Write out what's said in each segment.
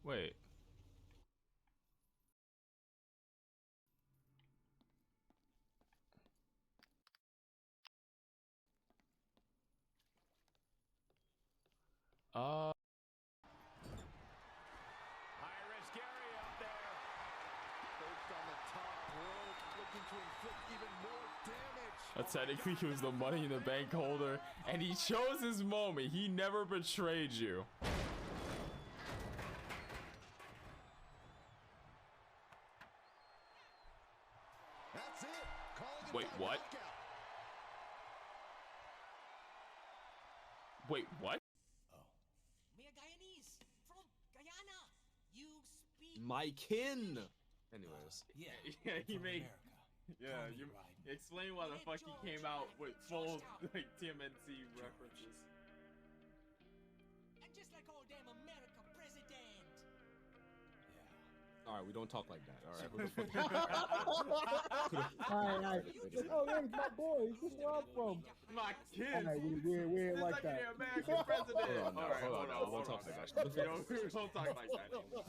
Wait. High risk area up there. Perched on the top rope, looking to inflict even more damage. That's technically he was the Money in the Bank holder, and he chose his moment. He never betrayed you. That's it. Calling it Wait, by what? knockout. Wait, what? May Guyanese from Guyana. You speak. My kin. Anyways. Yeah. Yeah, he from made. America. Yeah, Comedy you ride. explain why the fuck he came out with full like TMNT references. And just like all damn America president. All right, we don't talk like that. All right. What the fuck? Alright, oh, there's my boy. This is where I'm from. My kids. Alright, we ain't like the that. American president. Hold on, Alright, hold on, hold don't on. talk like that. We don't talk like that anymore.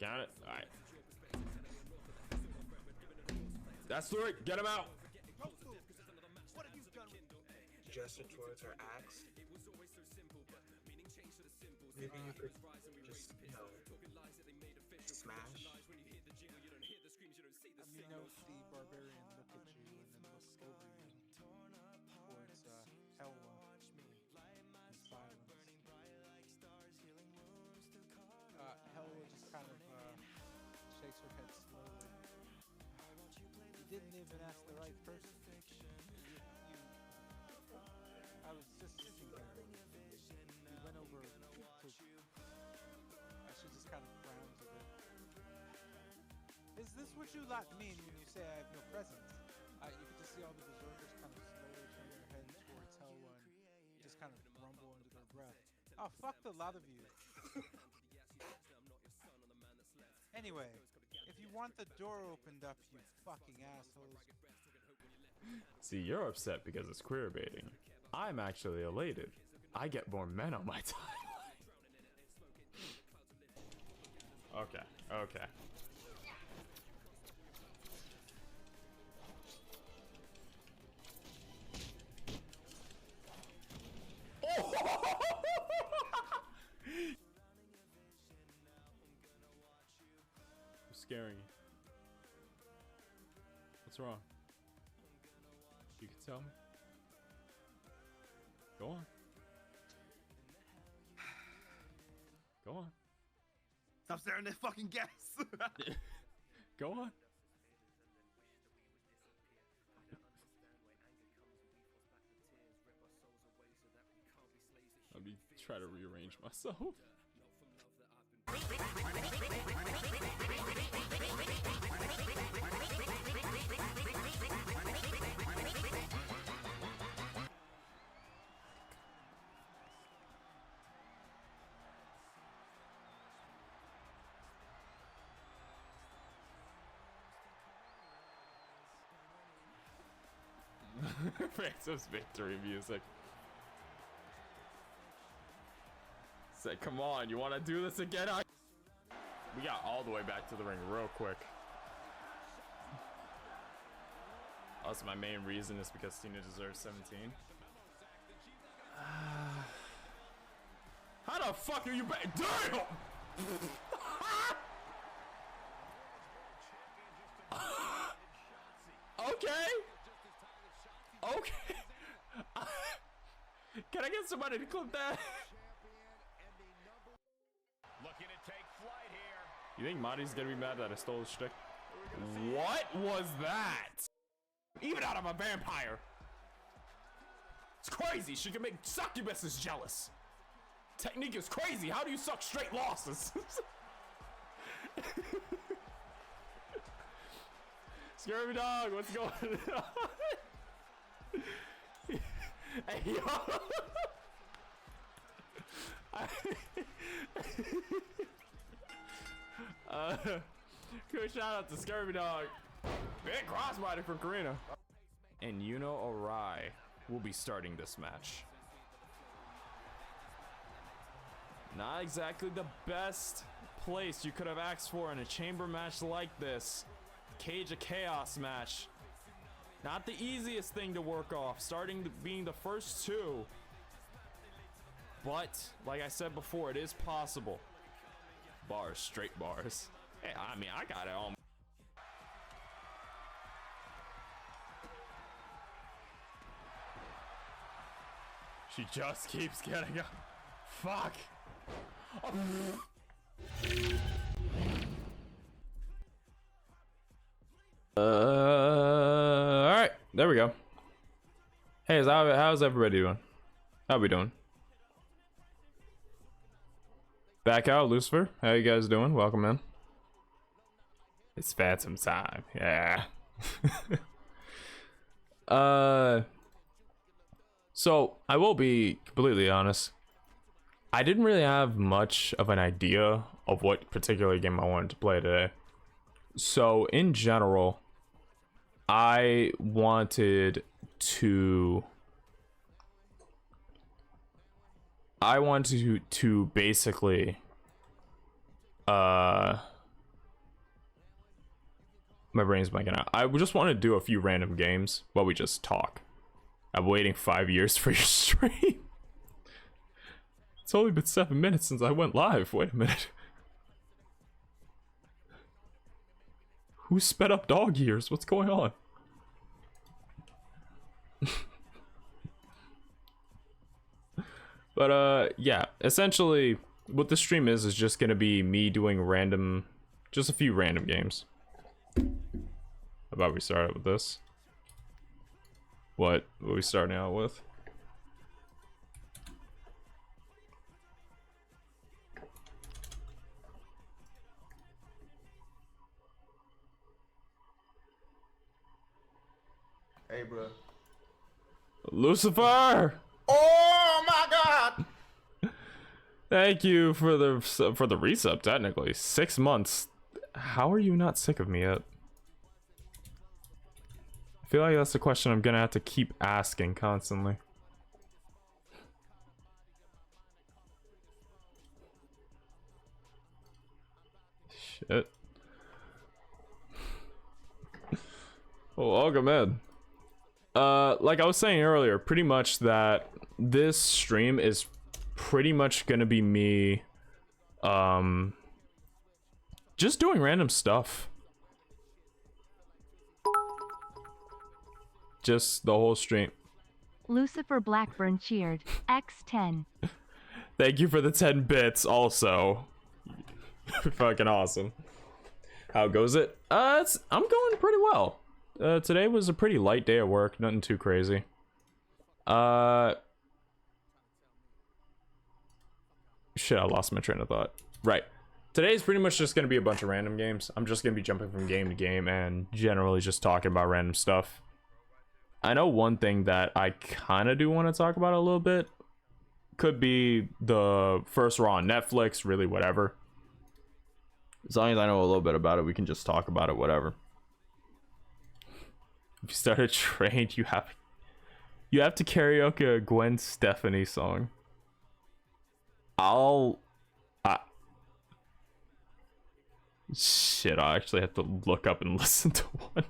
Got it? Alright. That's Stuart. Get him out. Gesture towards her axe. Maybe you could just, you know, smash. You know the barbarian look at you and then look over you towards Helwa in silence. Helwa just kind of shakes her head slowly. You didn't even ask the right person. I was just sitting there. We went over to. She just kind of frowns a bit. Is this what you mean when you say I have no presence? You can just see all the berserkers kind of slowly turn their heads towards Helwa and just kind of grumble under their breath. Oh, fuck the lot of you. Anyway, if you want the door opened up, you fucking assholes. See, you're upset because it's queer baiting. I'm actually elated. I get more men on my timeline. Okay, okay. I'm scaring you. What's wrong? You can tell me. Go on. Go on. Stop staring at fucking gas. Go on. Let me try to rearrange myself. Phantom's victory music. Say, come on, you want to do this again? We got all the way back to the ring real quick. Also, my main reason is because Cena deserves 17. How the fuck are you back? Damn! Okay. Okay. Can I get somebody to clip that? Looking to take flight here. You think Marty's gonna be mad that I stole his shtick? What was that? Even out of a vampire. It's crazy. She can make succubuses jealous. Technique is crazy. How do you suck straight losses? Scurvy dog, what's going on? Hey, yo. Good shout out to Scurvy dog. Big crossbody from Karina. And you know Arai. will be starting this match. Not exactly the best place you could have asked for in a chamber match like this. Cage of Chaos match. Not the easiest thing to work off, being the first two. But, like I said before, it is possible. Bars, straight bars. Hey, I mean, I got it all. She just keeps getting up. Fuck. Alright, there we go. Hey, how's everybody doing? How we doing? Back out, Lucifer. How you guys doing? Welcome in. It's Phantom time. Yeah. So I will be completely honest. I didn't really have much of an idea of what particular game I wanted to play today. So in general, I wanted to basically my brain's blanking out. I just want to do a few random games while we just talk. I'm waiting 5 years for your stream. It's only been 7 minutes since I went live. Wait a minute. Who sped up dog years? What's going on? But yeah, essentially what the stream is just gonna be me doing just a few random games. How about we start out with this? What are we starting out with? Hey, bro. Lucifer! Oh my God! Thank you for the resub. Technically, 6 months. How are you not sick of me yet? I feel like that's the question I'm gonna have to keep asking constantly. Shit. Well, welcome in. Like I was saying earlier, pretty much that this stream is pretty much gonna be me, just doing random stuff. Just the whole stream. Lucifer Blackburn cheered. X10. Thank you for the 10 bits also. Fucking awesome. How goes it? I'm going pretty well. Today was a pretty light day at work, nothing too crazy. Shit, I lost my train of thought. Right. Today's pretty much just gonna be a bunch of random games. I'm just gonna be jumping from game to game and generally just talking about random stuff. I know one thing that I kind of do want to talk about a little bit. Could be the first Raw on Netflix, really whatever. As long as I know a little bit about it, we can just talk about it, whatever. If you start a trade, you have to karaoke a Gwen Stefani song. Shit, I actually have to look up and listen to one.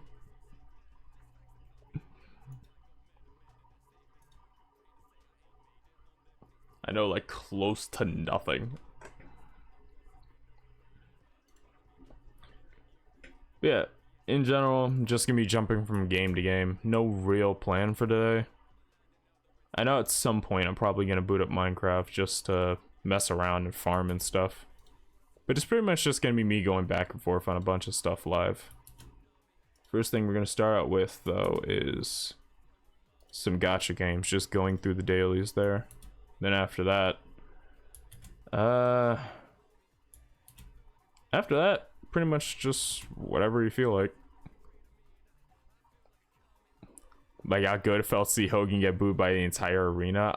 I know like close to nothing. Yeah, in general, I'm just gonna be jumping from game to game. No real plan for today. I know at some point I'm probably gonna boot up Minecraft just to mess around and farm and stuff. But it's pretty much just gonna be me going back and forth on a bunch of stuff live. First thing we're gonna start out with though is some gacha games, just going through the dailies there. Then after that, pretty much just whatever you feel like. Like how good it felt to see Hogan get booed by the entire arena.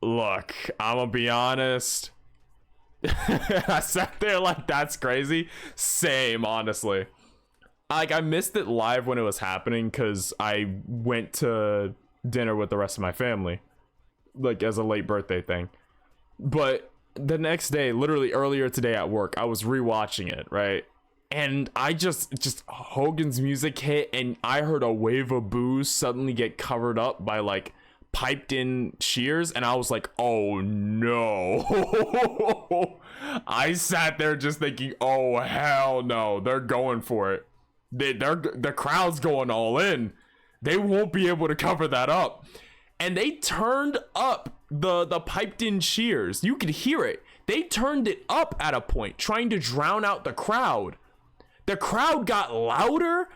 Look, I'm gonna be honest. I sat there like, that's crazy. Same, honestly. like, I missed it live when it was happening because I went to dinner with the rest of my family, like as a late birthday thing. But the next day, literally earlier today at work, I was rewatching it, right? And I just Hogan's music hit, and I heard a wave of boos suddenly get covered up by like piped in cheers, and I was like, oh no. I sat there just thinking, oh hell no, they're going for it. The crowd's going all in. They won't be able to cover that up. And they turned up the piped in cheers. You could hear it. They turned it up at a point, trying to drown out the crowd. The crowd got louder,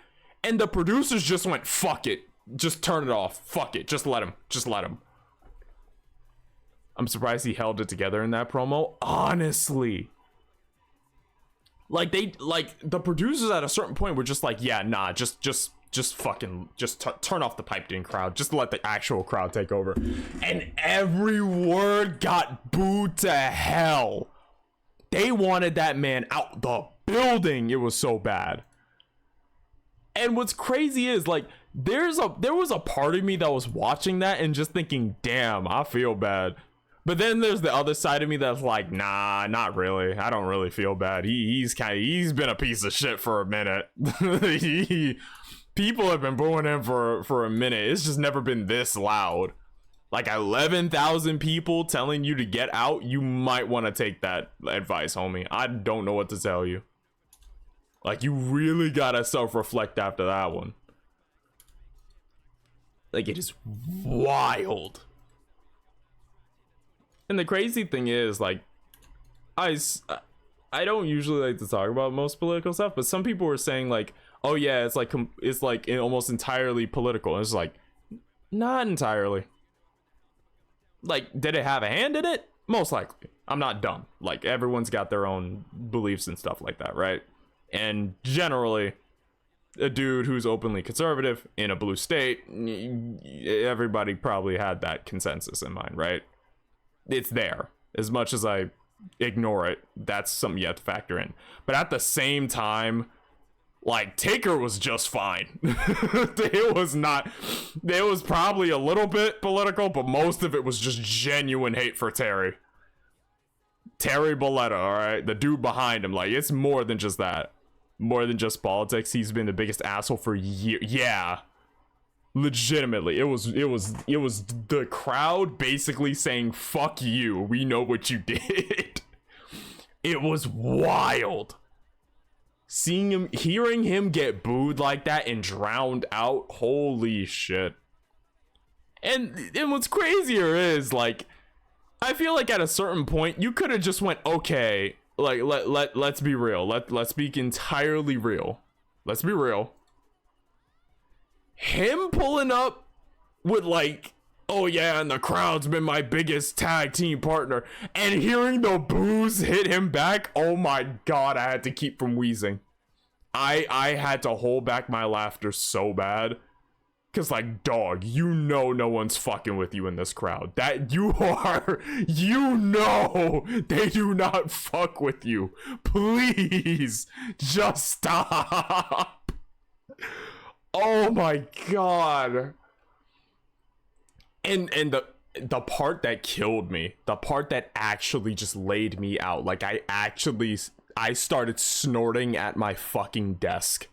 and the producers just went, fuck it. Just turn it off. Fuck it. Just let him. Just let him. I'm surprised he held it together in that promo. Honestly. Like, the producers at a certain point were just like, yeah, nah, just turn off the piped in crowd. Just let the actual crowd take over. And every word got booed to hell. They wanted that man out the building. It was so bad. And what's crazy is, like, there was a part of me that was watching that and just thinking, damn, I feel bad. But then there's the other side of me that's like, nah, not really. I don't really feel bad. He's been a piece of shit for a minute. People have been booing him for a minute. It's just never been this loud. Like 11,000 people telling you to get out. You might want to take that advice, homie. I don't know what to tell you. Like, you really gotta self-reflect after that one. Like, it is wild. And the crazy thing is, like, I don't usually like to talk about most political stuff, but some people were saying, like, oh yeah, it's like almost entirely political. And it's like, not entirely. Like, did it have a hand in it? Most likely. I'm not dumb. Like, everyone's got their own beliefs and stuff like that, right? And generally, a dude who's openly conservative in a blue state, everybody probably had that consensus in mind, right? It's there. As much as I ignore it, that's something you have to factor in. But at the same time, like, Taker was just fine. It was probably a little bit political, but most of it was just genuine hate for Terry Bolletta, all right? The dude behind him. Like, it's more than just that. More than just politics. He's been the biggest asshole for years. Yeah. Legitimately. It was the crowd basically saying, fuck you. We know what you did. It was wild. Hearing him get booed like that and drowned out. Holy shit. And what's crazier is, like, I feel like at a certain point you could have just went, okay, like, let's be real. Let's be entirely real. Let's be real. Him pulling up with, like, oh yeah, and the crowd's been my biggest tag team partner, and hearing the boos hit him back, oh my god, I had to keep from wheezing. I had to hold back my laughter so bad. Cause, like, dog, you know no one's fucking with you in this crowd. That you know they do not fuck with you. Please, just stop. Oh my god. And the part that killed me, the part that actually just laid me out, like, I started snorting at my fucking desk.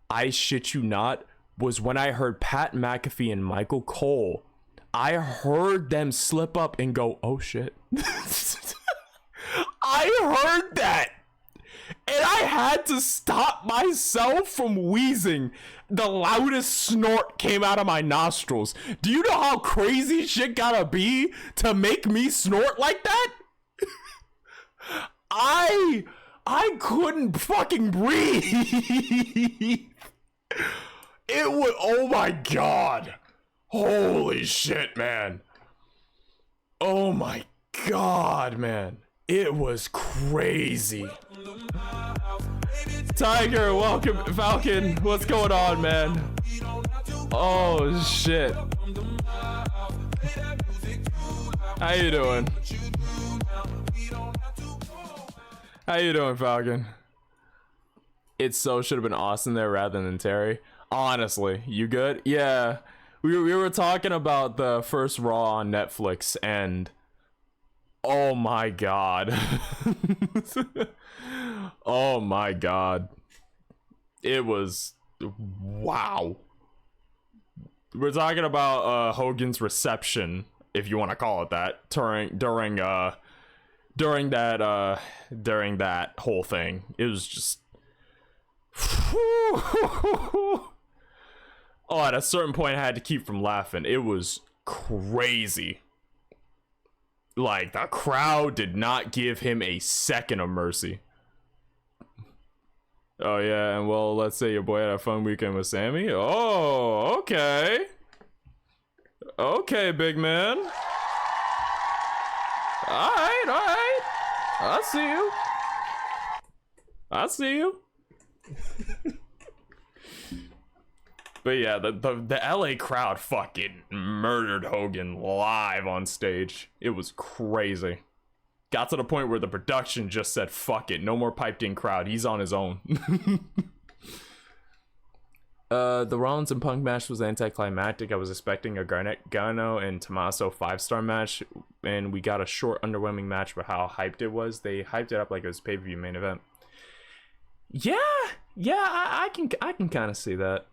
I shit you not, was when I heard Pat McAfee and Michael Cole. I heard them slip up and go, oh shit. I heard that. And I had to stop myself from wheezing. The loudest snort came out of my nostrils. Do you know how crazy shit gotta be to make me snort like that? I couldn't fucking breathe. It would, oh my god. Holy shit, man. Oh my god, man. It was crazy. Tiger, welcome. Falcon, what's going on, man? Oh shit. How you doing? How you doing, Falcon? It so should have been Austin there rather than Terry. Honestly, you good? Yeah. We were talking about the first Raw on Netflix, and oh my god. Oh my god. It was wow. We're talking about Hogan's reception, if you want to call it that, during that whole thing. It was just oh, at a certain point I had to keep from laughing. It was crazy. Like, the crowd did not give him a second of mercy. Oh yeah, and well, let's say your boy had a fun weekend with Sammy. Oh, okay. Okay, big man. Alright. I see you. I see you. But yeah, the LA crowd fucking murdered Hogan live on stage. It was crazy. Got to the point where the production just said, fuck it, no more piped in crowd. He's on his own. The Rollins and Punk match was anticlimactic. I was expecting a Gargano and Tommaso 5-star match, and we got a short, underwhelming match for how hyped it was. They hyped it up like it was pay-per-view main event. Yeah, I can kind of see that.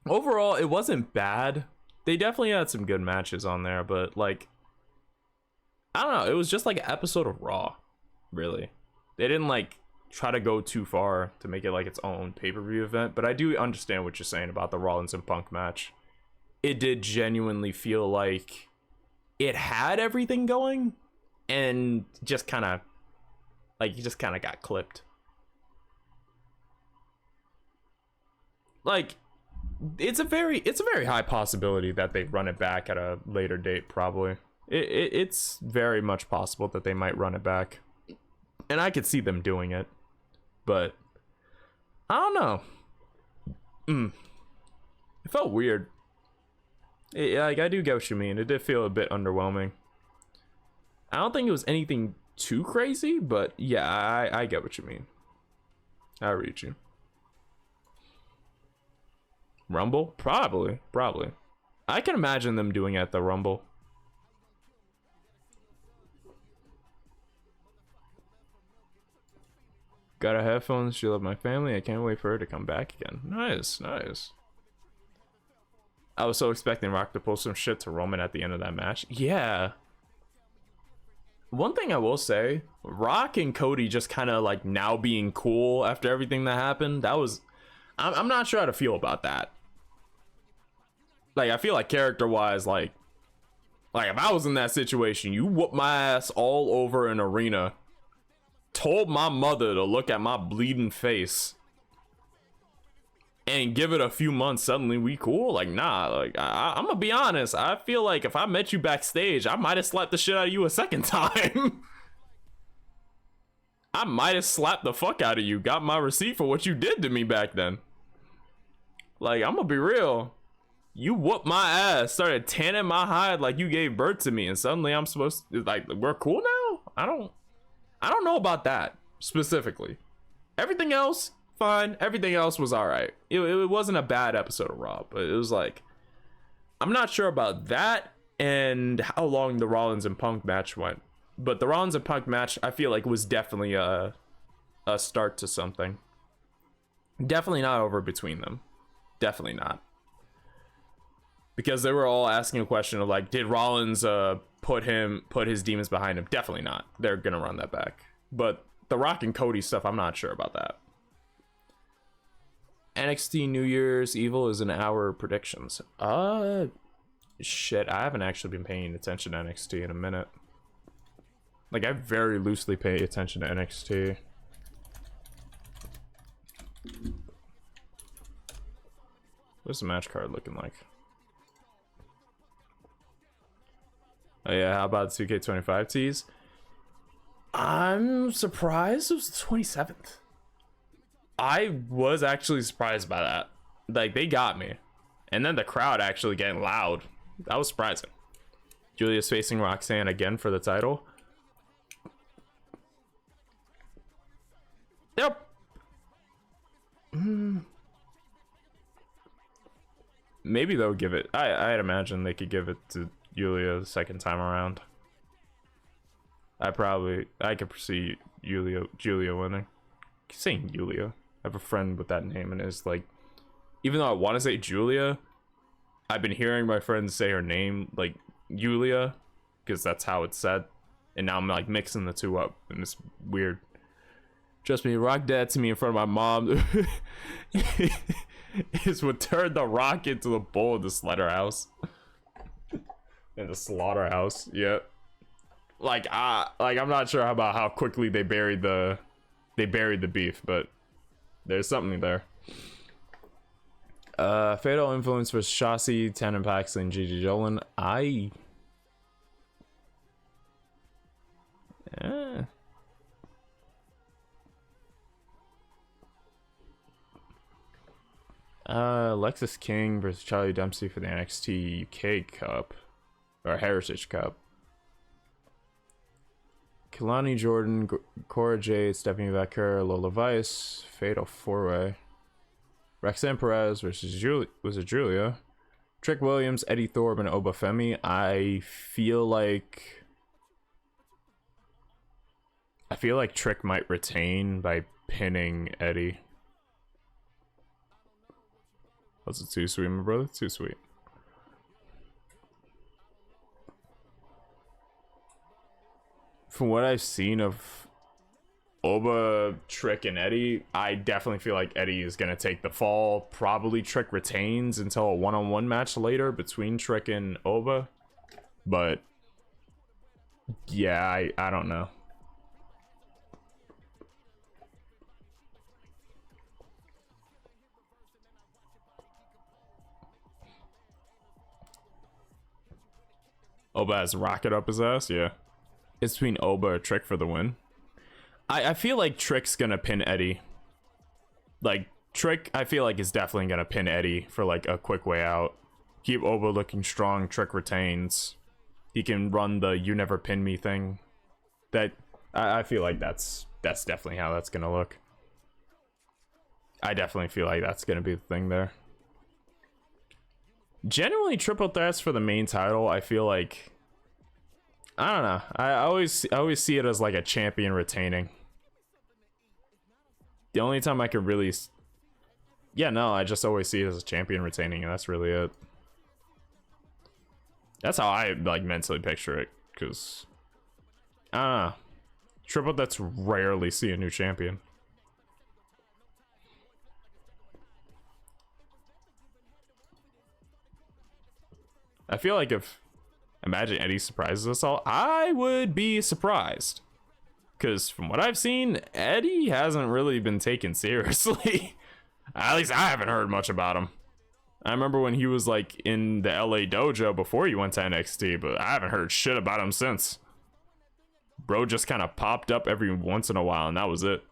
Overall, it wasn't bad. They definitely had some good matches on there, but like, I don't know, it was just like an episode of Raw, really. They didn't like try to go too far to make it like its own pay-per-view event, but I do understand what you're saying about the Rollins and Punk match. It did genuinely feel like it had everything going and just kind of got clipped. Like, it's a very high possibility that they run it back at a later date, probably. It's very much possible that they might run it back, and I could see them doing it, but I don't know. It felt weird. Like, I do get what you mean. It did feel a bit underwhelming. I don't think it was anything too crazy, but yeah, I get what you mean. I read you. Rumble? Probably. I can imagine them doing it at the Rumble. Got her headphones. She loved my family. I can't wait for her to come back again. Nice. I was so expecting Rock to pull some shit to Roman at the end of that match. Yeah. One thing I will say, Rock and Cody just kind of like now being cool after everything that happened. That was... I'm not sure how to feel about that. Like, I feel like character-wise, like if I was in that situation, you whoop my ass all over an arena, told my mother to look at my bleeding face, and give it a few months, suddenly we cool? Like, nah, like, I'm gonna be honest, I feel like if I met you backstage, I might have slapped the shit out of you a second time. I might have slapped the fuck out of you, got my receipt for what you did to me back then. Like, I'm gonna be real. You whooped my ass, started tanning my hide like you gave birth to me, and suddenly I'm supposed to, like, we're cool now? I don't know about that specifically. Everything else, fine. Everything else was alright. It wasn't a bad episode of Raw, but it was like, I'm not sure about that and how long the Rollins and Punk match went. But the Rollins and Punk match, I feel like, was definitely a start to something. Definitely not over between them. Definitely not. Because they were all asking a question of like, did Rollins put his demons behind him? Definitely not. They're gonna run that back. But the Rock and Cody stuff, I'm not sure about that. NXT New Year's Evil is an hour predictions. Shit, I haven't actually been paying attention to NXT in a minute. Like, I very loosely pay attention to NXT. What's the match card looking like? Oh yeah, how about the 2K25 tees? I'm surprised it was the 27th. I was actually surprised by that. Like, they got me. And then the crowd actually getting loud. That was surprising. Julia's facing Roxanne again for the title. Yep. Maybe they'll give it. I'd imagine they could give it to Yulia the second time around. I could see Julia winning. I keep saying Yulia. I have a friend with that name, and it's like, even though I want to say Julia, I've been hearing my friends say her name like Yulia, because that's how it's said, and now I'm like mixing the two up, and it's weird. Trust me, Rock Dad to me in front of my mom is what turned the Rock into the bull in the slaughterhouse. In the slaughterhouse, yeah. Like I'm not sure about how quickly they buried the beef, but there's something there. Fatal Influence versus Chassis, Tannen Paxley, and Gigi Dolan. Lexus King versus Charlie Dempsey for the NXT UK Cup or Heritage Cup. Kalani Jordan, Cora Jade, Stephanie Becker, Lola Vice, Fatal 4-Way. Roxanne Perez versus Julia. Trick Williams, Eddie Thorpe, and Obafemi. I feel like Trick might retain by pinning Eddie. Was it too sweet, my brother? Too sweet. From what I've seen of Oba, Trick, and Eddie, I definitely feel like Eddie is going to take the fall. Probably Trick retains until a one-on-one match later between Trick and Oba. But yeah, I don't know. Oba has rocket up his ass, yeah. It's between Oba or Trick for the win. I feel like Trick's gonna pin Eddie. Like, Trick, I feel like is definitely gonna pin Eddie for like a quick way out. Keep Oba looking strong, Trick retains. He can run the you never pin me thing. That I feel like that's definitely how that's gonna look. I definitely feel like that's gonna be the thing there. Generally, triple threats for the main title, I feel like, I don't know. I always see it as like a champion retaining. The only time I could really, yeah, no, I just always see it as a champion retaining, and that's really it. That's how I like mentally picture it, because I don't know. Triple threats rarely see a new champion. I feel like imagine Eddie surprises us all, I would be surprised. Because from what I've seen, Eddie hasn't really been taken seriously. At least I haven't heard much about him. I remember when he was like in the LA dojo before he went to NXT, but I haven't heard shit about him since. Bro just kind of popped up every once in a while, and that was it.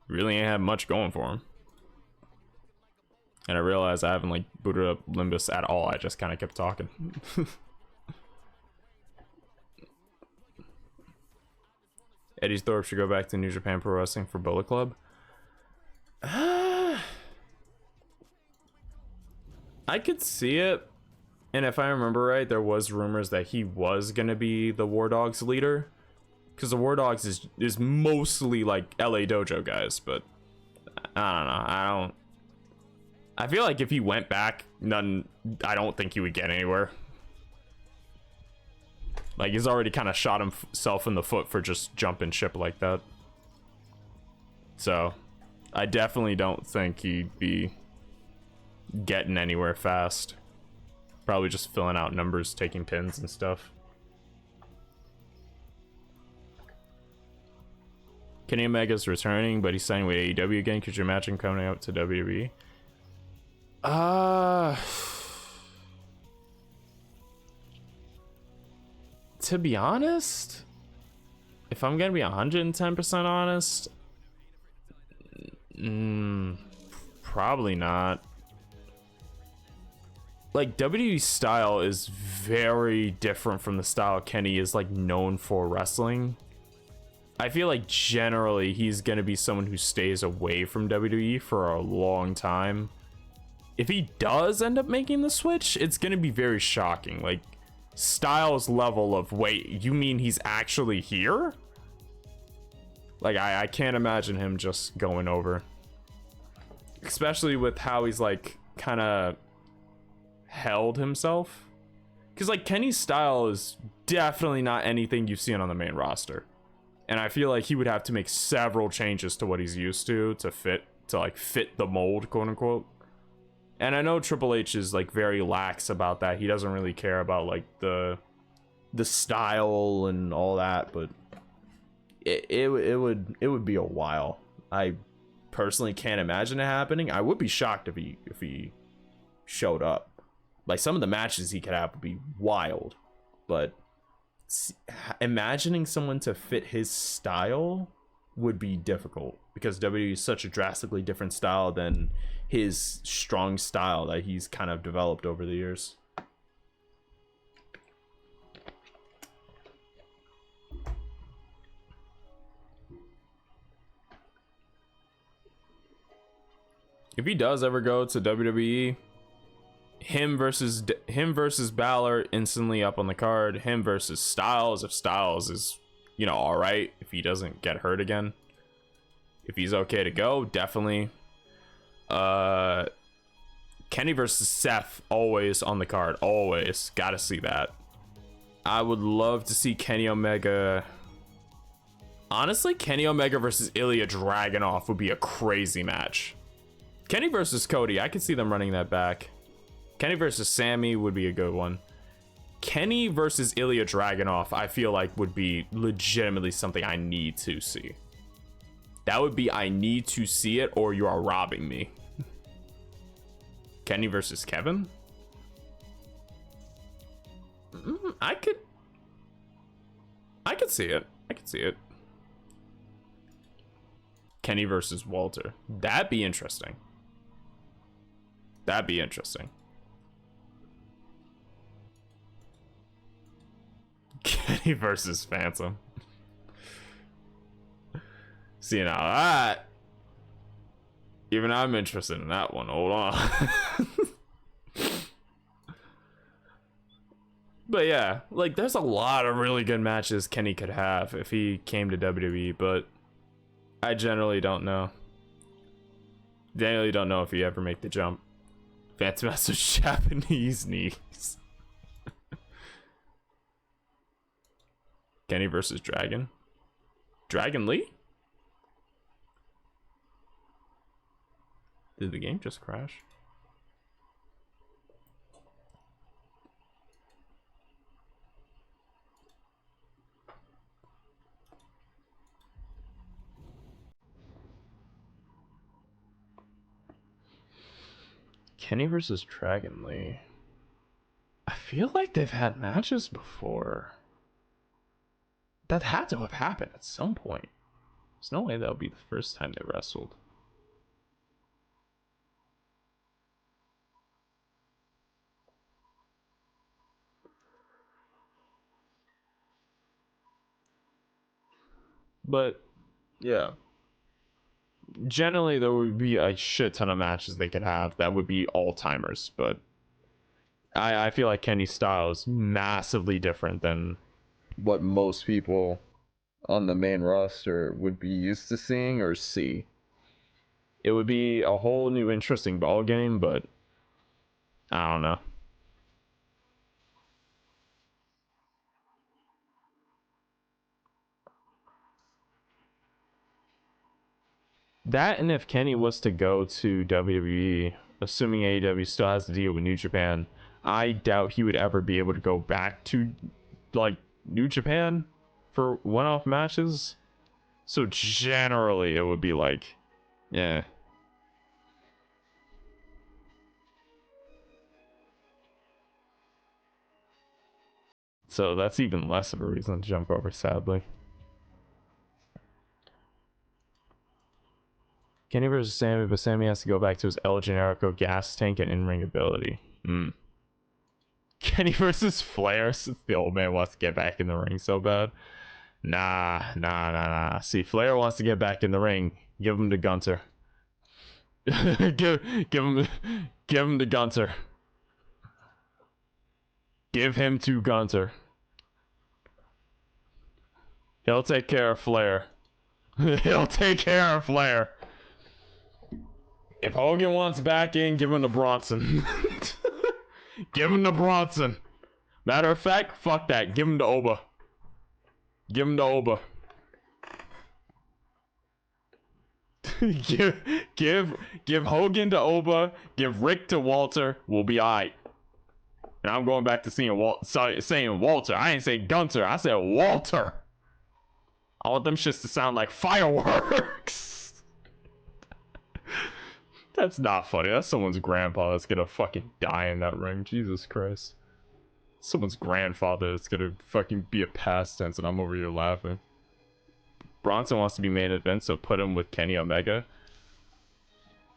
Really ain't had much going for him. And I realized I haven't like booted up Limbus at all. I just kind of kept talking. Eddie Thorpe should go back to New Japan Pro Wrestling for Bullet Club. I could see it. And if I remember right, there was rumors that he was going to be the War Dogs leader. Because the War Dogs is mostly like LA Dojo guys. But I don't know. I feel like if he went back, I don't think he would get anywhere. Like, he's already kind of shot himself in the foot for just jumping ship like that. So, I definitely don't think he'd be getting anywhere fast. Probably just filling out numbers, taking pins and stuff. Kenny Omega's returning, but he's signing with AEW again. Could you imagine coming out to WWE? To be honest, if I'm gonna be 110% honest, probably not. Like, WWE's style is very different from the style Kenny is like known for wrestling. I feel like generally he's going to be someone who stays away from WWE for a long time. If he does end up making the switch, it's going to be very shocking. Like, Styles' level of, wait, you mean he's actually here? Like, I can't imagine him just going over. Especially with how he's, like, kind of held himself. Because, like, Kenny's style is definitely not anything you've seen on the main roster. And I feel like he would have to make several changes to what he's used to fit the mold, quote unquote. And I know Triple H is like very lax about that. He doesn't really care about like the style and all that, but it would be a while. I personally can't imagine it happening. I would be shocked if he showed up. Like, some of the matches he could have would be wild, but imagining someone to fit his style would be difficult, because WWE is such a drastically different style than his strong style that he's kind of developed over the years. If he does ever go to WWE, him versus Balor instantly up on the card. Him versus Styles, if Styles is, you know, all right, if he doesn't get hurt again, if he's okay to go, definitely. Kenny versus Seth, always on the card, always gotta see that. I would love to see Kenny Omega. Honestly, Kenny Omega versus Ilya Dragunov would be a crazy match. Kenny versus Cody, I could see them running that back. Kenny versus Sammy would be a good one. Kenny versus Ilya Dragunov, I feel like would be legitimately something I need to see. That would be, I need to see it, or you are robbing me. Kenny versus Kevin? I could see it. I could see it. Kenny versus Walter. That'd be interesting. That'd be interesting. Kenny versus Phantom. See, now that, even I'm interested in that one. Hold on. But yeah, like, there's a lot of really good matches Kenny could have if he came to WWE, but I generally don't know. Generally don't know if he ever make the jump. Phantom has those Japanese knees. Kenny versus Dragon. Dragon Lee? Did the game just crash? Kenny versus Dragon Lee. I feel like they've had matches before. That had to have happened at some point. There's no way that would be the first time they wrestled. But yeah, generally there would be a shit ton of matches they could have that would be all-timers, but I feel like Kenny's style is massively different than what most people on the main roster would be used to seeing or see. It would be a whole new interesting ball game, but I don't know. That, and if Kenny was to go to WWE, assuming AEW still has to deal with New Japan, I doubt he would ever be able to go back to, like, New Japan for one-off matches. So generally, it would be like, yeah. So that's even less of a reason to jump over, sadly. Kenny versus Sammy, but Sammy has to go back to his El Generico gas tank and in-ring ability. Kenny versus Flair, since the old man wants to get back in the ring so bad. Nah. See, Flair wants to get back in the ring. Give him to Gunter. give him to Gunter. Give him to Gunter. He'll take care of Flair. He'll take care of Flair. If Hogan wants back in, give him to Bronson. Give him to Bronson. Matter of fact, fuck that. Give him to Oba. Give him to Oba. give Hogan to Oba. Give Rick to Walter. We'll be alright. And I'm going back to saying Walter. I ain't saying Gunter. I said Walter. I want them shits to sound like fireworks. That's not funny. That's someone's grandpa that's gonna fucking die in that ring. Jesus Christ. Someone's grandfather that's gonna fucking be a past tense, and I'm over here laughing. Bronson wants to be main event, so put him with Kenny Omega.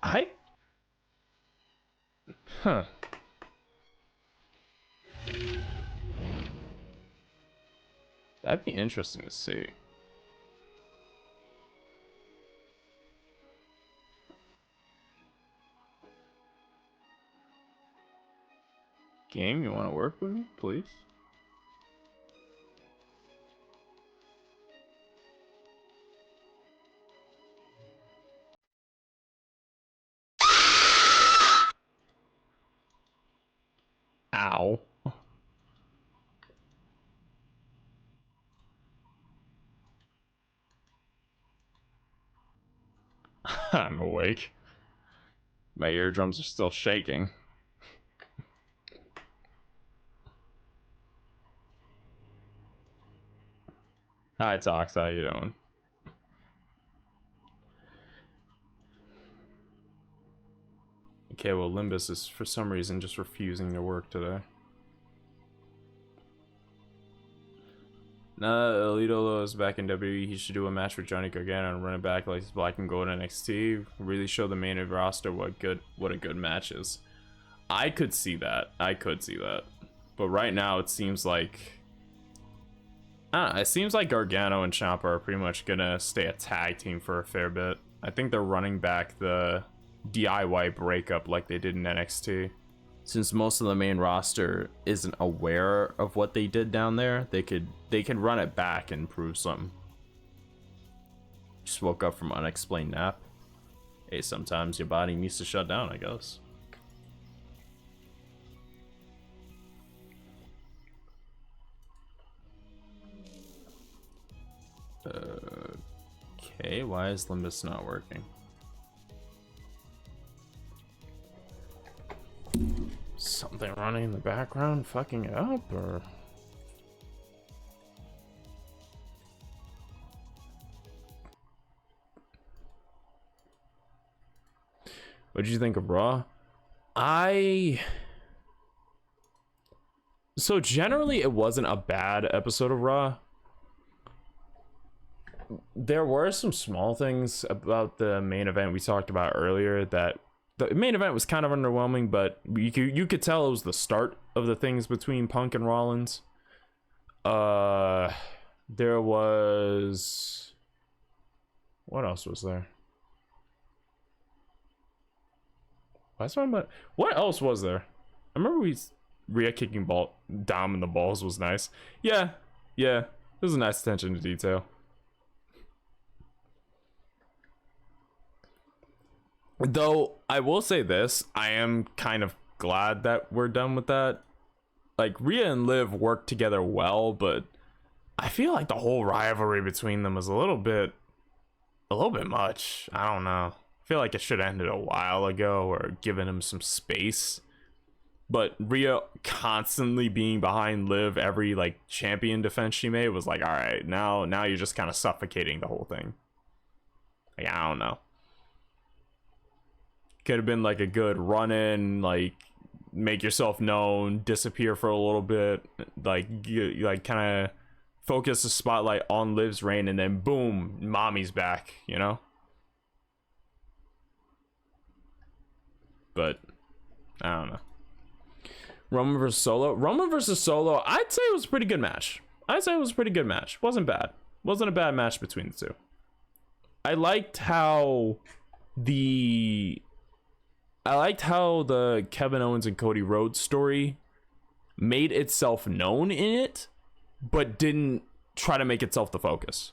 Huh. That'd be interesting to see. Game, you want to work with me, please? Ow. I'm awake. My eardrums are still shaking. Hi, Tox. How you doing? Okay, well, Limbus is for some reason just refusing to work today. Nah, Alito is back in WWE. He should do a match with Johnny Gargano and run it back like Black and Gold NXT. Really show the main roster what a good match is. I could see that. But right now it seems like it seems like Gargano and Ciampa are pretty much gonna stay a tag team for a fair bit. I think they're running back the DIY breakup like they did in NXT. Since most of the main roster isn't aware of what they did down there, they could run it back and prove something. Just woke up from unexplained nap. Hey, sometimes your body needs to shut down, I guess. Okay, why is Limbus not working? Something running in the background fucking it up, or what did you think of Raw? So generally it wasn't a bad episode of Raw. There were some small things about the main event we talked about earlier that the main event was kind of underwhelming, but you could tell it was the start of the things between Punk and Rollins. There was... What else was there? What else was there? I remember Rhea kicking Dom in the balls was nice. Yeah. It was a nice attention to detail. Though, I will say this, I am kind of glad that we're done with that. Like, Rhea and Liv work together well, but I feel like the whole rivalry between them is a little bit much. I don't know. I feel like it should have ended a while ago or given him some space. But Rhea constantly being behind Liv every, like, champion defense she made was like, alright, now you're just kind of suffocating the whole thing. Like, I don't know. Could have been like a good run in, like make yourself known, disappear for a little bit, like kind of focus the spotlight on Liv's reign, and then boom, mommy's back, you know. But I don't know. Roman versus Solo, I'd say it was a pretty good match. Wasn't bad. Wasn't a bad match between the two. I liked how the Kevin Owens and Cody Rhodes story made itself known in it, but didn't try to make itself the focus.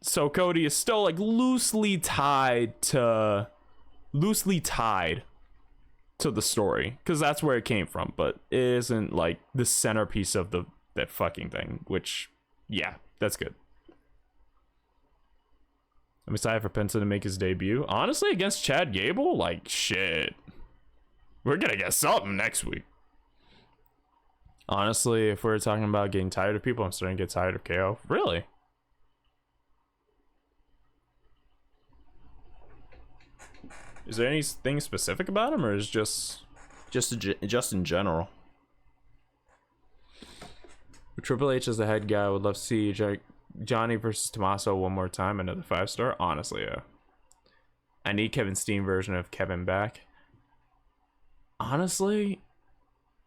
So Cody is still like loosely tied to the story because that's where it came from, but it isn't like the centerpiece of that fucking thing, which yeah, that's good. I'm excited for Penta to make his debut. Honestly, against Chad Gable, like shit, we're gonna get something next week. Honestly, if we're talking about getting tired of people, I'm starting to get tired of KO. Really? Is there anything specific about him, or is just in general? Triple H as the head guy. Would love to see Johnny versus Tommaso one more time. Another 5-star. Honestly, yeah. I need Kevin Steen version of Kevin back. Honestly,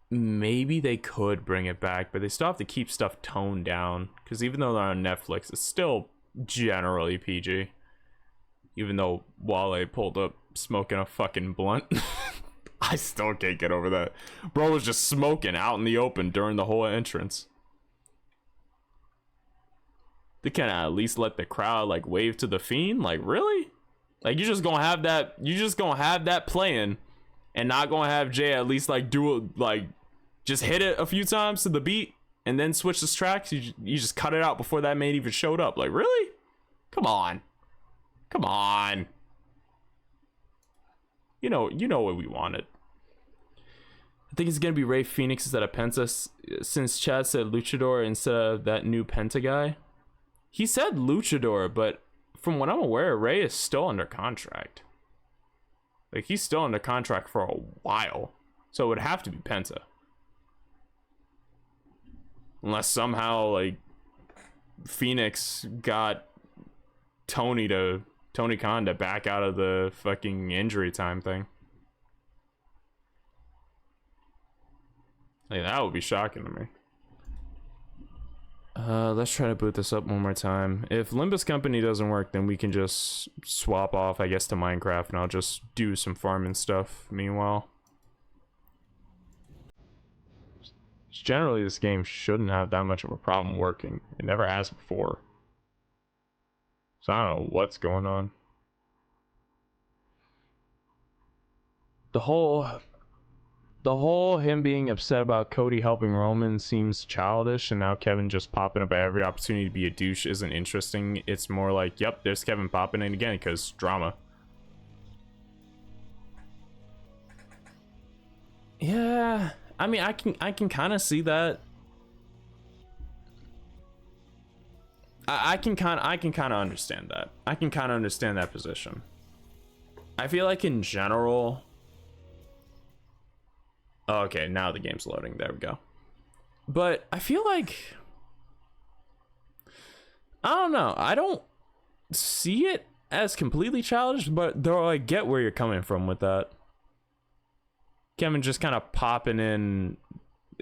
maybe they could bring it back, but they still have to keep stuff toned down. Because even though they're on Netflix, it's still generally PG. Even though Wale pulled up smoking a fucking blunt. I still can't get over that. Bro was just smoking out in the open during the whole entrance. They can at least let the crowd like wave to the Fiend. Like, really? Like, you're just gonna have that playing and not gonna have Jay at least like do it, like just hit it a few times to the beat and then switch the tracks. You just cut it out before that man even showed up. Like, really? Come on. You know what we wanted. I think it's gonna be Rey Fenix instead of Penta, since Chad said Luchador instead of that new Penta guy. He said Luchador, but from what I'm aware, Rey is still under contract. Like, he's still under contract for a while, so it would have to be Penta, unless somehow like Phoenix got Tony Khan to back out of the fucking injury time thing. Like, that would be shocking to me. Let's try to boot this up one more time. If Limbus Company doesn't work, then we can just swap off, I guess, to Minecraft, and I'll just do some farming stuff meanwhile. Generally, this game shouldn't have that much of a problem working. It never has before. So I don't know what's going on. The whole him being upset about Cody helping Roman seems childish, and now Kevin just popping up at every opportunity to be a douche isn't interesting. It's more like, yep, there's Kevin popping in again because drama. Yeah, I mean, I can kind of see that. I can kind of understand that. I can kind of understand that position. I feel like in general. Okay, now the game's loading. There we go. But I feel like, I don't know. I don't see it as completely childish, but though I get where you're coming from with that. Kevin just kind of popping in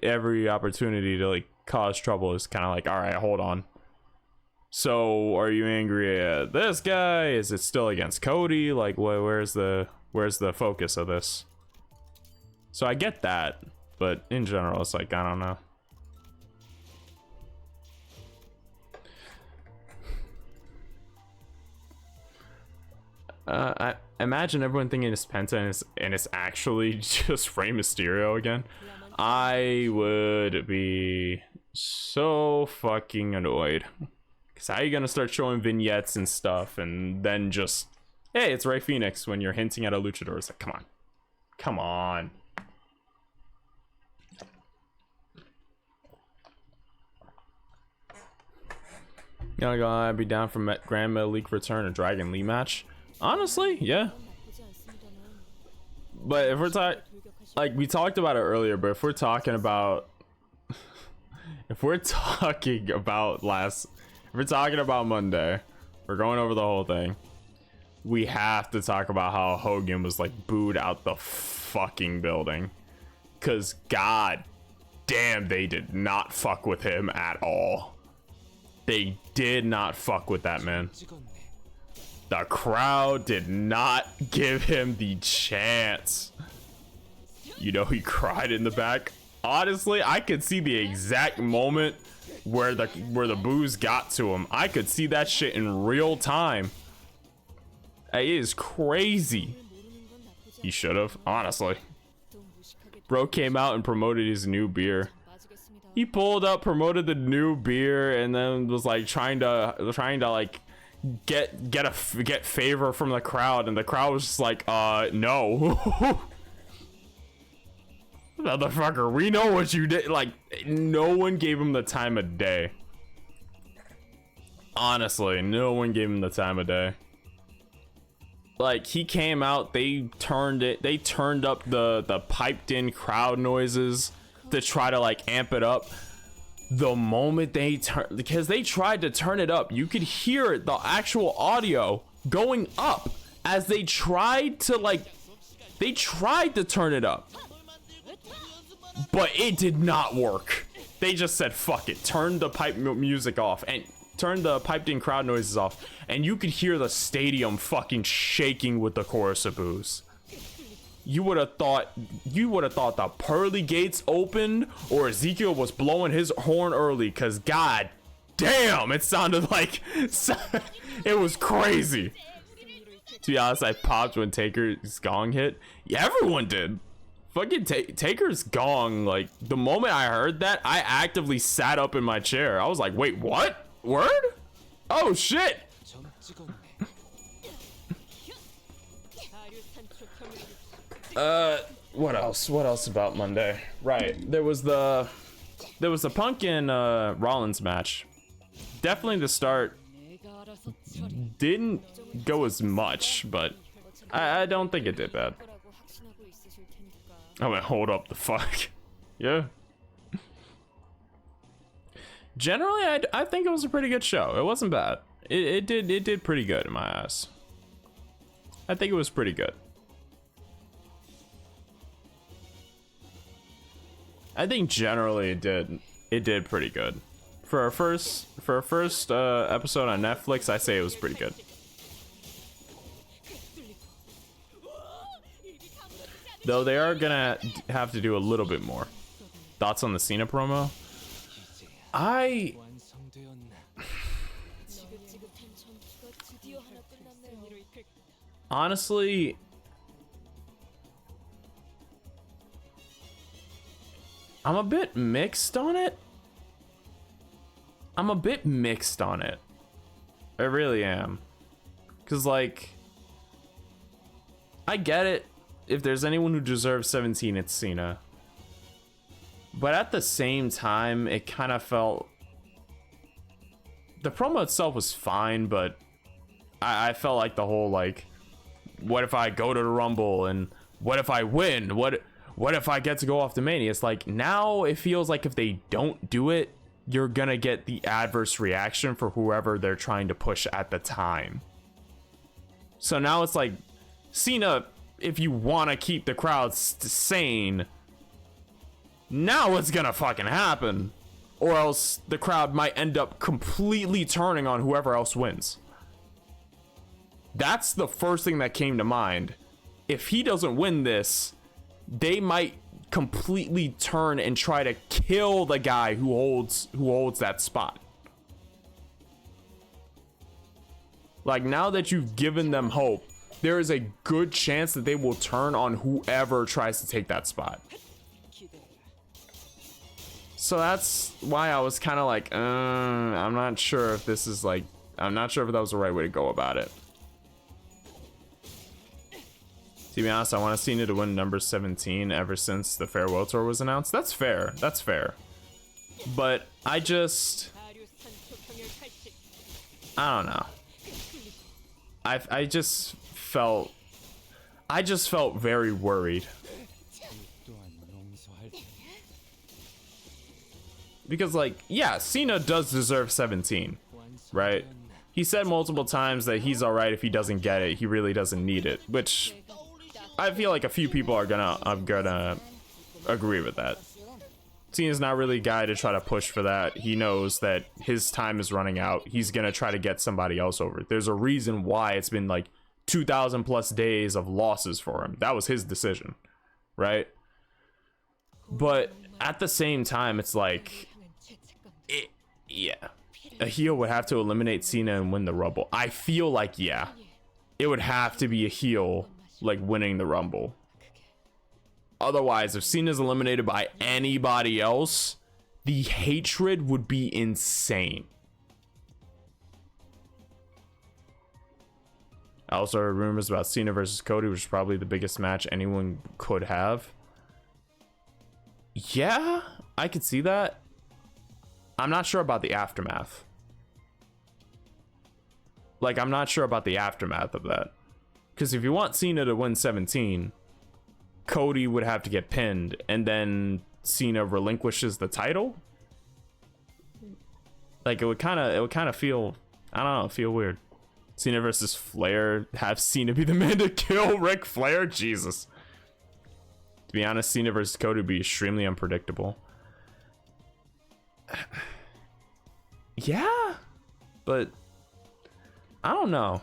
every opportunity to like cause trouble is kind of like, all right, hold on. So are you angry at this guy? Is it still against Cody? Like, where's the focus of this? So I get that, but in general, it's like, I don't know. I imagine everyone thinking it's Penta and it's actually just Rey Mysterio again. I would be so fucking annoyed. Because how are you going to start showing vignettes and stuff and then just, hey, it's Rey Fenix when you're hinting at a luchador? It's like, come on. Come on. You know, I'd be down for Grand Metal League return or Dragon Lee match. Honestly, yeah. But if we're talking, like we talked about it earlier, but if we're talking about, if we're talking about Monday, we're going over the whole thing. We have to talk about how Hogan was like booed out the fucking building. Cause god damn, they did not fuck with him at all. They did not fuck with that man. The crowd did not give him the chance. You know, he cried in the back. Honestly, I could see the exact moment where the boos got to him. I could see that shit in real time. It is crazy. He should have, honestly. Bro came out and promoted his new beer. He pulled up, promoted the new beer, and then was like trying to like get favor from the crowd, and the crowd was just like, no. Motherfucker, we know what you did. Like, no one gave him the time of day. Honestly, no one gave him the time of day. Like, he came out, they turned up the piped in crowd noises to try to like amp it up. The moment because they tried to turn it up, you could hear the actual audio going up as they tried to turn it up. But it did not work. They just said, fuck it, turn the pipe music off and turn the piped in crowd noises off, and you could hear the stadium fucking shaking with the chorus of boos. You would have thought the pearly gates opened or Ezekiel was blowing his horn early, cause god damn, it sounded like it was crazy. To be honest, I popped when Taker's gong hit. Yeah, everyone did. Fucking Taker's gong, like, the moment I heard that, I actively sat up in my chair. I was like, wait, what? Word? Oh shit. What else about Monday? Right, there was the Punk and Rollins match. Definitely the start didn't go as much, but I don't think it did bad. I went, hold up, the fuck. Yeah. Generally, I think it was a pretty good show. It wasn't bad. It did pretty good in my eyes. I think it was pretty good. I think generally it did pretty good. For a first episode on Netflix, I say it was pretty good. Though they are gonna have to do a little bit more. Thoughts on the Cena promo? Honestly, I'm a bit mixed on it. I really am. Cause like, I get it. If there's anyone who deserves 17, it's Cena. But at the same time, it kind of felt... The promo itself was fine, but I felt like the whole, like, what if I go to the Rumble, and what if I win? What if I get to go off to Mania? It's like, now it feels like if they don't do it, you're gonna get the adverse reaction for whoever they're trying to push at the time. So now it's like, Cena... If you want to keep the crowd sane, now what's gonna fucking happen? Or else the crowd might end up completely turning on whoever else wins. That's the first thing that came to mind. If he doesn't win this, they might completely turn and try to kill the guy who holds that spot. Like, now that you've given them hope, there is a good chance that they will turn on whoever tries to take that spot. So that's why I was kind of like, I'm not sure if this is like, I'm not sure if that was the right way to go about it. To be honest, I want Cena to win number 17 ever since the farewell tour was announced. That's fair. That's fair. But I don't know. I just felt very worried. Because, like, yeah, Cena does deserve 17, right? He said multiple times that he's alright if he doesn't get it. He really doesn't need it, which I feel like a few people are gonna agree with that. Cena's not really a guy to try to push for that. He knows that his time is running out. He's gonna try to get somebody else over. There's a reason why it's been like 2,000 plus days of losses for him. That was his decision, right? But at the same time, it's like, yeah, a heel would have to eliminate Cena and win the Rumble. I feel like, yeah, it would have to be a heel like winning the Rumble. Otherwise, if Cena's eliminated by anybody else, the hatred would be insane. I also heard rumors about Cena versus Cody, which is probably the biggest match anyone could have. Yeah, I could see that. I'm not sure about the aftermath. Like, I'm not sure about the aftermath of that. Because if you want Cena to win 17... Cody would have to get pinned, and then Cena relinquishes the title. Like, it would kind of feel, I don't know, feel weird. Cena versus Flair, have Cena be the man to kill Ric Flair. Jesus. To be honest, Cena versus Cody would be extremely unpredictable. Yeah, but I don't know.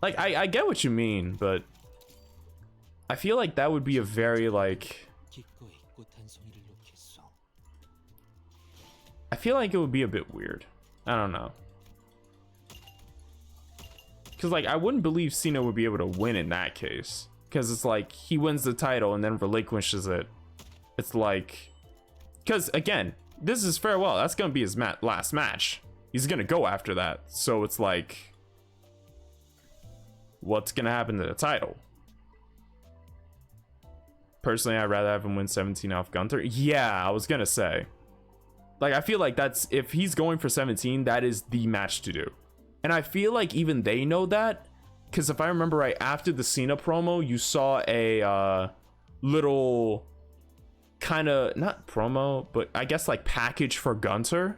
Like, I get what you mean, but I feel like that would be a very, like, I feel like it would be a bit weird. I don't know. Because, like, I wouldn't believe Cena would be able to win in that case. Because it's like, he wins the title and then relinquishes it. It's like, because, again, this is farewell. That's going to be his last match. He's going to go after that. So it's like, what's going to happen to the title? Personally, I'd rather have him win 17 off Gunther. Yeah, I was gonna say. Like, I feel like that's, if he's going for 17, that is the match to do. And I feel like even they know that. Because if I remember right, after the Cena promo, you saw a little kind of, not promo, but I guess like package for Gunther.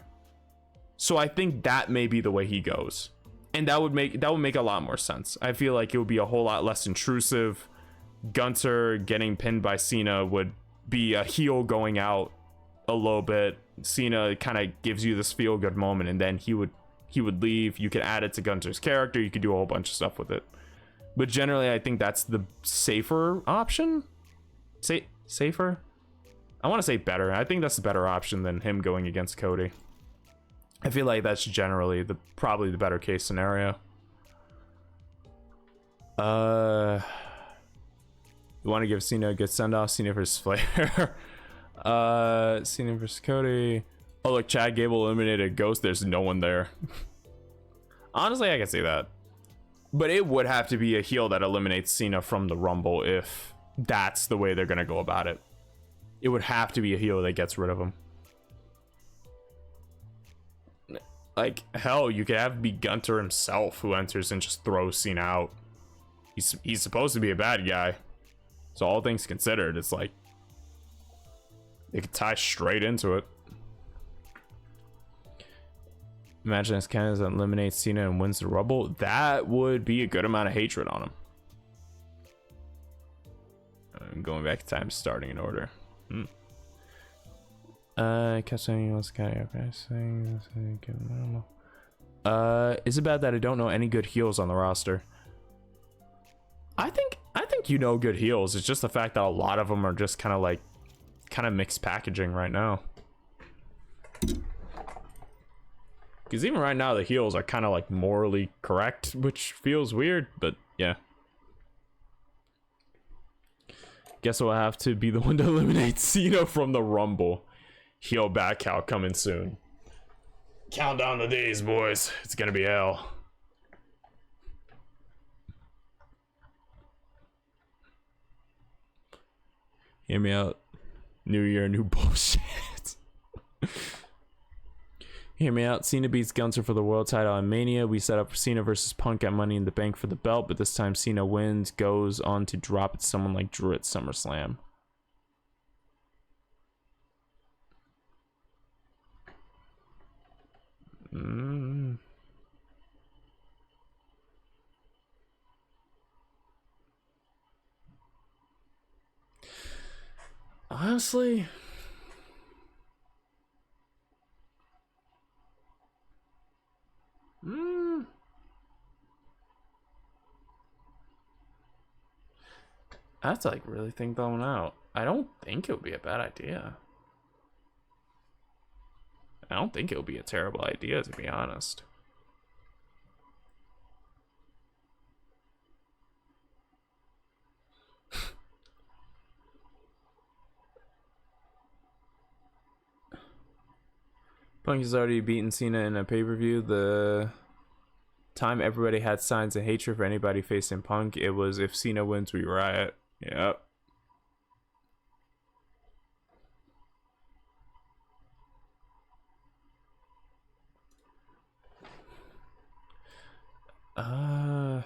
So I think that may be the way he goes. And that would make a lot more sense. I feel like it would be a whole lot less intrusive. Gunther getting pinned by Cena would be a heel going out a little bit. Cena kind of gives you this feel good moment, and then he would leave. You could add it to Gunther's character. You could do a whole bunch of stuff with it. But generally, I think that's the safer option. Safer? I want to say better. I think that's a better option than him going against Cody. I feel like that's generally probably the better case scenario. You want to give Cena a good send-off? Cena versus Flair. Cena versus Cody. Oh, look, Chad Gable eliminated Ghost. There's no one there. Honestly, I can see that. But it would have to be a heel that eliminates Cena from the Rumble if that's the way they're going to go about it. It would have to be a heel that gets rid of him. Like, hell, you could have it be Gunther himself who enters and just throws Cena out. He's supposed to be a bad guy. So all things considered, it's like they could tie straight into it. Imagine as Canada eliminates Cena and wins the Rumble. That would be a good amount of hatred on him. I'm going back in time, starting in order. Is it bad that I don't know any good heels on the roster? I think you know good heels. It's just the fact that a lot of them are just kind of mixed packaging right now. Because even right now, the heels are kind of like morally correct, which feels weird, but yeah. Guess I'll have to be the one to eliminate Cena from the Rumble. Heel back out coming soon. Count down the days, boys. It's gonna be hell. Hear me out. New year, new bullshit. Hear me out. Cena beats Gunther for the world title on Mania. We set up Cena versus Punk at Money in the Bank for the belt, but this time Cena wins, goes on to drop it to someone like Drew at SummerSlam. Honestly, I have to like really think that one out. I don't think it would be a bad idea. I don't think it would be a terrible idea, to be honest. Punk has already beaten Cena in a pay-per-view. The time everybody had signs of hatred for anybody facing Punk, it was if Cena wins, we riot. Yep. I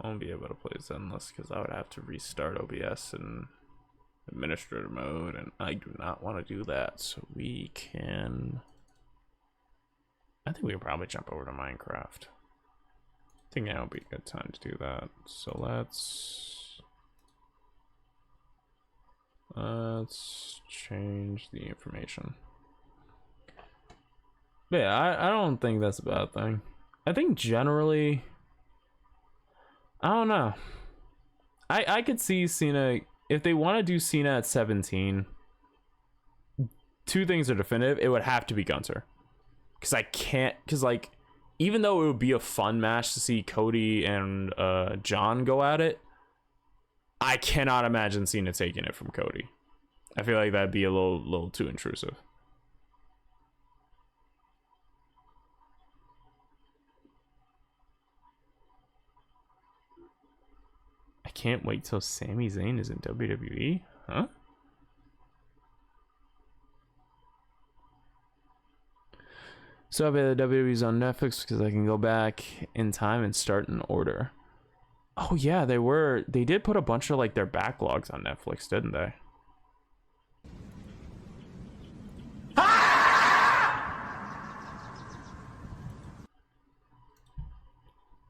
won't be able to play Zenless because I would have to restart OBS and administrator mode, and I do not want to do that. So we can, I think we can probably jump over to Minecraft. I think now would be a good time to do that. So let's change the information. But yeah, I don't think that's a bad thing. I think generally, I don't know. I could see Cena, if they want to do Cena at 17, two things are definitive. It would have to be Gunther. Because I can't, because like, even though it would be a fun match to see Cody and John go at it, I cannot imagine Cena taking it from Cody. I feel like that'd be a little too intrusive. I can't wait till Sami Zayn is in WWE, huh? So I bet the WWE's on Netflix because I can go back in time and start an order. Oh yeah, they did put a bunch of like their backlogs on Netflix, didn't they?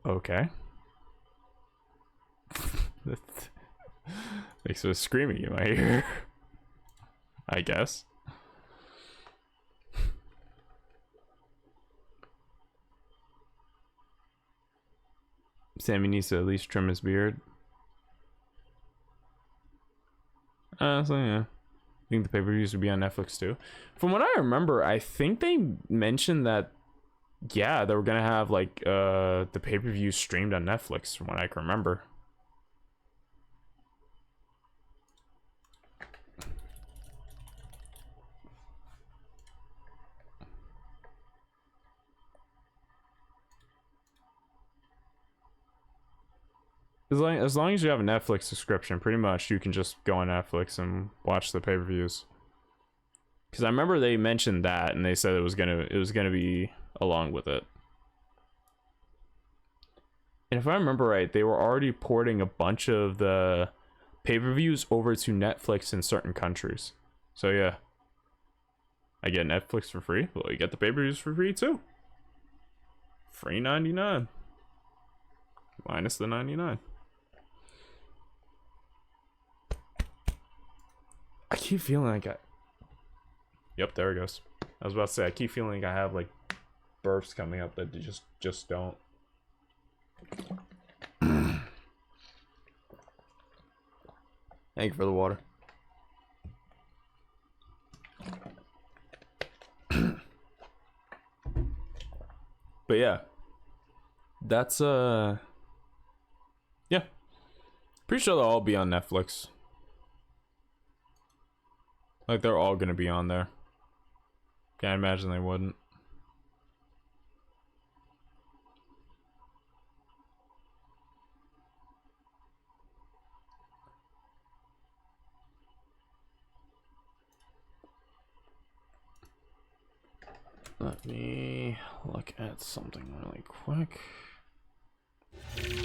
Okay. Makes a screaming in my ear. I guess. Sammy needs to at least trim his beard. So yeah. I think the pay-per-views would be on Netflix too. From what I remember, I think they mentioned that, yeah, they were gonna have like the pay-per-view streamed on Netflix, from what I can remember. As long as you have a Netflix subscription, pretty much you can just go on Netflix and watch the pay-per-views. Because I remember they mentioned that, and they said it was gonna be along with it. And if I remember right, they were already porting a bunch of the pay-per-views over to Netflix in certain countries. So yeah, I get Netflix for free. Well, you get the pay-per-views for free too. Free 99 minus the 99. I keep feeling like Yep, there it goes. I was about to say, I keep feeling like I have like burps coming up that just don't. Thank you for the water. But yeah, that's yeah, pretty sure they'll all be on Netflix. Like, they're all gonna be on there. Can't imagine they wouldn't. Let me look at something really quick.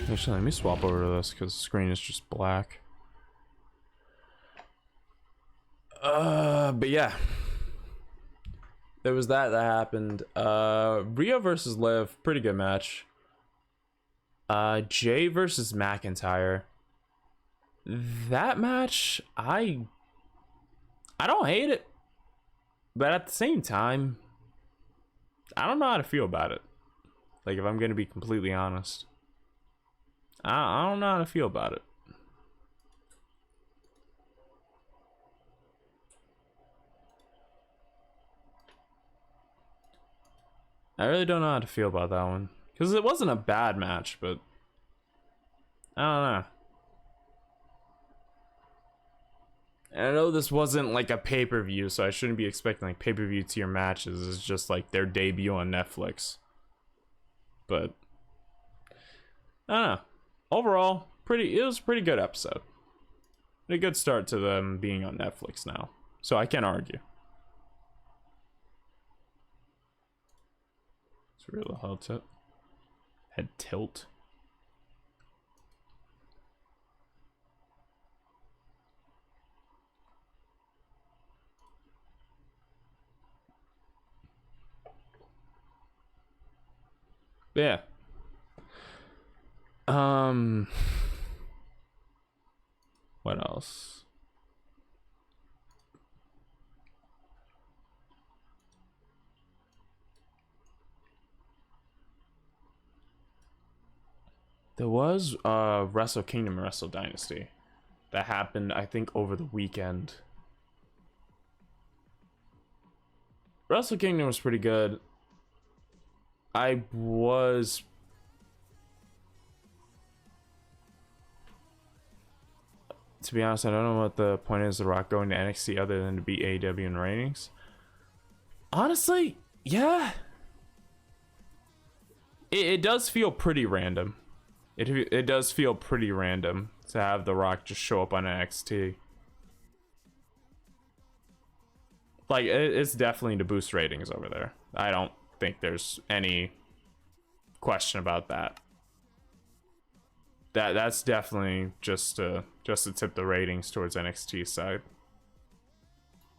Actually, let me swap over to this because the screen is just black. But yeah, there was that happened. Rhea versus Liv, pretty good match. Jay versus McIntyre. that match, I don't hate it, but at the same time, I don't know how to feel about it. Like, if I'm gonna be completely honest, I don't know how to feel about it. I really don't know how to feel about that one, because it wasn't a bad match, but I don't know. And I know this wasn't like a pay-per-view, so I shouldn't be expecting like pay-per-view tier matches. It's just like their debut on Netflix. But I don't know. Overall, it was a pretty good episode. A good start to them being on Netflix now. So I can't argue. It's a real head tilt. Yeah. What else? There was Wrestle Kingdom and Wrestle Dynasty that happened, I think, over the weekend. Wrestle Kingdom was pretty good. I was... To be honest, I don't know what the point is of The Rock going to NXT other than to beat AEW in ratings. Honestly, yeah. It does feel pretty random. It does feel pretty random to have The Rock just show up on NXT. Like, it's definitely to boost ratings over there. I don't think there's any question about that. That's definitely just to tip the ratings towards NXT side.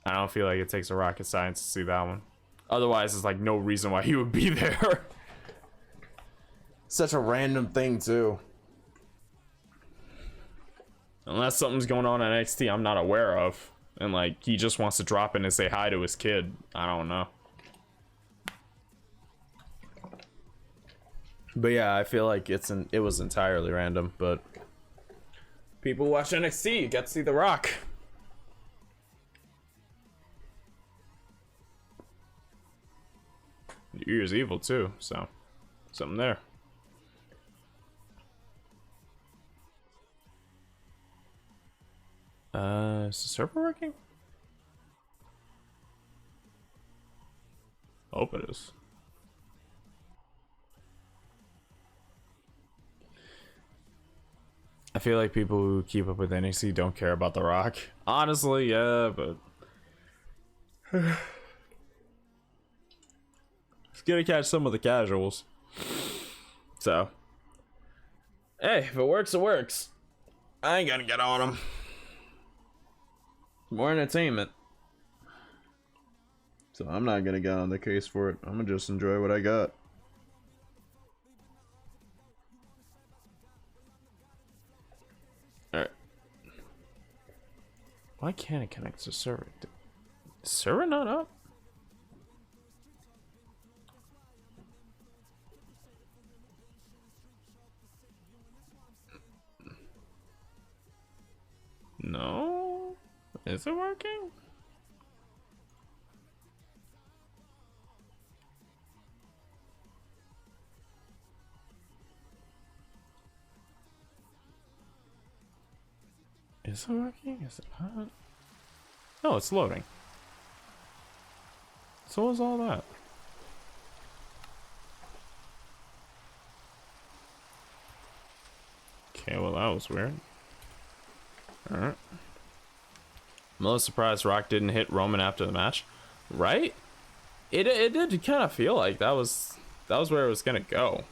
I don't feel like it takes a rocket science to see that one. Otherwise, there's like no reason why he would be there. Such a random thing too. Unless something's going on at NXT I'm not aware of, and like he just wants to drop in and say hi to his kid. I don't know. But yeah, I feel like it was entirely random, but people who watch NXT get to see The Rock. New Year's Evil too, so something there. Is the server working? Hope it is. I feel like people who keep up with NXT don't care about The Rock. Honestly, yeah, but it's gonna catch some of the casuals. So, hey, if it works, it works. I ain't gonna get on them. More entertainment. So I'm not gonna get on the case for it. I'm gonna just enjoy what I got. Alright. Why can't it connect to server? Is server not up? No? Is it working? Is it working? Is it not? No, it's loading. So what's all that? Okay, well that was weird. Alright. I'm a little surprised Rock didn't hit Roman after the match. Right? It did kind of feel like that was where it was gonna go.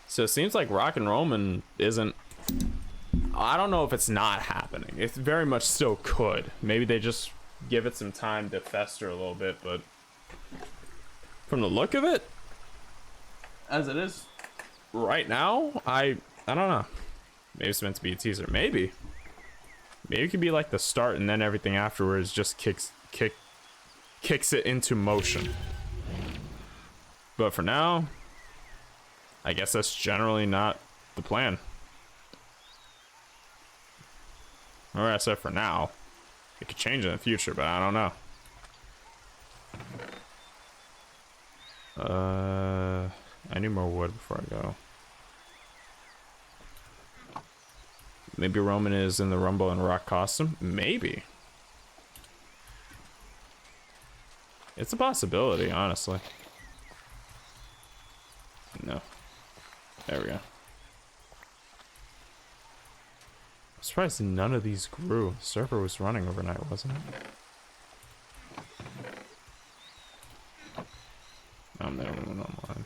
So it seems like Rock and Roman isn't... I don't know if it's not happening. It very much still could. Maybe they just give it some time to fester a little bit, but from the look of it, as it is right now, I don't know. Maybe it's meant to be a teaser. Maybe. Maybe it could be like the start and then everything afterwards just kicks it into motion. But for now, I guess that's generally not the plan. Or I said for now. It could change in the future, but I don't know. I need more wood before I go. Maybe Roman is in the Rumble and Rock costume? Maybe. It's a possibility, honestly. No. There we go. I'm surprised none of these grew. The server was running overnight, wasn't it? They only went online.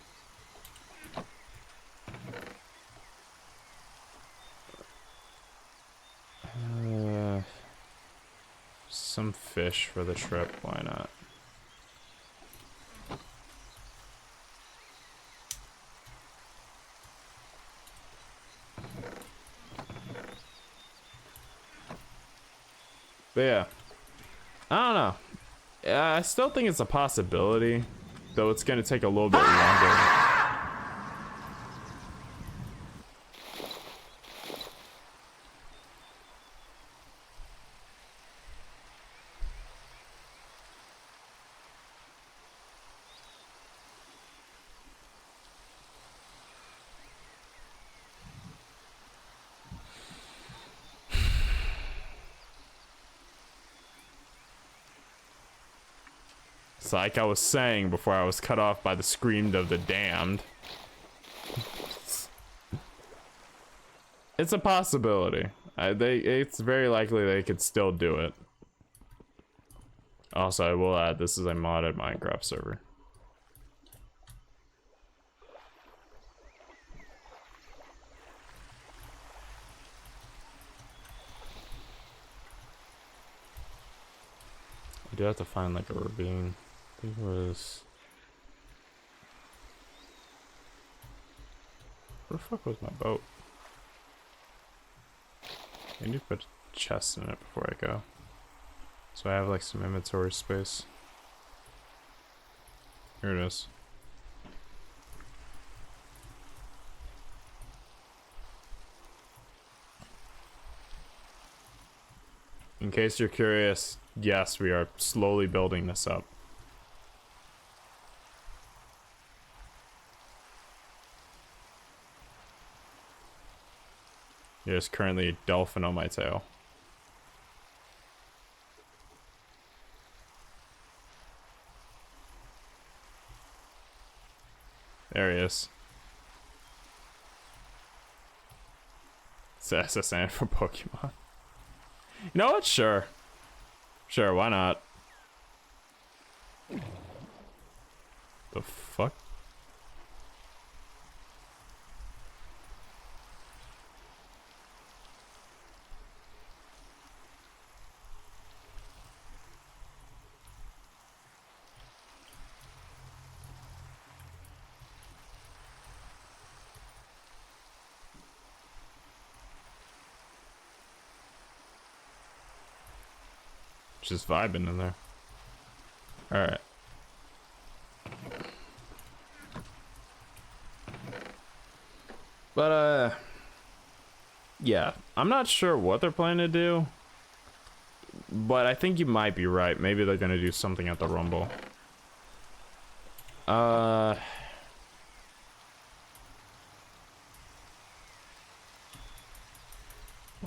Some fish for the trip, why not? But yeah, I don't know. I still think it's a possibility, though it's gonna take a little bit longer. It's like I was saying before I was cut off by the scream of the damned. It's a possibility. It's very likely they could still do it. Also, I will add, this is a modded Minecraft server. I do have to find like a ravine. I think it was... Where the fuck was my boat? I need to put a chest in it before I go. So I have like some inventory space. Here it is. In case you're curious, yes, we are slowly building this up. There's currently a dolphin on my tail. There he is. It's SSN for Pokemon. You know what? Sure. Sure, why not? The fuck? Just vibing in there. Alright. But, yeah. I'm not sure what they're planning to do. But I think you might be right. Maybe they're gonna do something at the Rumble. Why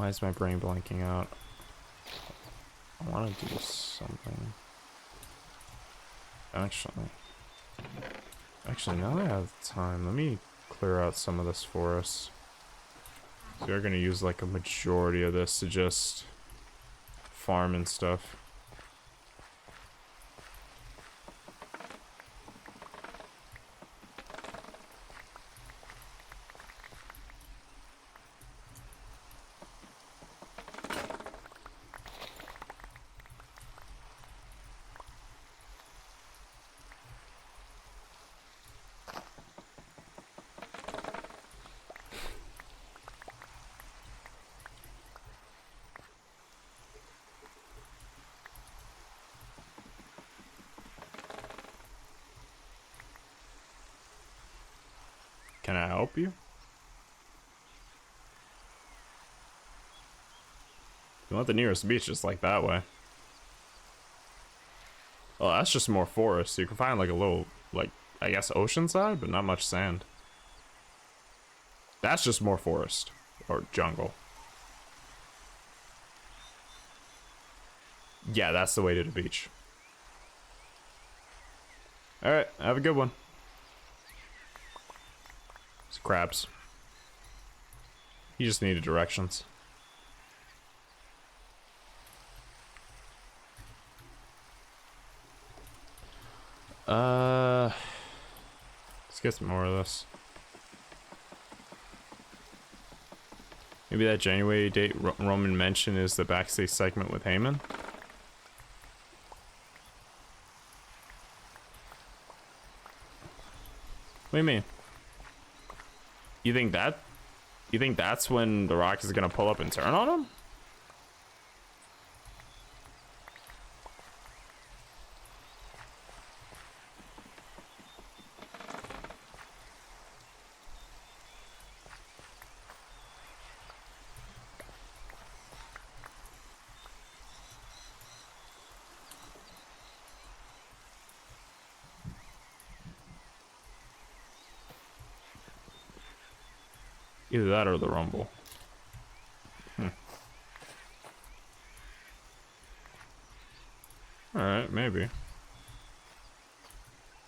is my brain blanking out? I want to do something. Actually, now that I have time, let me clear out some of this forest. So we're gonna use like a majority of this to just farm and stuff. Can I help you? You want the nearest beach, just like that way. Oh, that's just more forest. You can find like a little, like, I guess oceanside, but not much sand. That's just more forest. Or jungle. Yeah, that's the way to the beach. Alright, have a good one. It's crabs. You just needed directions. Let's get some more of this. Maybe that January date Roman mentioned is the backstage segment with Heyman. What do you mean? You think that's when The Rock is gonna pull up and turn on him? Either that or the Rumble. Alright, maybe.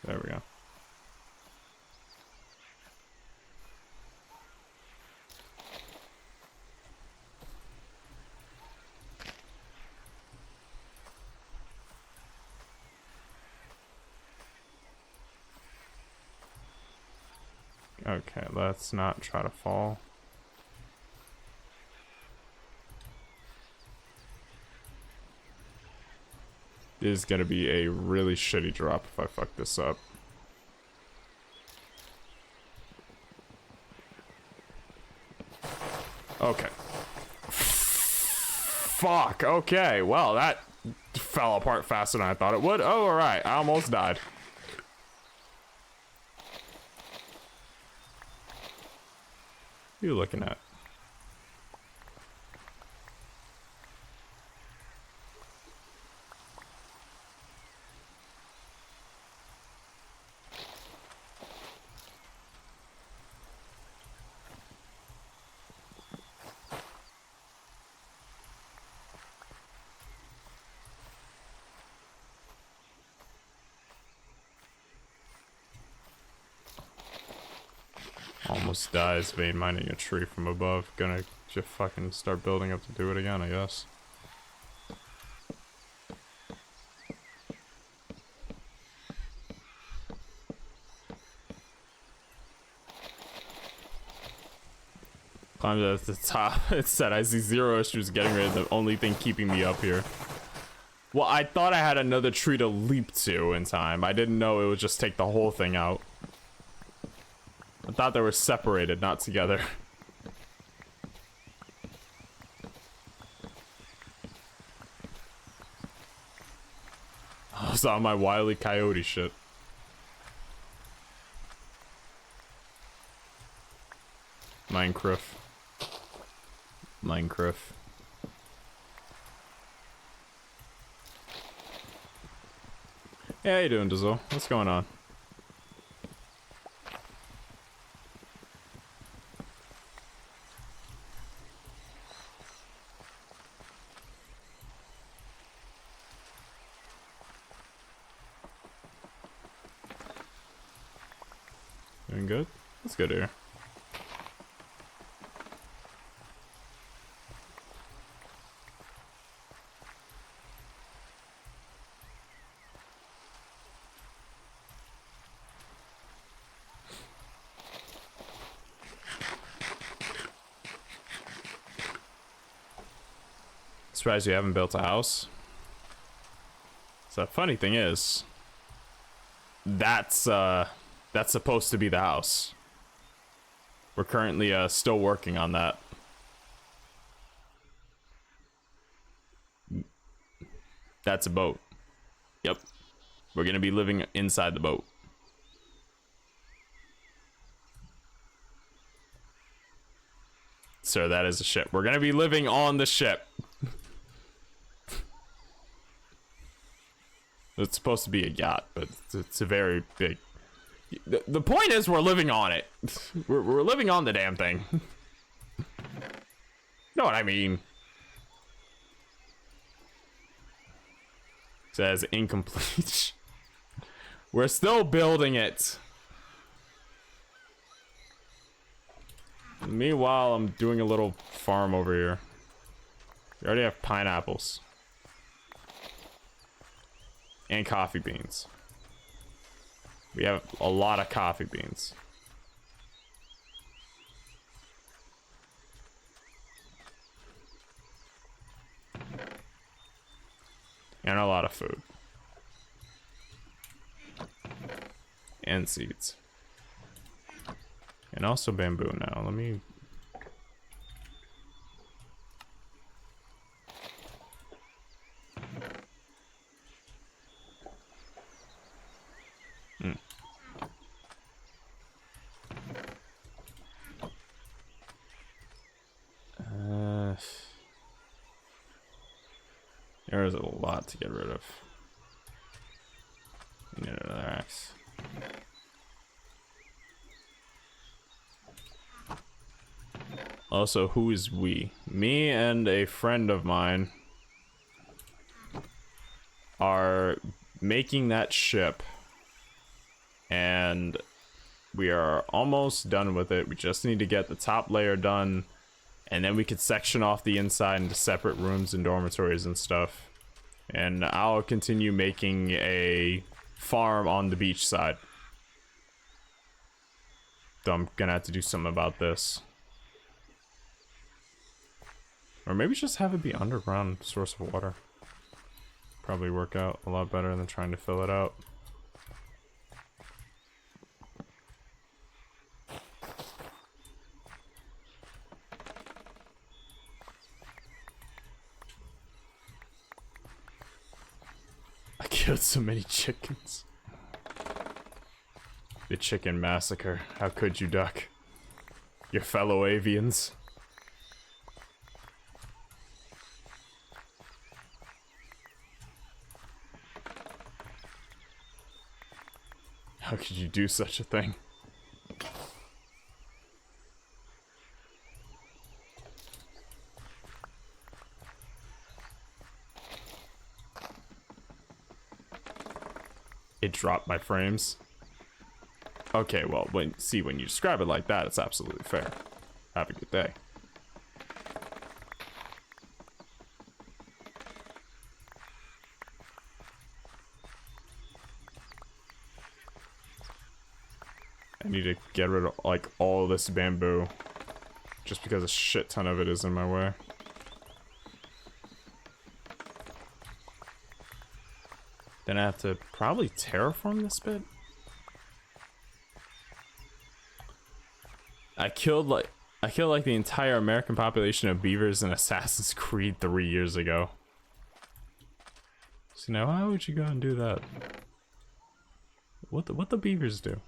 There we go. Okay, let's not try to fall. This is gonna be a really shitty drop if I fuck this up. Okay. Fuck, okay. Well, that fell apart faster than I thought it would. Oh, alright. I almost died. What are you looking at? Almost dies vein mining a tree from above. Gonna just fucking start building up to do it again, I guess. Climbed at the top. It said I see zero issues getting rid of the only thing keeping me up here. Well, I thought I had another tree to leap to in time. I didn't know it would just take the whole thing out. I thought they were separated, not together. I was on my Wile E. Coyote shit. Minecraft. Minecraft. Hey, how you doing, Dizzle? What's going on? Doing good? That's good here. Surprised you haven't built a house. So the funny thing is, that's supposed to be the house. We're currently still working on that. That's a boat. Yep. We're gonna be living inside the boat. Sir, that is a ship. We're gonna be living on the ship. It's supposed to be a yacht, but it's a very big... The point is we're living on it. We're living on the damn thing. Know what I mean? Says incomplete. We're still building it. Meanwhile, I'm doing a little farm over here. We already have pineapples. And coffee beans. We have a lot of coffee beans. And a lot of food. And seeds. And also bamboo now. Let me... There's a lot to get rid of. Need another axe. Also, who is we? Me and a friend of mine are making that ship, and we are almost done with it. We just need to get the top layer done, and then we could section off the inside into separate rooms and dormitories and stuff. And I'll continue making a farm on the beach side. So I'm gonna have to do something about this. Or maybe just have it be underground source of water. Probably work out a lot better than trying to fill it out. I killed so many chickens. The chicken massacre. How could you, Duck? Your fellow avians. How could you do such a thing? It dropped my frames. Okay, well, when you describe it like that, it's absolutely fair. Have a good day. I need to get rid of, like, all this bamboo. Just because a shit ton of it is in my way. Then I have to probably terraform this bit. I killed like the entire American population of beavers in Assassin's Creed 3 years ago. So now why would you go and do that? What the beavers do?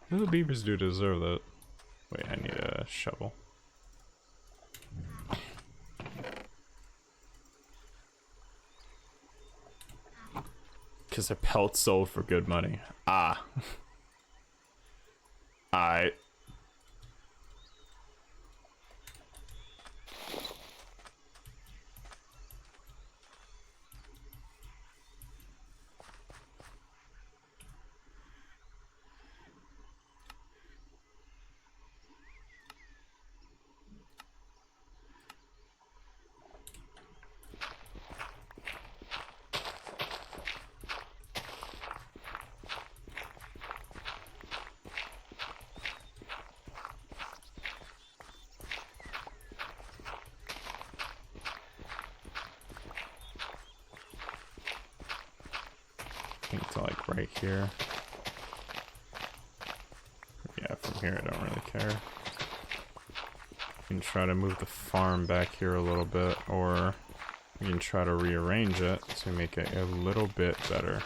What do the beavers do to deserve that? Wait, I need a shovel. Because their pelts sold for good money. Ah. To like right here. Yeah, from here I don't really care. You can try to move the farm back here a little bit, or you can try to rearrange it to make it a little bit better.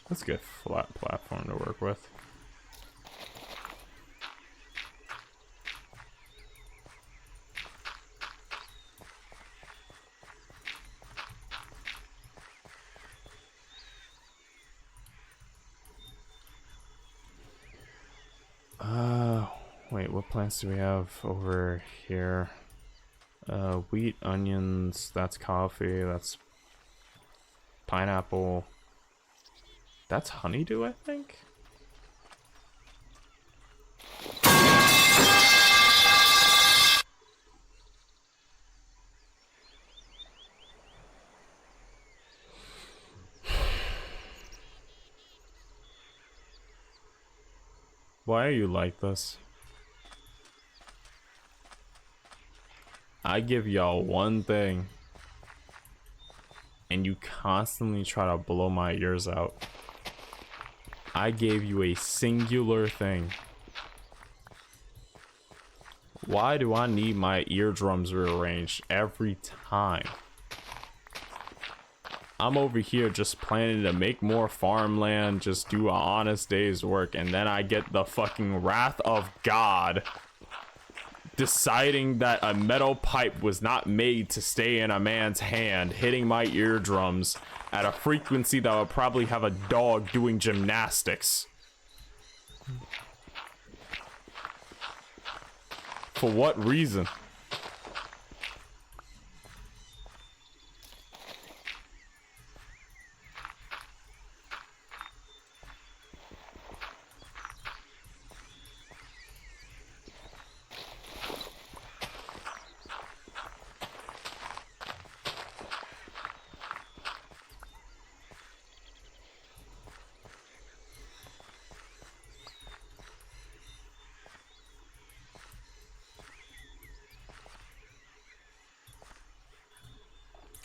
That's a good flat platform to work with. Wait, what plants do we have over here? Wheat, onions, that's coffee, that's pineapple. That's honeydew, I think? Why are you like this? I give y'all one thing, and you constantly try to blow my ears out. I gave you a singular thing. Why do I need my eardrums rearranged every time? I'm over here just planning to make more farmland, just do an honest day's work, and then I get the fucking wrath of God deciding that a metal pipe was not made to stay in a man's hand, hitting my eardrums at a frequency that would probably have a dog doing gymnastics. For what reason?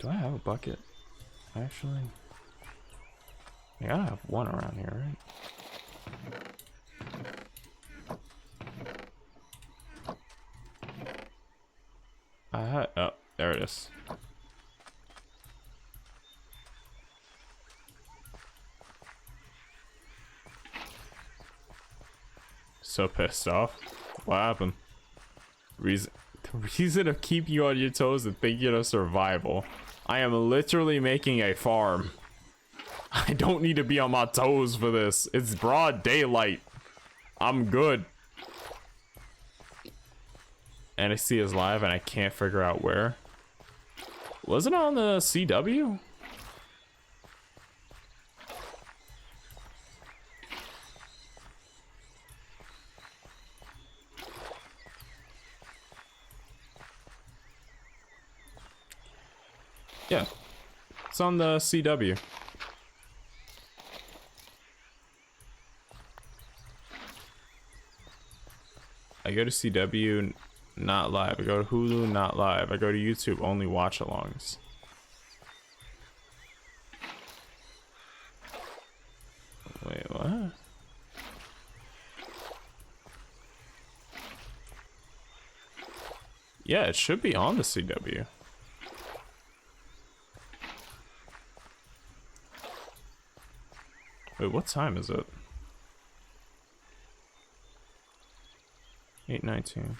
Do I have a bucket? Actually, I gotta have one around here, right? I had, oh, there it is. So pissed off. What happened? The reason of keeping you on your toes and thinking of survival. I am literally making a farm. I don't need to be on my toes for this. It's broad daylight. I'm good. NXT is live and I can't figure out where. Was it on the CW? Yeah, it's on the CW. I go to CW, not live. I go to Hulu, not live. I go to YouTube, only watch-alongs. Wait, what? Yeah, it should be on the CW. Wait, what time is it? 8:19.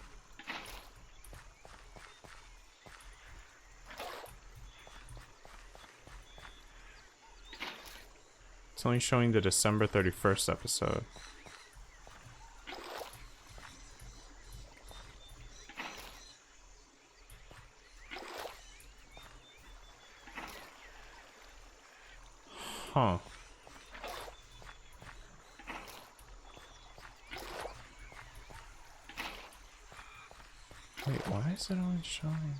It's only showing the December 31st episode. Huh. Wait, why is it only showing?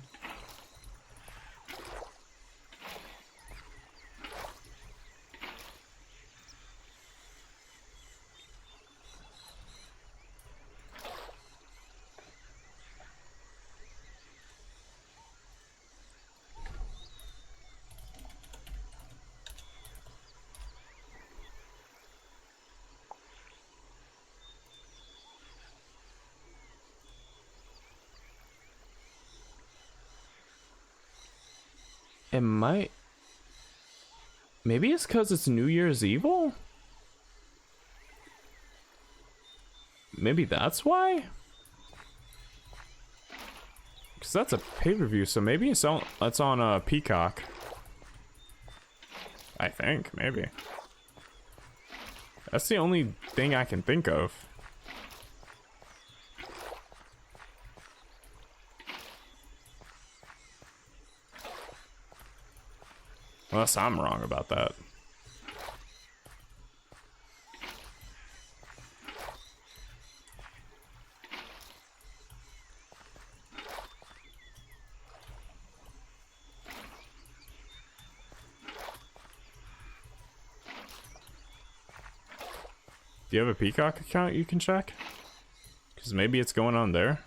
It might. Maybe it's because it's New Year's Evil? maybe that's why? Because that's a pay-per-view, so maybe it's on Peacock. I think, maybe. That's the only thing I can think of. Unless I'm wrong about that. Do you have a Peacock account you can check? Because maybe it's going on there.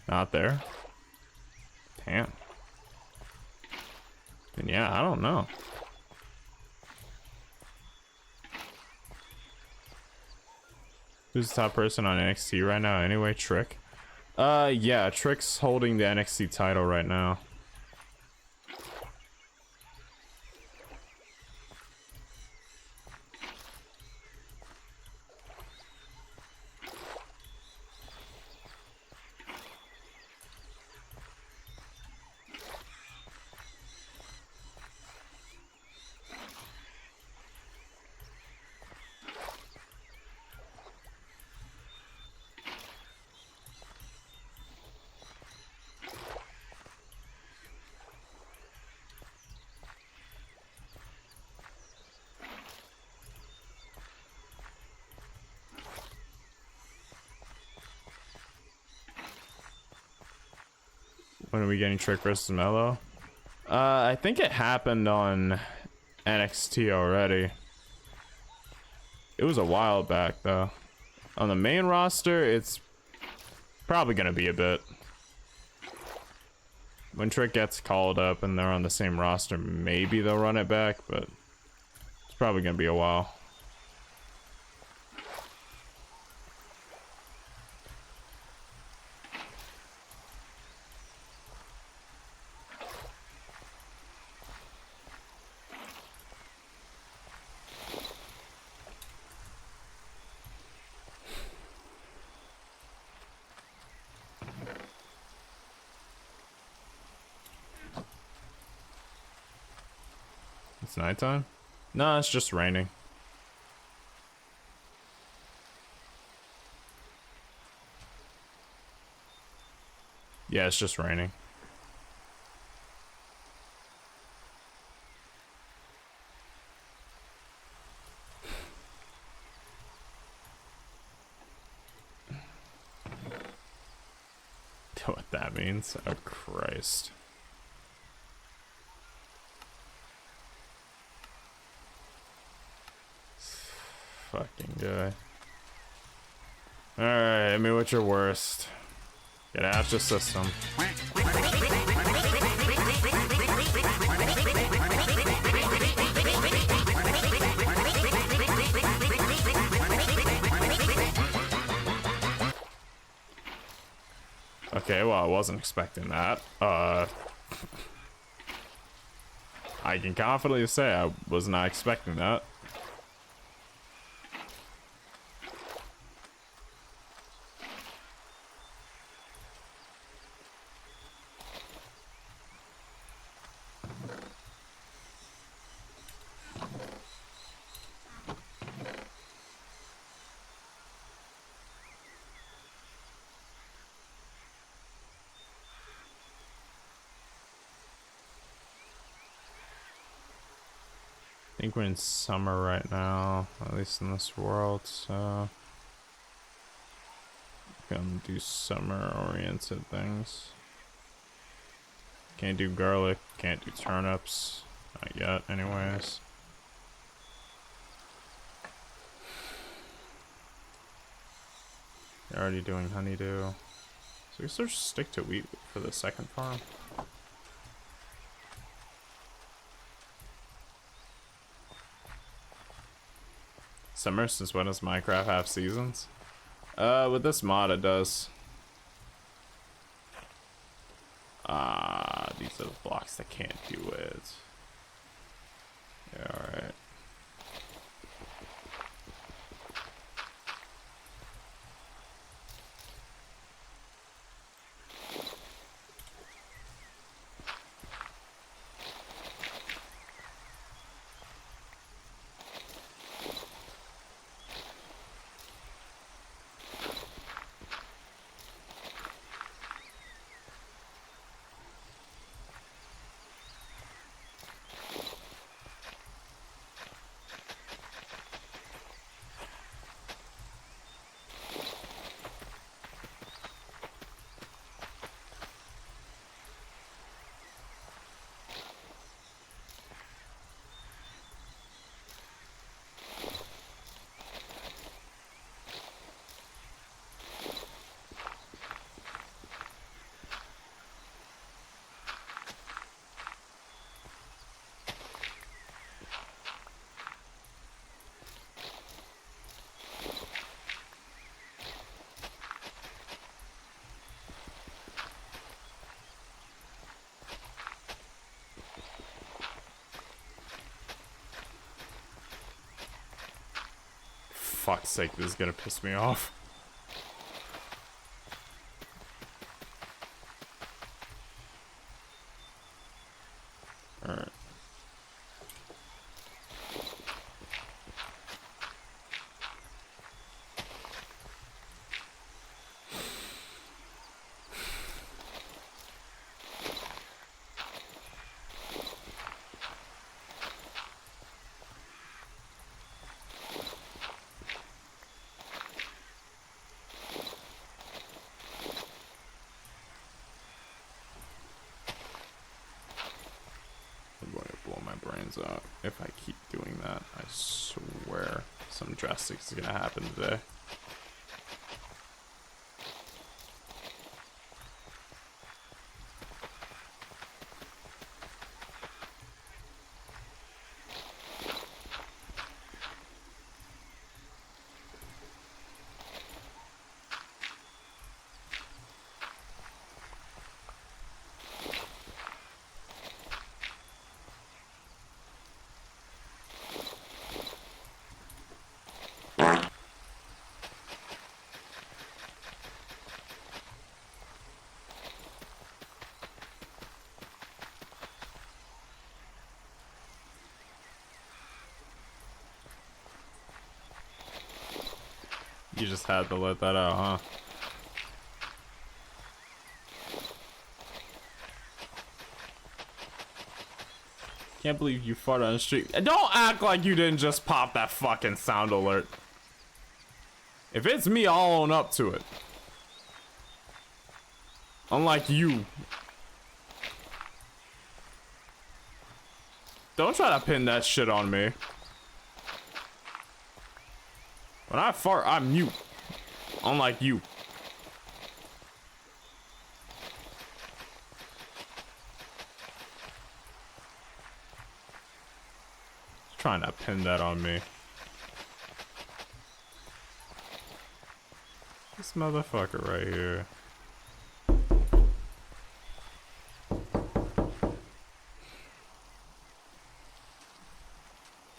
Not there. Damn. And yeah, I don't know. Who's the top person on NXT right now anyway? Trick? Yeah, Trick's holding the NXT title right now. When are we getting Trick versus Mello? I think it happened on NXT already. It was a while back though. On the main roster, it's probably gonna be a bit. When Trick gets called up and they're on the same roster, maybe they'll run it back, but it's probably gonna be a while. It's nighttime? No, it's just raining. Yeah, it's just raining. What that means? Oh, Christ. Fucking guy. Alright, I mean, what's your worst? Get out the system. Okay, well, I wasn't expecting that. I can confidently say I was not expecting that. I think we're in summer right now, at least in this world, so gonna do summer oriented things. Can't do garlic, can't do turnips, not yet anyways. You're already doing honeydew. So we sort of stick to wheat for the second farm. Summer, since when does Minecraft have seasons? With this mod it does. These are the blocks that can't do it. Yeah, alright. Fuck's sake, this is gonna piss me off. Alright. I'm going to blow my brains out if I keep doing that. I swear something drastic is gonna happen today. You just had to let that out, huh? Can't believe you farted on the street. Don't act like you didn't just pop that fucking sound alert. If it's me, I'll own up to it. Unlike you. Don't try to pin that shit on me. When I fart, I'm mute. Unlike you. Trying to pin that on me. This motherfucker right here.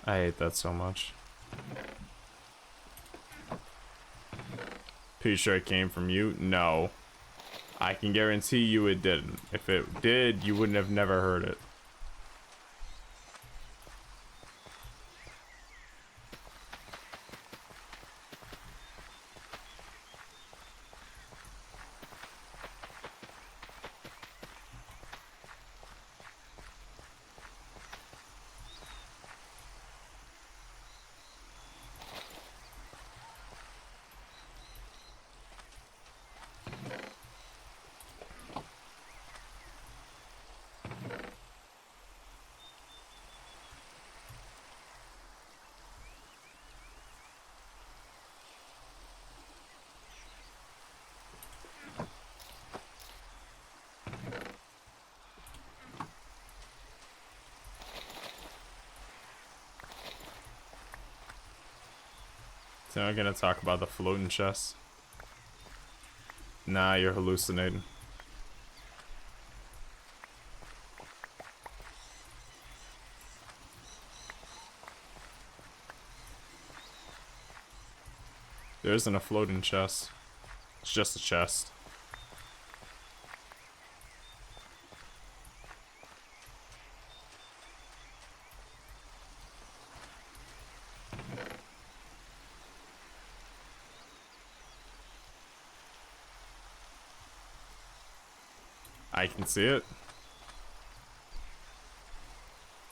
I hate that so much. Pretty sure it came from you? No. I can guarantee you it didn't. If it did, you wouldn't have never heard it. So I'm gonna talk about the floating chest. Nah, you're hallucinating. There isn't a floating chest. It's just a chest. I can see it.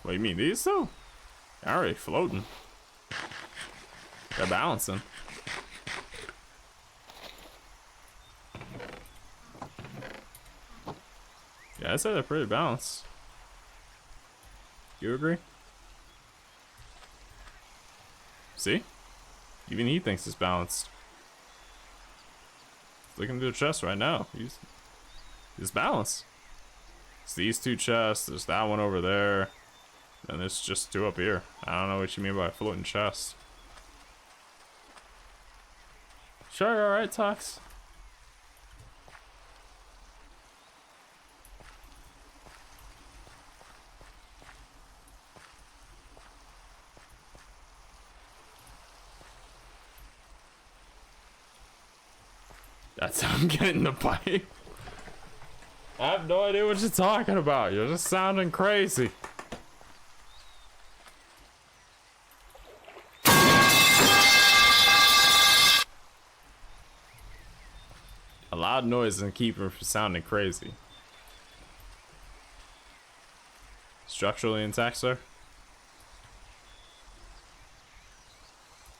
What do you mean, these two? They're already floating. They're balancing. Yeah, I'd say they're pretty balanced. You agree? See? Even he thinks it's balanced. Look into the chest right now. He's balanced. It's these two chests. There's that one over there. And there's just two up here. I don't know what you mean by a floating chest. Sure, you're alright, Tox. That's how I'm getting the pipe. I have no idea what you're talking about. You're just sounding crazy. A loud noise doesn't keep her from sounding crazy. Structurally intact, sir?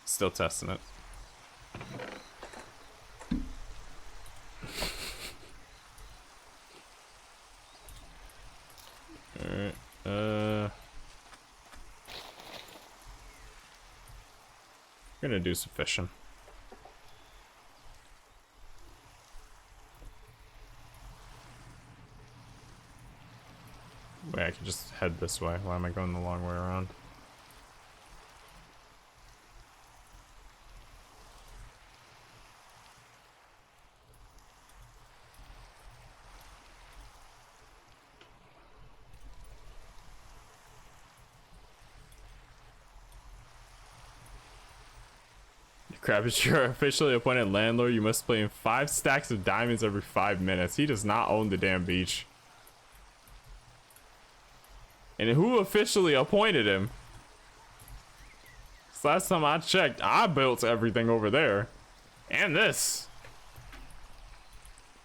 Still testing it. Alright, gonna do some fishing. Wait, I can just head this way. Why am I going the long way around? Crap, is your officially appointed landlord. You must play in 5 stacks of diamonds every 5 minutes. He does not own the damn beach. And who officially appointed him? 'Cause last time I checked, I built everything over there. And this.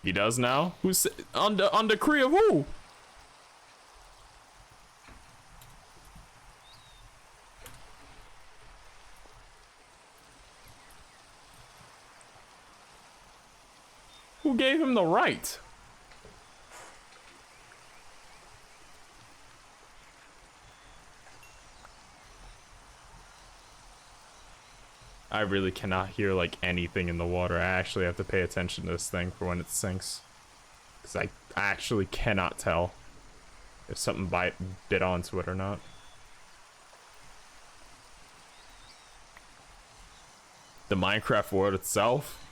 He does now? Who's on decree of who? Who gave him the right? I really cannot hear like anything in the water. I actually have to pay attention to this thing for when it sinks. Because I actually cannot tell if something bit onto it or not. The Minecraft world itself?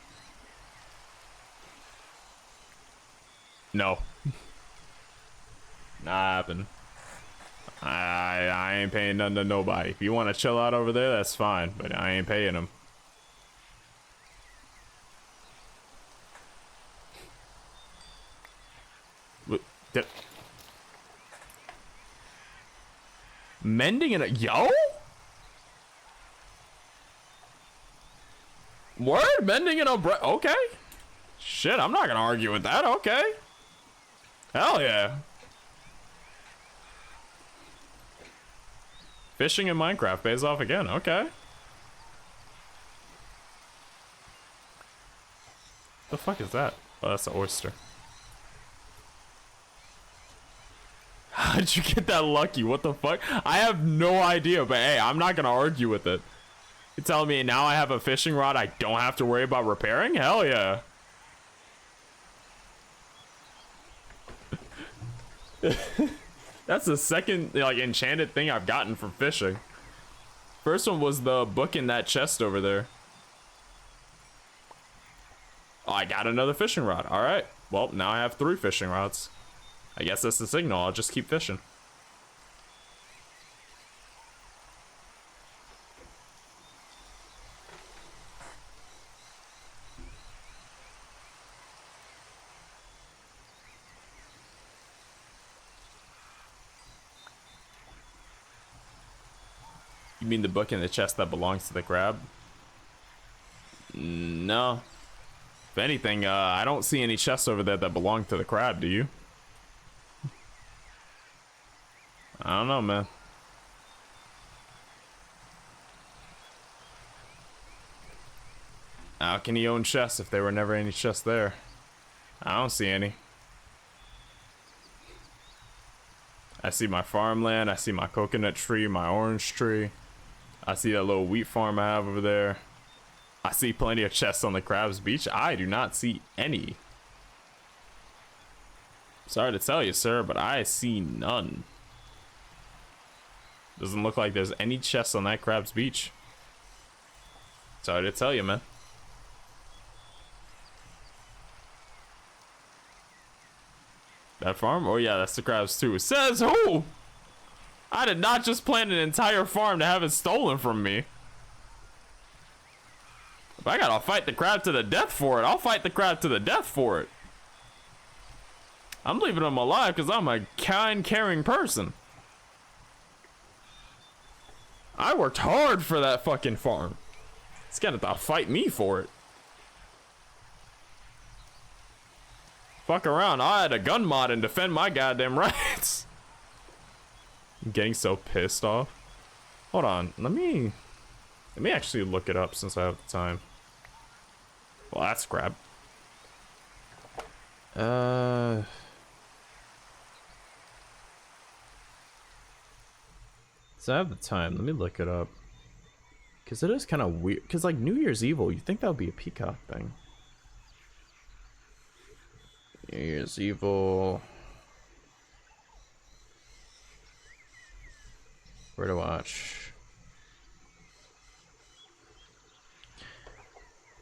No. Not happen. I ain't paying nothing to nobody. If you want to chill out over there, that's fine. But I ain't paying them. Mending in a... Yo? Word? Mending in a... Okay. Shit, I'm not gonna argue with that. Okay. Hell yeah. Fishing in Minecraft pays off again. Okay. The fuck is that? Oh, that's an oyster. How'd you get that lucky? What the fuck? I have no idea, but hey, I'm not gonna argue with it. You're telling me now I have a fishing rod I don't have to worry about repairing? Hell yeah. That's the second like enchanted thing I've gotten from fishing. First one was the book in that chest over there. I got another fishing rod. All right. Well, now I have 3 fishing rods. I guess that's the signal. I'll just keep fishing. You mean the book in the chest that belongs to the crab? No. If anything, I don't see any chests over there that belong to the crab, do you? I don't know, man. How can he own chests if there were never any chests there? I don't see any. I see my farmland, I see my coconut tree, my orange tree. I see that little wheat farm I have over there. I see plenty of chests on the Crab's Beach. I do not see any. Sorry to tell you, sir, but I see none. Doesn't look like there's any chests on that Crab's Beach. Sorry to tell you, man. That farm? Oh yeah, that's the crabs too. Says who? I did not just plant an entire farm to have it stolen from me. If I gotta fight the crab to the death for it, I'll fight the crab to the death for it. I'm leaving him alive because I'm a kind, caring person. I worked hard for that fucking farm. It's gonna have to fight me for it. Fuck around, I had a gun mod and defend my goddamn rights. I'm getting so pissed off. Hold on, let me actually look it up since I have the time. Well, that's crap. So I have the time, let me look it up. Cause it is kind of weird, cause like New Year's Evil, you think that would be a Peacock thing. New Year's Evil. Where to watch?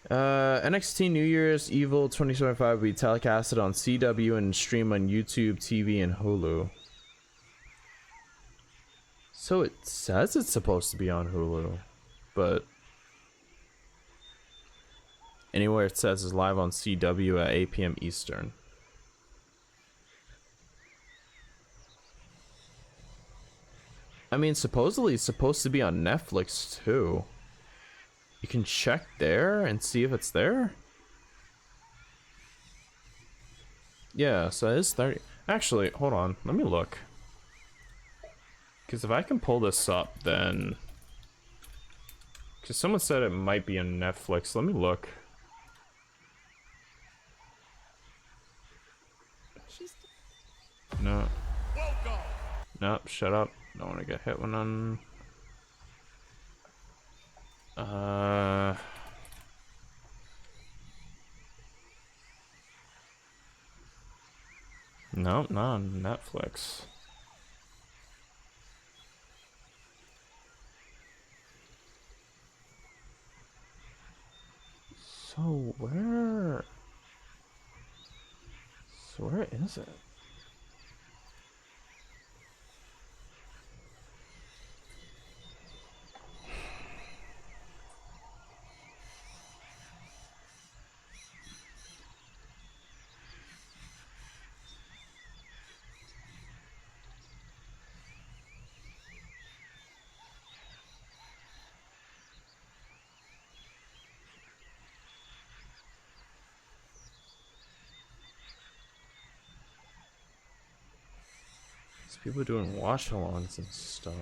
NXT New Year's Evil 2025 will be telecasted on CW and stream on YouTube, TV, and Hulu. So it says it's supposed to be on Hulu, but anywhere it says is live on CW at 8 p.m. Eastern. I mean, supposedly it's supposed to be on Netflix too. You can check there and see if it's there. Yeah, so it is 30. Actually, hold on, let me look. Because if I can pull this up, then... Because someone said it might be on Netflix. Let me look. No. Nope, shut up. Don't want to get hit when I'm... Nope, not on Netflix. So where is it? People doing watch-alongs and stuff.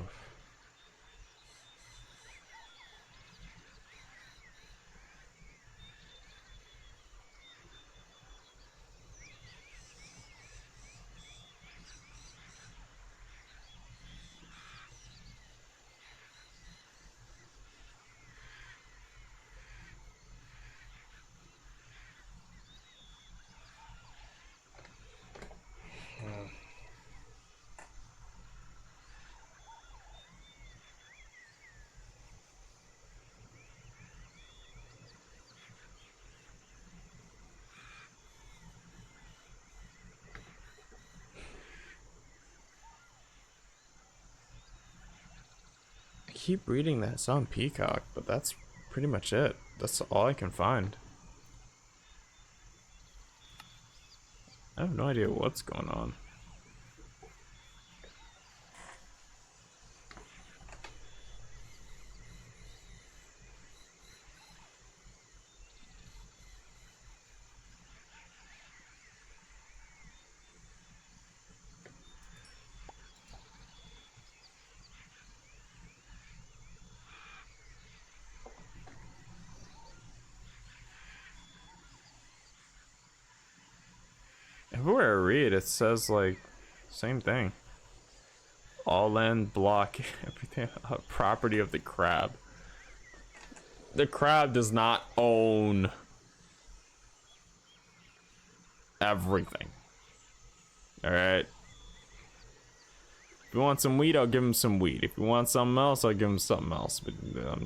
keep reading that it's on Peacock, but that's pretty much it. That's all I can find. I have no idea what's going on. Everywhere I read, it says like same thing. All land block everything property of the crab. The crab does not own everything. All right. If you want some weed, I'll give him some weed. If you want something else, I'll give him something else. But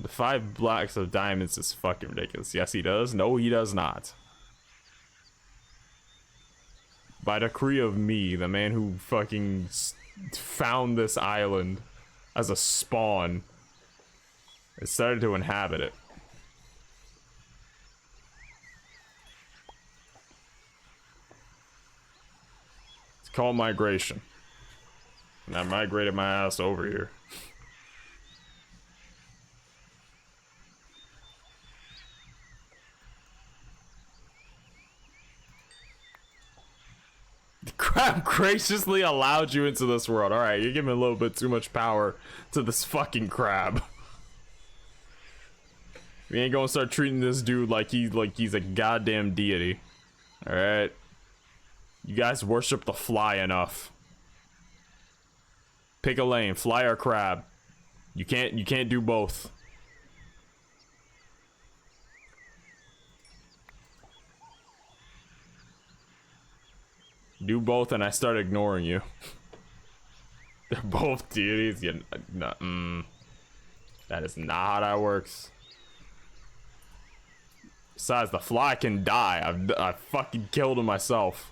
the 5 blocks of diamonds is fucking ridiculous. Yes, he does. No, he does not. By decree of me, the man who fucking found this island as a spawn, decided to inhabit it. It's called migration. And I migrated my ass over here. The crab graciously allowed you into this world. Alright, you're giving a little bit too much power to this fucking crab. We ain't gonna start treating this dude like he's a goddamn deity. Alright. You guys worship the fly enough. Pick a lane, fly or crab. You can't do both. Do both and I start ignoring you. They're both deities. That is not how that works. Besides, the fly can die. I fucking killed him myself.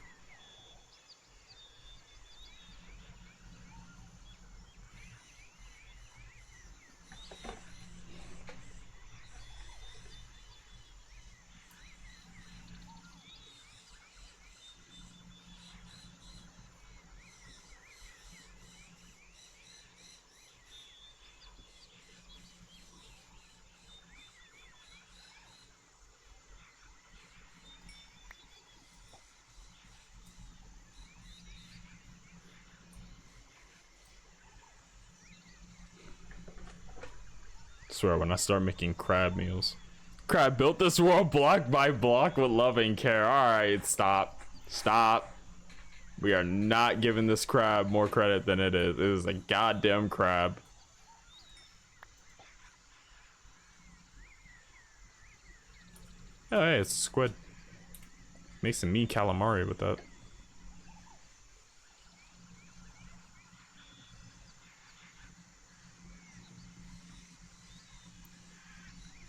I swear, when I start making crab meals. Crab built this world block by block with love and care. Alright, stop. Stop. We are not giving this crab more credit than it is. It is a goddamn crab. Oh, hey, it's a squid. Make some mean calamari with that.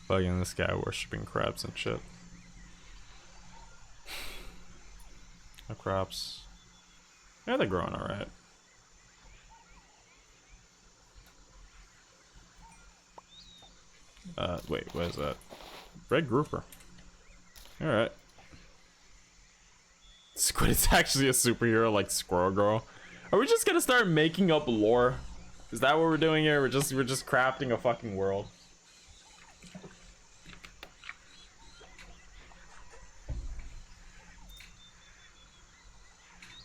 Bugging this guy worshipping crabs and shit. No crops. Yeah, they're growing alright. Wait, what is that? Red grouper. Alright. Squid is actually a superhero like Squirrel Girl. Are we just gonna start making up lore? Is that what we're doing here? We're just crafting a fucking world.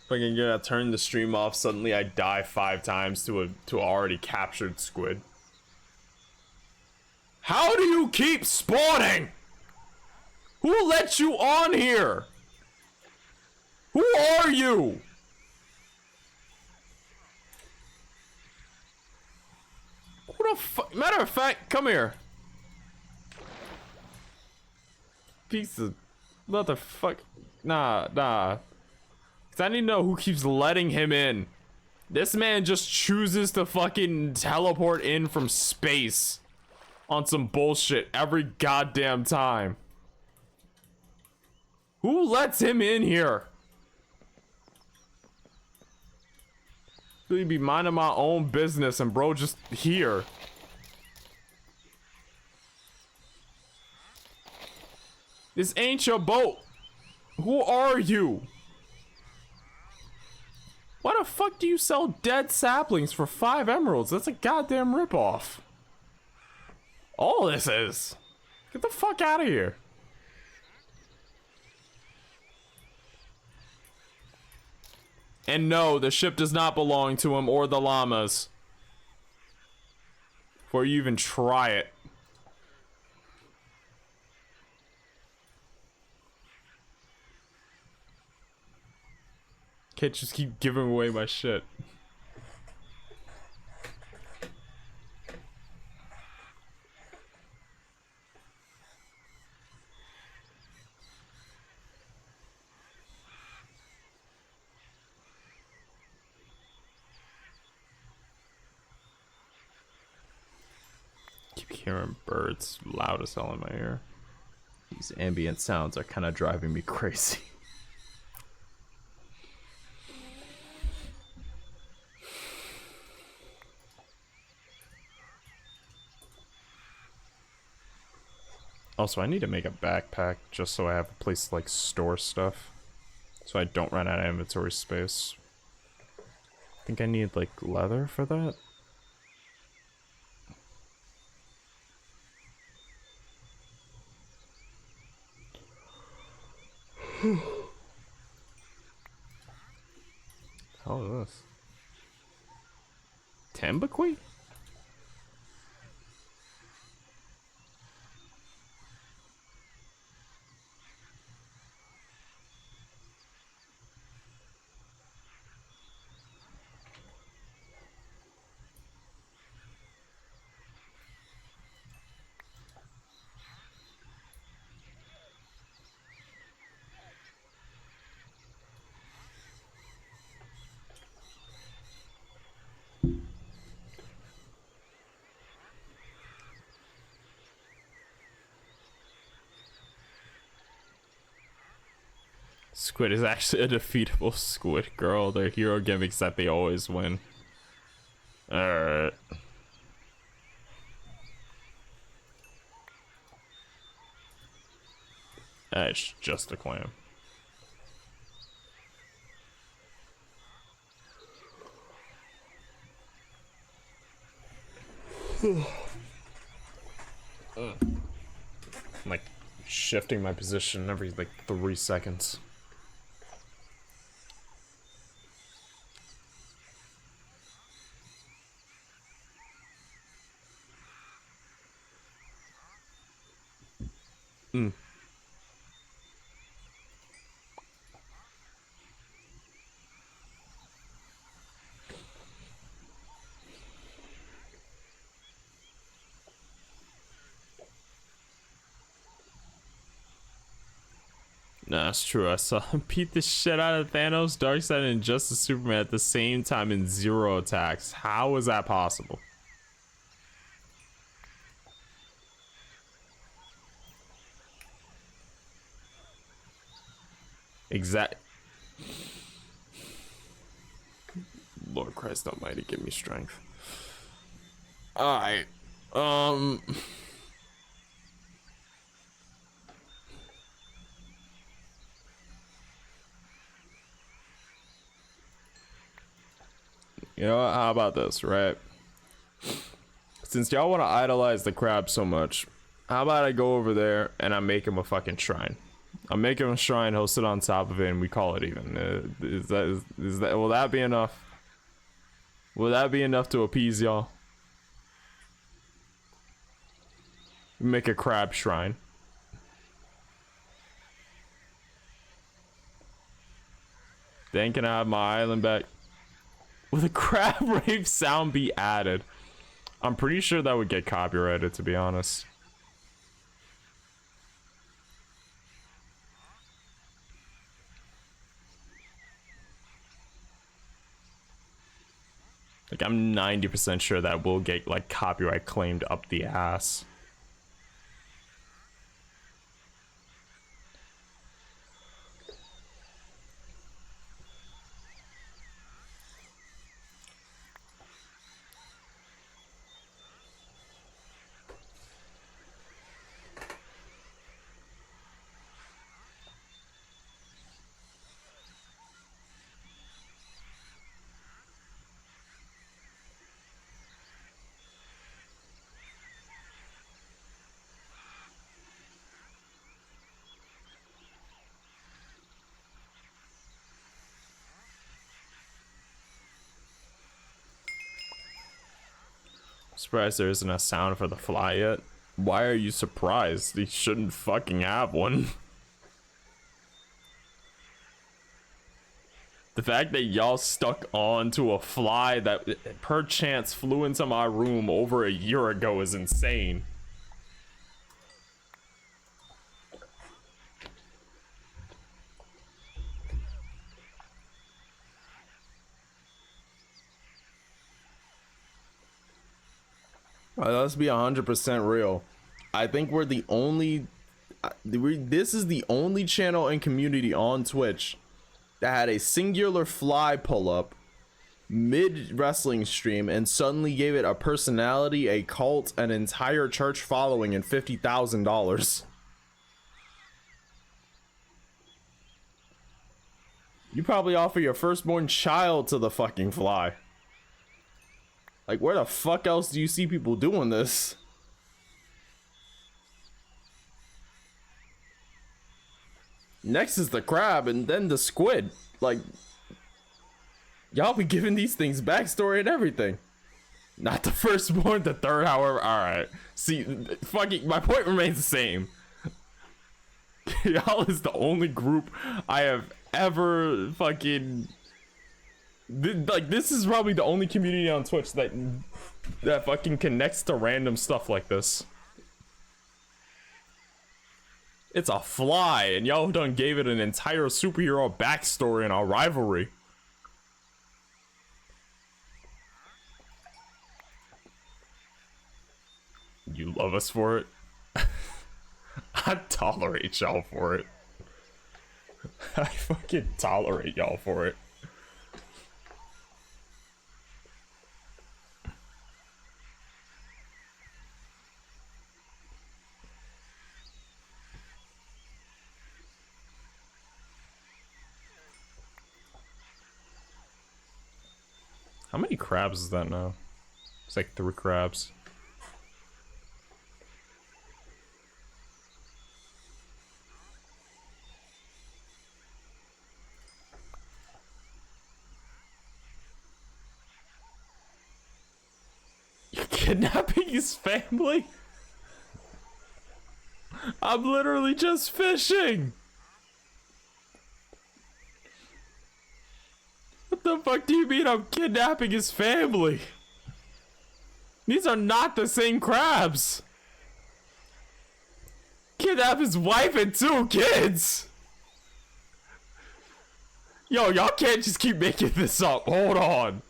If I can get turn the stream off, suddenly I die 5 times to a already captured squid. How do you keep spawning? Who let you on here? Who are you? Who the fuck? Matter of fact, come here. Piece of motherfucker. Nah. I need to know who keeps letting him in. This man just chooses to fucking teleport in from space on some bullshit every goddamn time. Who lets him in here? Really be minding my own business and bro just here. This ain't your boat. Who are you? Why the fuck do you sell dead saplings for 5 emeralds? That's a goddamn ripoff. All this is. Get the fuck out of here. And no, the ship does not belong to him or the llamas. Before you even try it. Can't just keep giving away my shit. Keep hearing birds loud as hell in my ear. These ambient sounds are kind of driving me crazy. Also, I need to make a backpack just so I have a place to like store stuff. So I don't run out of inventory space. I think I need like leather for that. How is this? Tambaqui? Squid is actually a defeatable squid girl. They're hero gimmicks that they always win. Alright. It's just a clam. I'm like shifting my position every like 3 seconds. Nah, it's true. I saw him beat the shit out of Thanos, Darkseid, and Justice Superman at the same time in 0 attacks. How is that possible? Exact. Lord Christ Almighty, give me strength. Alright. You know what? How about this, right? Since y'all want to idolize the crab so much, how about I go over there and I make him a fucking shrine? I'll make him a shrine, he'll sit on top of it, and we call it even. Is that will that be enough? Will that be enough to appease y'all? Make a crab shrine. Then can I have my island back? Will the crab rape sound be added? I'm pretty sure that would get copyrighted, to be honest. Like, I'm 90% sure that will get, like, copyright claimed up the ass. Surprised there isn't a sound for the fly yet. Why are you surprised? He shouldn't fucking have one. The fact that y'all stuck on to a fly that perchance flew into my room over a year ago is insane. Let's be 100% real. I think we're the only this is the only channel and community on Twitch that had a singular fly pull up mid wrestling stream and suddenly gave it a personality, a cult, an entire church following, and $50,000. You probably offer your firstborn child to the fucking fly. Like, where the fuck else do you see people doing this? Next is the crab and then the squid. Like, y'all be giving these things backstory and everything. Not the firstborn, the third, however. Alright. See, fucking, my point remains the same. Y'all is the only group I have ever fucking... Like, this is probably the only community on Twitch that fucking connects to random stuff like this. It's a fly, and y'all done gave it an entire superhero backstory and a rivalry. You love us for it? I tolerate y'all for it. I fucking tolerate y'all for it. How many crabs is that now? It's like 3 crabs. You're kidnapping his family? I'm literally just fishing. What the fuck do you mean I'm kidnapping his family? These are not the same crabs. Kidnap his wife and 2 kids. Yo, y'all can't just keep making this up. Hold on.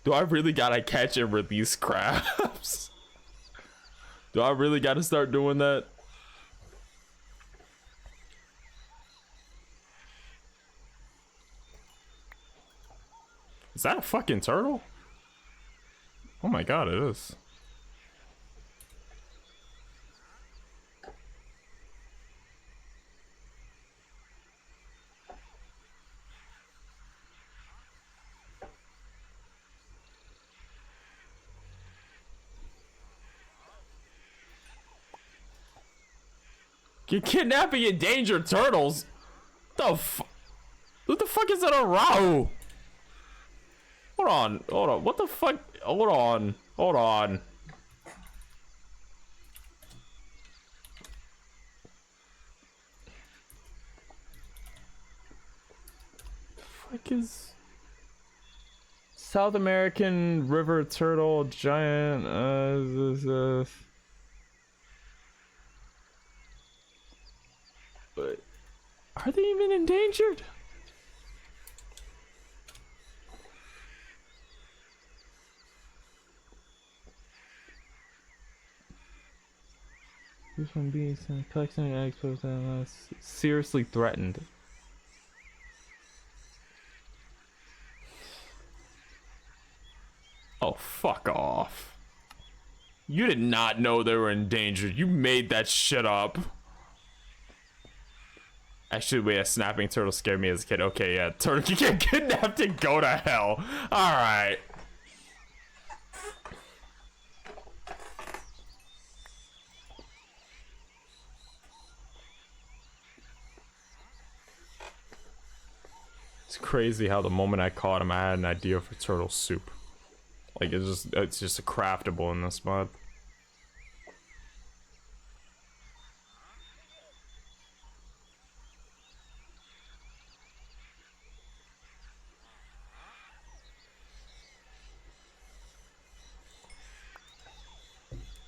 Do I really gotta catch and release crabs? Do I really gotta start doing that? Is that a fucking turtle? Oh my god, it is. You're kidnapping endangered turtles? What the fuck is that, a row? Hold on, what the fuck? Hold on. Fuck is South American river turtle giant? But are they even endangered? This one being collecting eggs was seriously threatened. Oh, fuck off. You did not know they were endangered. You made that shit up. Actually, wait, a snapping turtle scared me as a kid. Okay, yeah, turtle can get kidnapped and go to hell. Alright. It's crazy how the moment I caught him, I had an idea for turtle soup. Like, it's just a craftable in this mod.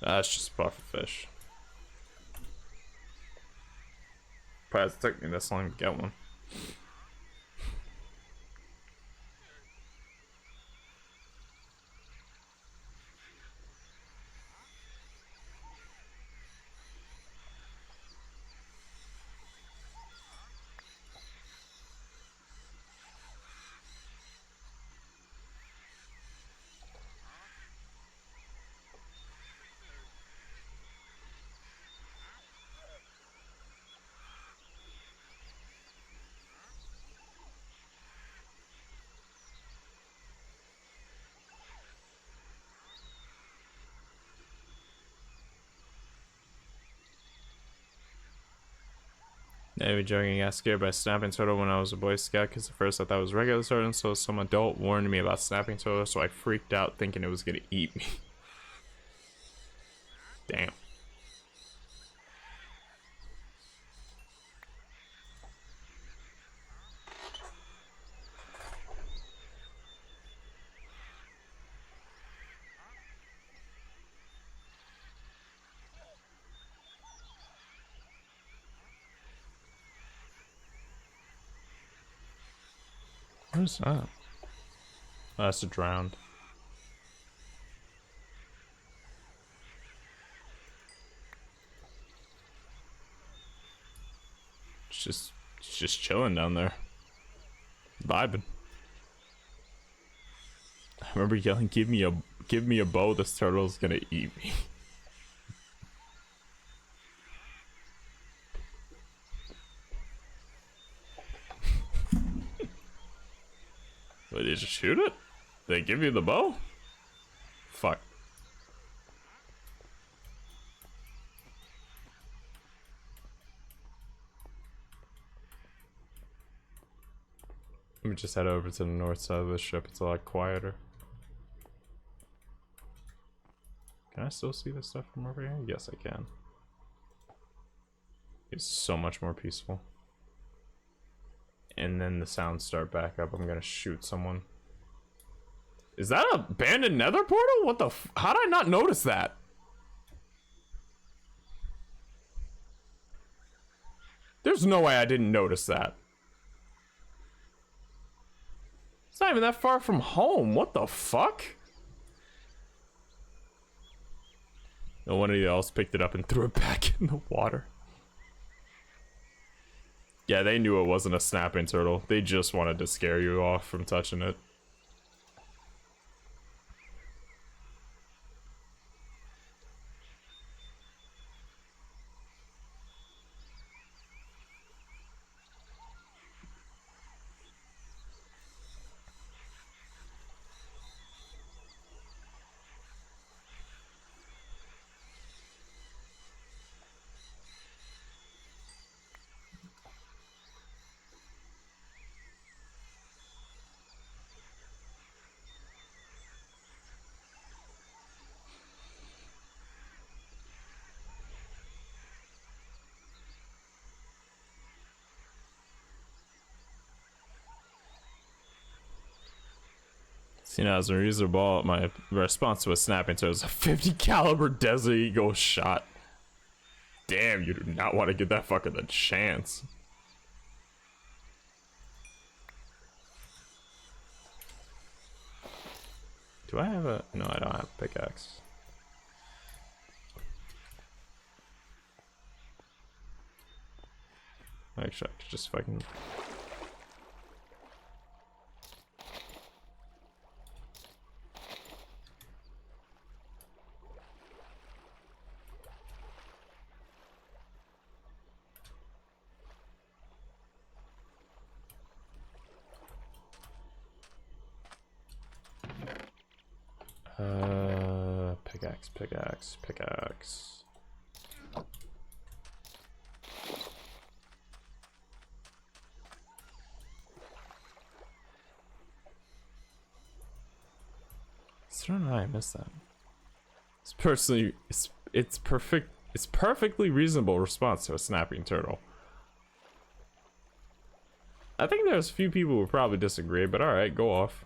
That's just pufferfish. Surprised it took me this long to get one. Maybe joking, I got scared by snapping turtle when I was a Boy Scout because at first I thought it was regular turtle, and so some adult warned me about snapping turtle, so I freaked out thinking it was gonna eat me. Damn. What is that? Oh, that's a drowned. It's just chilling down there. Vibing. I remember yelling, give me a bow, this turtle's gonna eat me. Wait, did you shoot it? They give you the bow? Fuck. Let me just head over to the north side of the ship. It's a lot quieter. Can I still see this stuff from over here? Yes, I can. It's so much more peaceful. And then the sounds start back up. I'm gonna shoot someone. Is that an abandoned nether portal? What the f— how did I not notice that? There's no way I didn't notice that. It's not even that far from home. What the fuck? No one else picked it up and threw it back in the water. Yeah, they knew it wasn't a snapping turtle. They just wanted to scare you off from touching it. See, now as a user ball, my response to a snapping turtle is a 50 caliber Desert Eagle shot. Damn, you do not want to give that fucker the chance. Do I have a— no, I don't have a pickaxe. Actually, I could just fucking— pickaxe. Oh, I missed that. It's personally, it's perfect. It's perfectly reasonable response to a snapping turtle. I think there's a few people who would probably disagree, but all right, go off.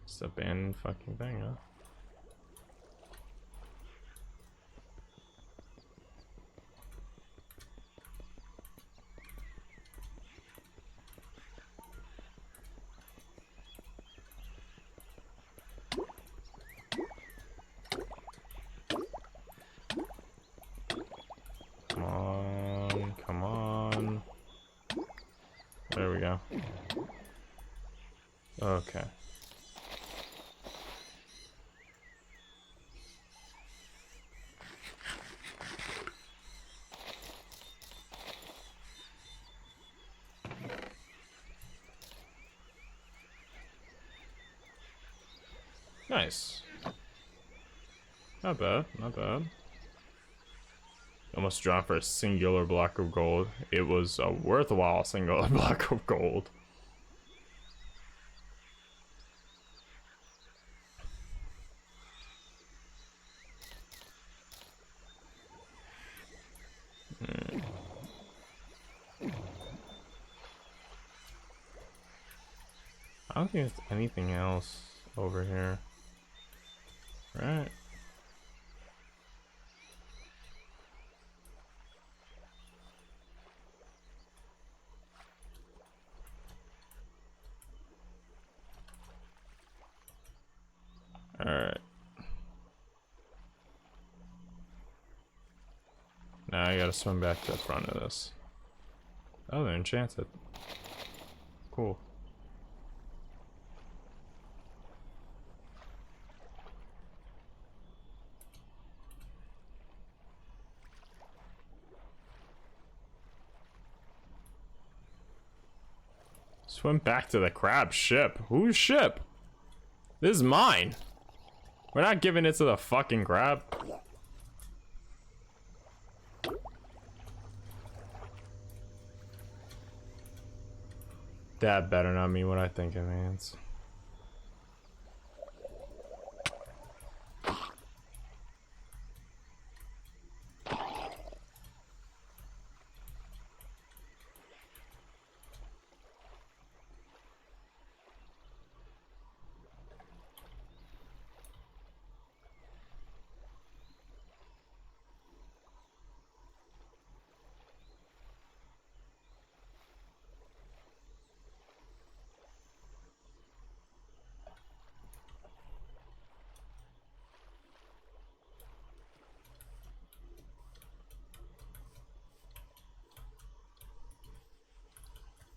It's a banned fucking thing, huh? Come on, come on. There we go. Okay. Nice. Not bad, not bad. Almost dropped for a singular block of gold. It was a worthwhile singular block of gold. I don't think there's anything else over here. Right? Alright. Now I gotta swim back to the front of this. Oh, they're enchanted. Cool. Swim back to the crab ship. Whose ship? This is mine. We're not giving it to the fucking crab. That better not mean what I think it means.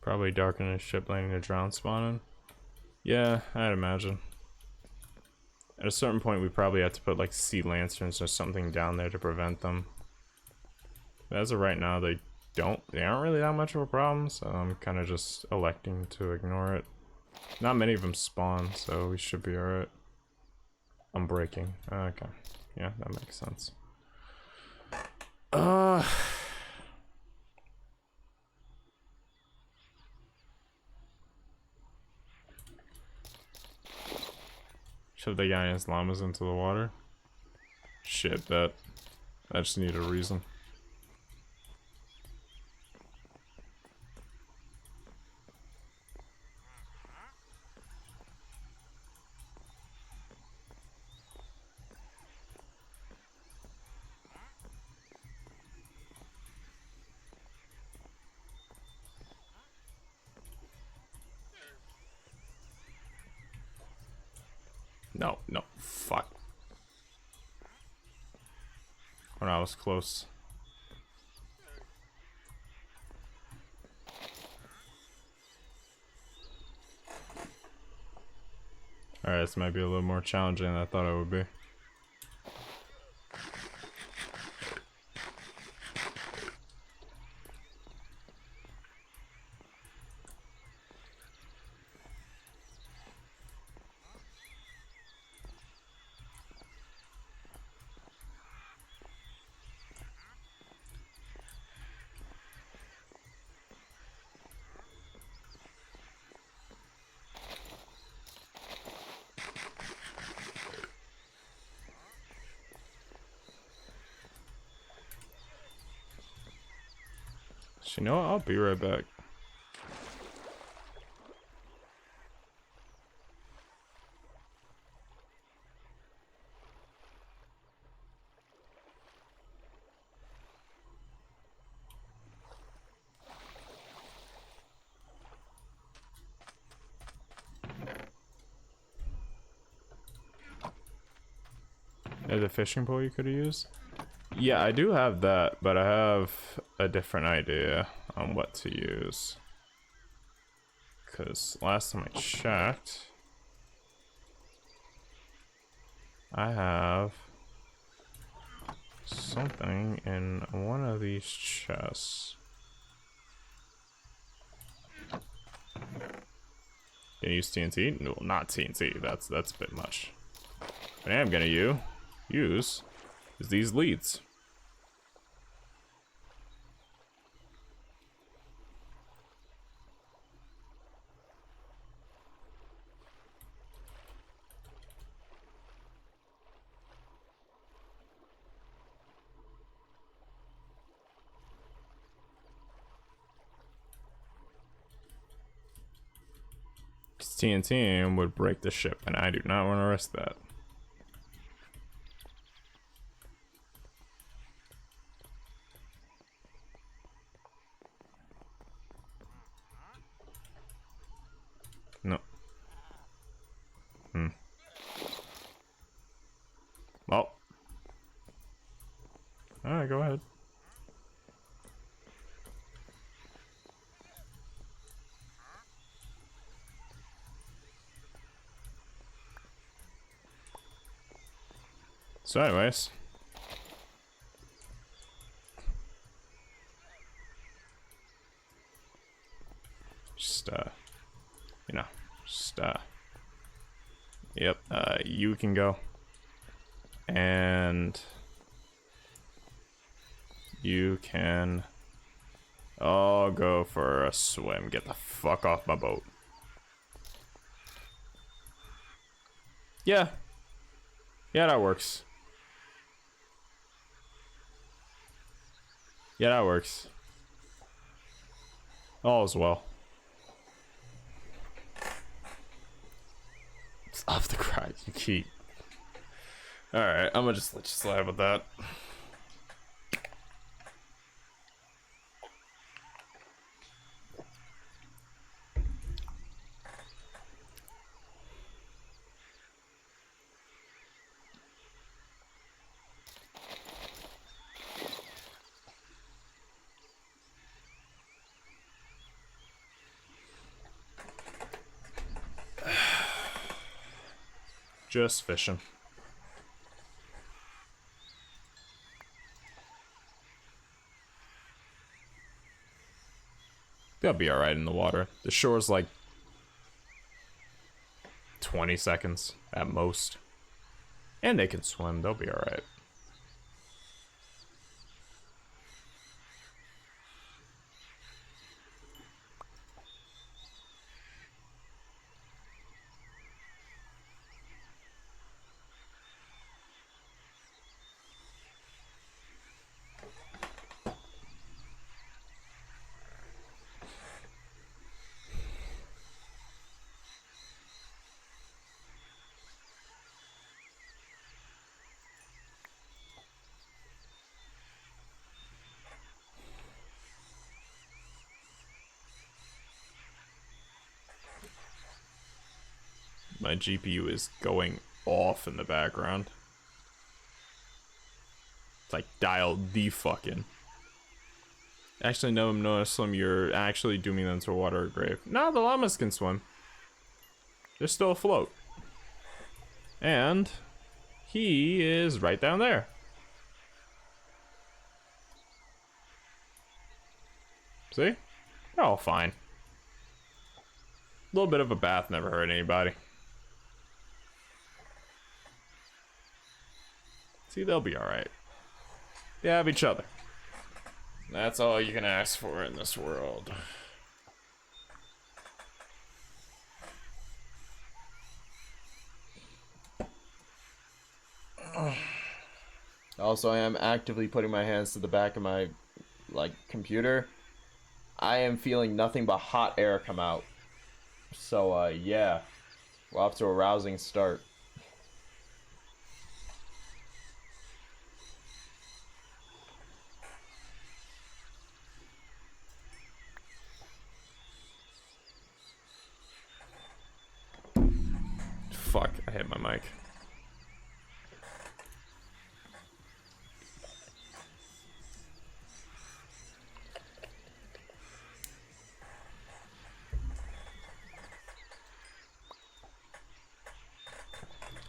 Probably darken his ship letting the drown spawning. Yeah, I'd imagine. At a certain point we probably have to put like sea lanterns or something down there to prevent them. But as of right now they aren't really that much of a problem, so I'm kinda just electing to ignore it. Not many of them spawn, so we should be alright. I'm breaking. Okay. Yeah, that makes sense. Shove the guy and his llamas into the water. Shit, that. I just need a reason. No, no, fuck. Oh, no, I was close. Alright, this might be a little more challenging than I thought it would be. So you know what? I'll be right back. There's a fishing pole you could have used? Yeah, I do have that, but I have a different idea on what to use. Because last time I checked, I have something in one of these chests. Can you use TNT? No, not TNT. That's a bit much. What I am gonna use is these leads. TNT would break the ship, and I do not want to risk that. No. Well. Alright, go ahead. So anyways, just you know, just yep, you can go, and you can all go for a swim. Get the fuck off my boat. Yeah, that works. Yeah, that works. All is well. It's off the grind, you keep. Alright, I'm gonna just let you slide with that. Just fishing. They'll be alright in the water. The shore's like 20 seconds at most. And they can swim, they'll be alright. My GPU is going off in the background. It's like dialed the fucking. Actually, no, Slim, you're actually dooming them to a water grave. No, the llamas can swim. They're still afloat. And he is right down there. See? They're all fine. A little bit of a bath never hurt anybody. See, they'll be alright. They have each other. That's all you can ask for in this world. Also, I am actively putting my hands to the back of my, like, computer I am feeling nothing but hot air come out. So, yeah. We're off to a rousing start. Fuck, I hit my mic.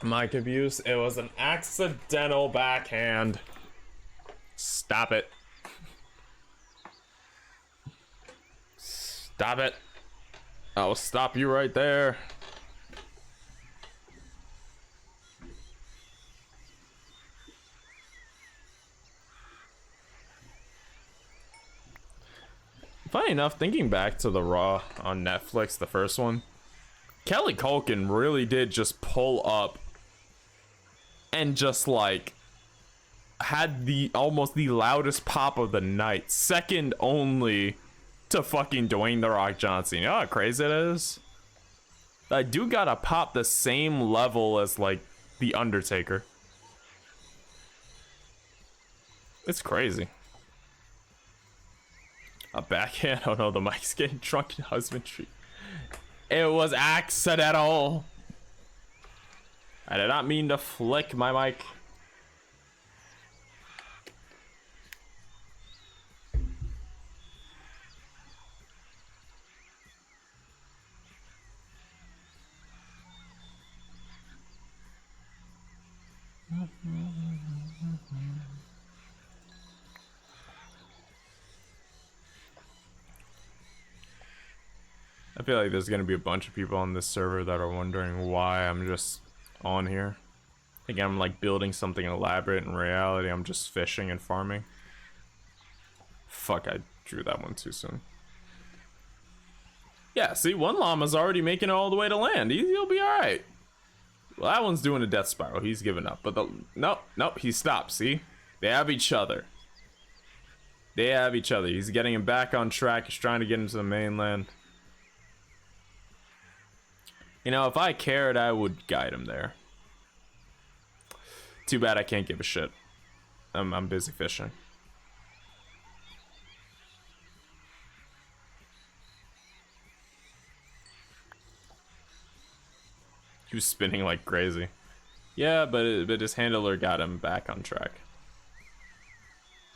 Mic abuse. It was an accidental backhand. Stop it. Stop it. I'll stop you right there. Funny enough, thinking back to the Raw on Netflix, the first one, Kelly Culkin really did just pull up and just like had the almost the loudest pop of the night, second only to fucking Dwayne The Rock Johnson. You know how crazy it is? That dude got a pop the same level as like The Undertaker. It's crazy. A backhand? Oh no, the mic's getting drunken husbandry. It was accidental. I did not mean to flick my mic. I feel like there's gonna be a bunch of people on this server that are wondering why I'm just on here. I think I'm like building something elaborate. In reality, I'm just fishing and farming. Fuck, I drew that one too soon. Yeah, see, one llama's already making it all the way to land. He'll be alright. Well, that one's doing a death spiral. He's giving up. But nope, he stopped, see? They have each other. They have each other. He's getting him back on track. He's trying to get into the mainland. You know, if I cared, I would guide him there. Too bad I can't give a shit. I'm busy fishing. He was spinning like crazy. Yeah, but his handler got him back on track.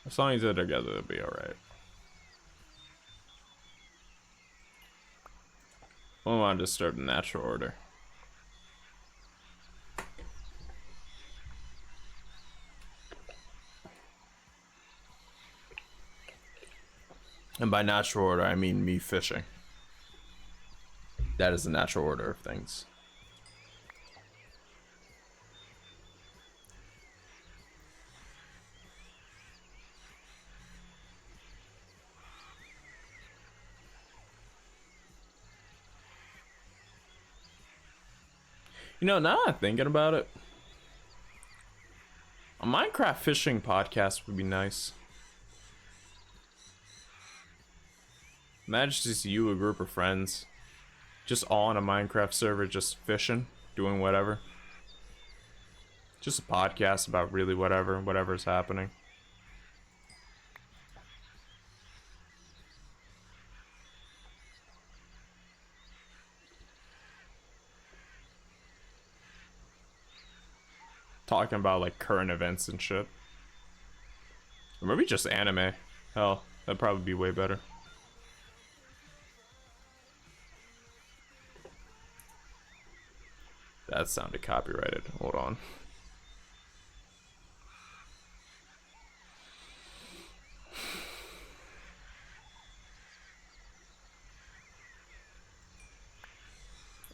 As long as they're together, they'll be alright. We don't want to disturb the natural order. And by natural order, I mean me fishing. That is the natural order of things. You know, now I'm thinking about it, a Minecraft fishing podcast would be nice. Imagine just you, a group of friends, just all on a Minecraft server, just fishing, doing whatever. Just a podcast about really whatever's happening. Talking about like current events and shit. Or maybe just anime. Hell, that'd probably be way better. That sounded copyrighted. Hold on.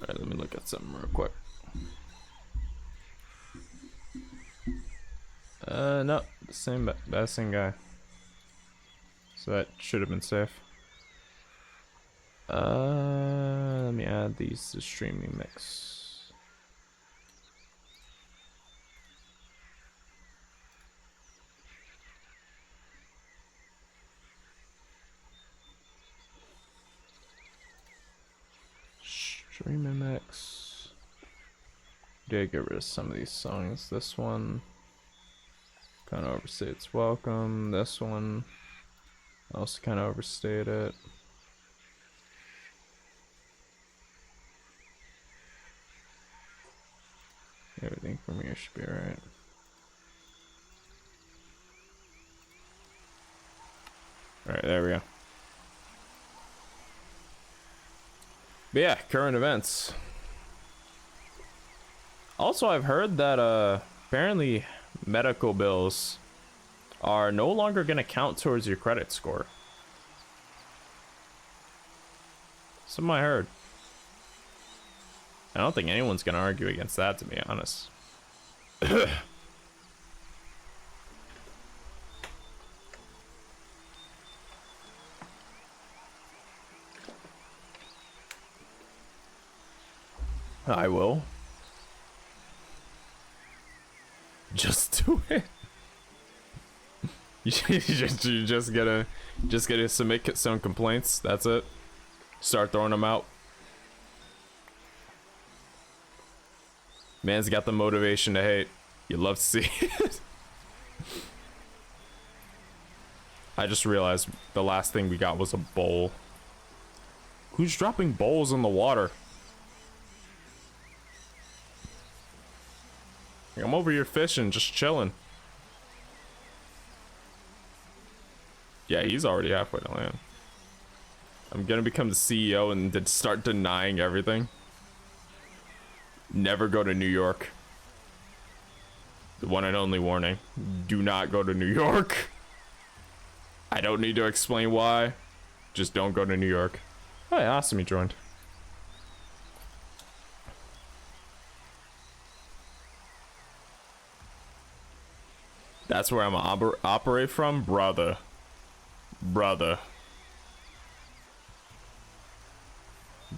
Alright, let me look at something real quick. No, the same guy. So that should have been safe. Let me add these to streaming mix. Remix. Did get rid of some of these songs. This one kind of overstates welcome. This one also kind of overstayed it. Everything from here should be right. Alright, there we go. But yeah, current events. Also, I've heard that apparently medical bills are no longer going to count towards your credit score. Something I heard. I don't think anyone's going to argue against that, to be honest. I will. Just do it. you just gotta submit some complaints. That's it. Start throwing them out. Man's got the motivation to hate. You love to see it. I just realized the last thing we got was a bowl. Who's dropping bowls in the water? I'm over here fishing, just chilling. Yeah, he's already halfway to land. I'm gonna become the CEO and start denying everything. Never go to New York. The one and only warning. Do not go to New York. I don't need to explain why. Just don't go to New York. Oh yeah, awesome, he joined. That's where I'm gonna operate from, brother. Brother.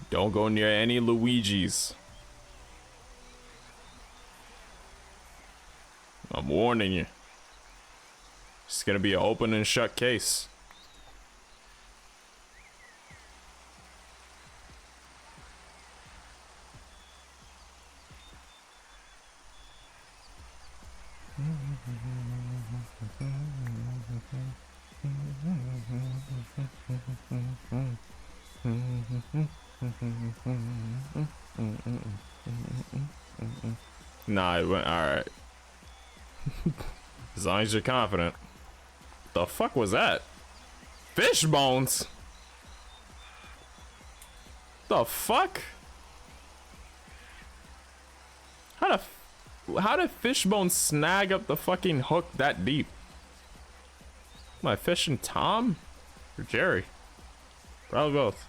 Don't go near any Luigi's. I'm warning you. It's gonna be an open and shut case. Nah, it went alright. As long as you're confident. The fuck was that? Fish bones? The fuck? How did fish bones snag up the fucking hook that deep? Am I fishing Tom or Jerry? Probably both.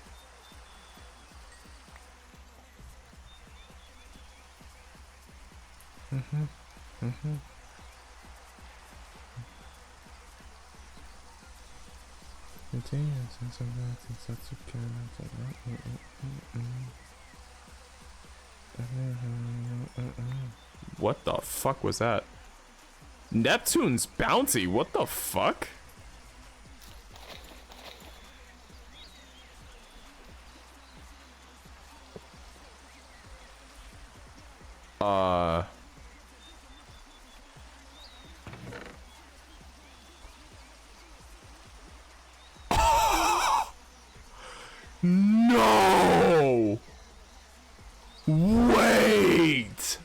What the fuck was that? Neptune's bounty? What the fuck? No! Wait!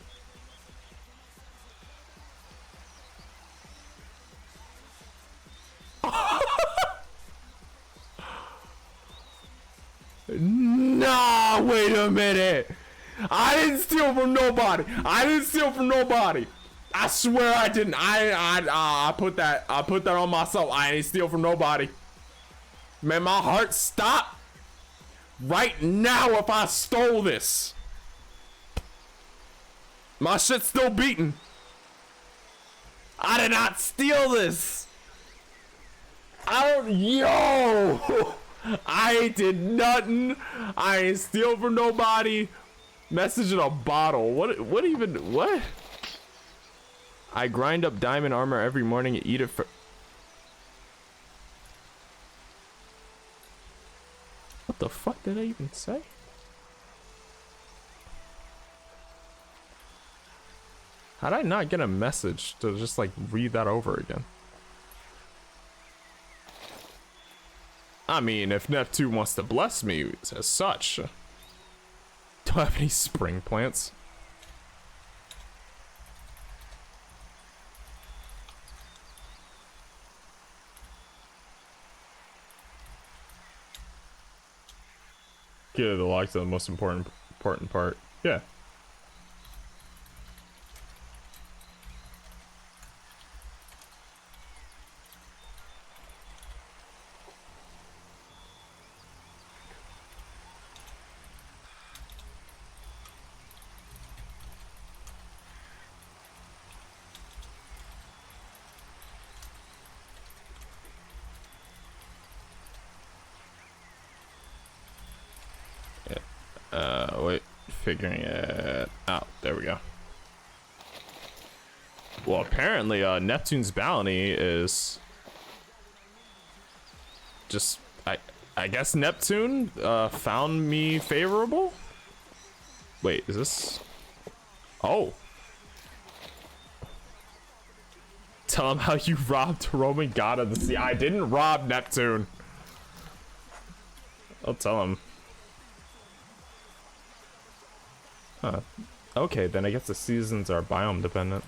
Nah, wait a minute. I didn't steal from nobody. I didn't steal from nobody. I swear I didn't. I put that on myself. I ain't steal from nobody. Man, my heart stopped right now if I stole this. My shit's still beating. I did not steal this. Yo! I did nothing. I ain't steal from nobody. Message in a bottle. What even, what? I grind up diamond armor every morning and eat it for... What the fuck did I even say? How did I not get a message to just like read that over again? I mean, if Neptune wants to bless me as such. Do I have any spring plants? Yeah, the lock's the most important part. Yeah. Wait, figuring it out. There we go. Well, apparently, Neptune's bounty is just, I guess Neptune, found me favorable? Wait, is this? Oh. Tell him how you robbed Roman god of the sea. I didn't rob Neptune. I'll tell him. Huh. Okay, then I guess the seasons are biome dependent.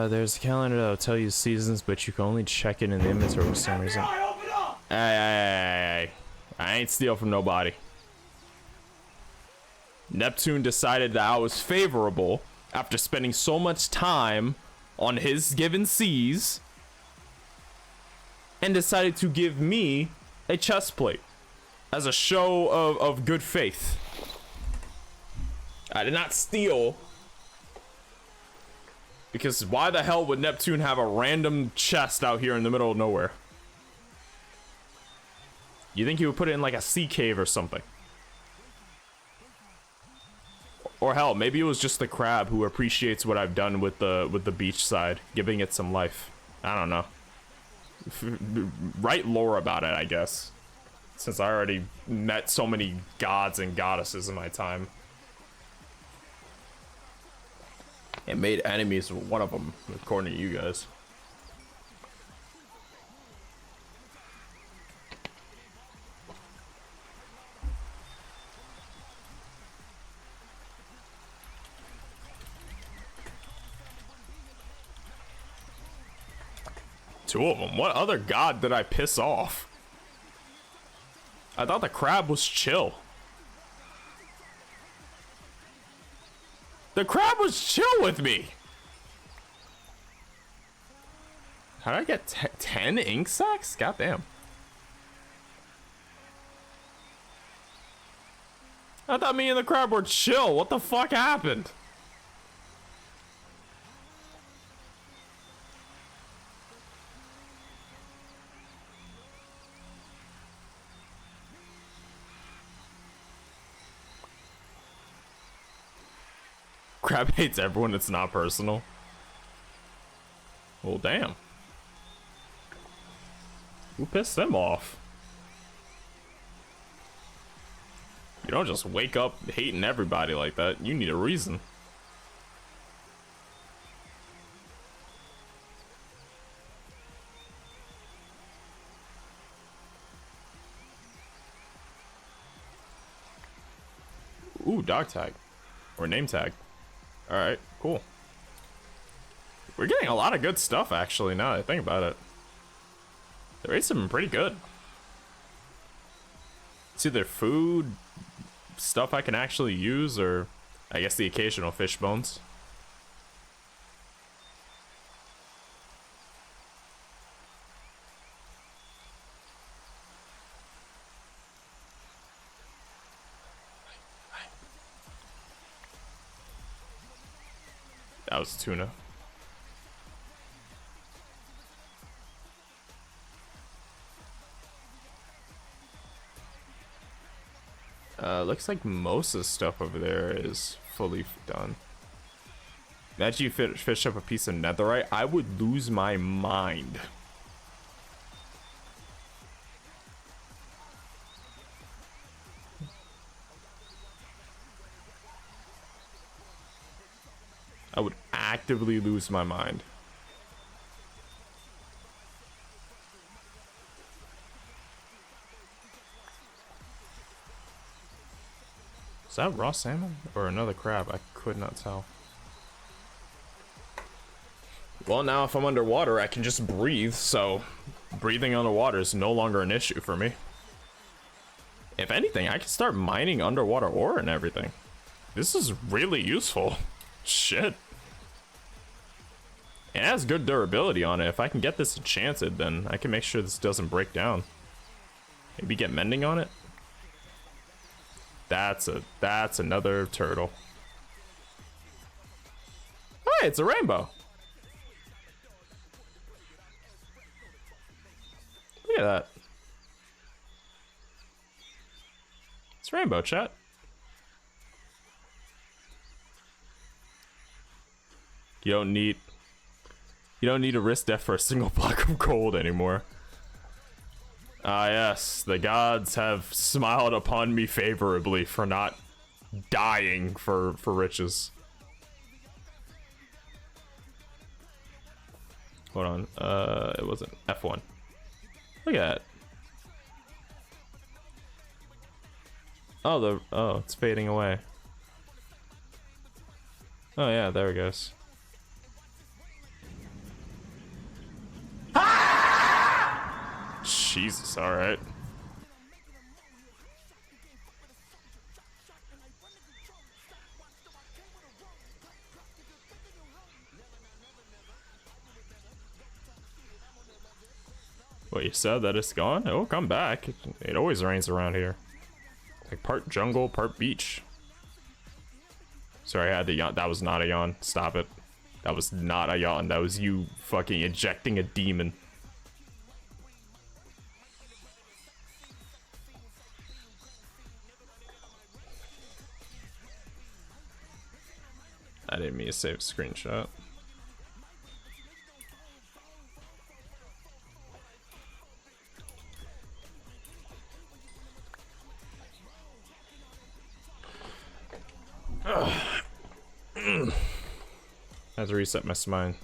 There's a calendar that'll tell you seasons, but you can only check it in the inventory for some reason. Hey, I ain't steal from nobody. Neptune decided that I was favorable after spending so much time on his given seas and decided to give me a chest plate as a show of good faith. I did not steal. Because why the hell would Neptune have a random chest out here in the middle of nowhere? You think he would put it in like a sea cave or something? Or hell, maybe it was just the crab who appreciates what I've done with the beach side, giving it some life. I don't know. Write lore about it, I guess. Since I already met so many gods and goddesses in my time. And made enemies with one of them, according to you guys. Two of them. What other god did I piss off? I thought the crab was chill. The crab was chill with me. How did I get 10 ink sacks? Goddamn. I thought me and the crab were chill. What the fuck happened? Crab hates everyone, it's not personal. Well, damn. Who pissed them off? You don't just wake up hating everybody like that. You need a reason. Ooh, dog tag. Or name tag. Alright, cool. We're getting a lot of good stuff, actually, now that I think about it. The rates have been pretty good. It's either food, stuff I can actually use, or I guess the occasional fish bones. That was tuna. Looks like most of the stuff over there is fully done. Imagine you fish up a piece of netherite. I would lose my mind. I would actively lose my mind. Is that raw salmon or another crab? I could not tell. Well, now if I'm underwater, I can just breathe, so breathing underwater is no longer an issue for me. If anything, I can start mining underwater ore and everything. This is really useful. Shit. It has good durability on it. If I can get this enchanted, then I can make sure this doesn't break down. Maybe get mending on it. That's another turtle. Hey, it's a rainbow. Look at that. It's rainbow, chat. You don't need to risk death for a single block of gold anymore. Ah, yes, the gods have smiled upon me favorably for not dying for riches. Hold on, it wasn't F1. Look at that. Oh, it's fading away. Oh yeah, there it goes. Jesus, alright. What, you said that it's gone? It will come back. It always rains around here. Like part jungle, part beach. Sorry, I had to yawn. That was not a yawn. Stop it. That was not a yawn. That was you fucking ejecting a demon. I didn't mean to save a screenshot. I have to reset my spine.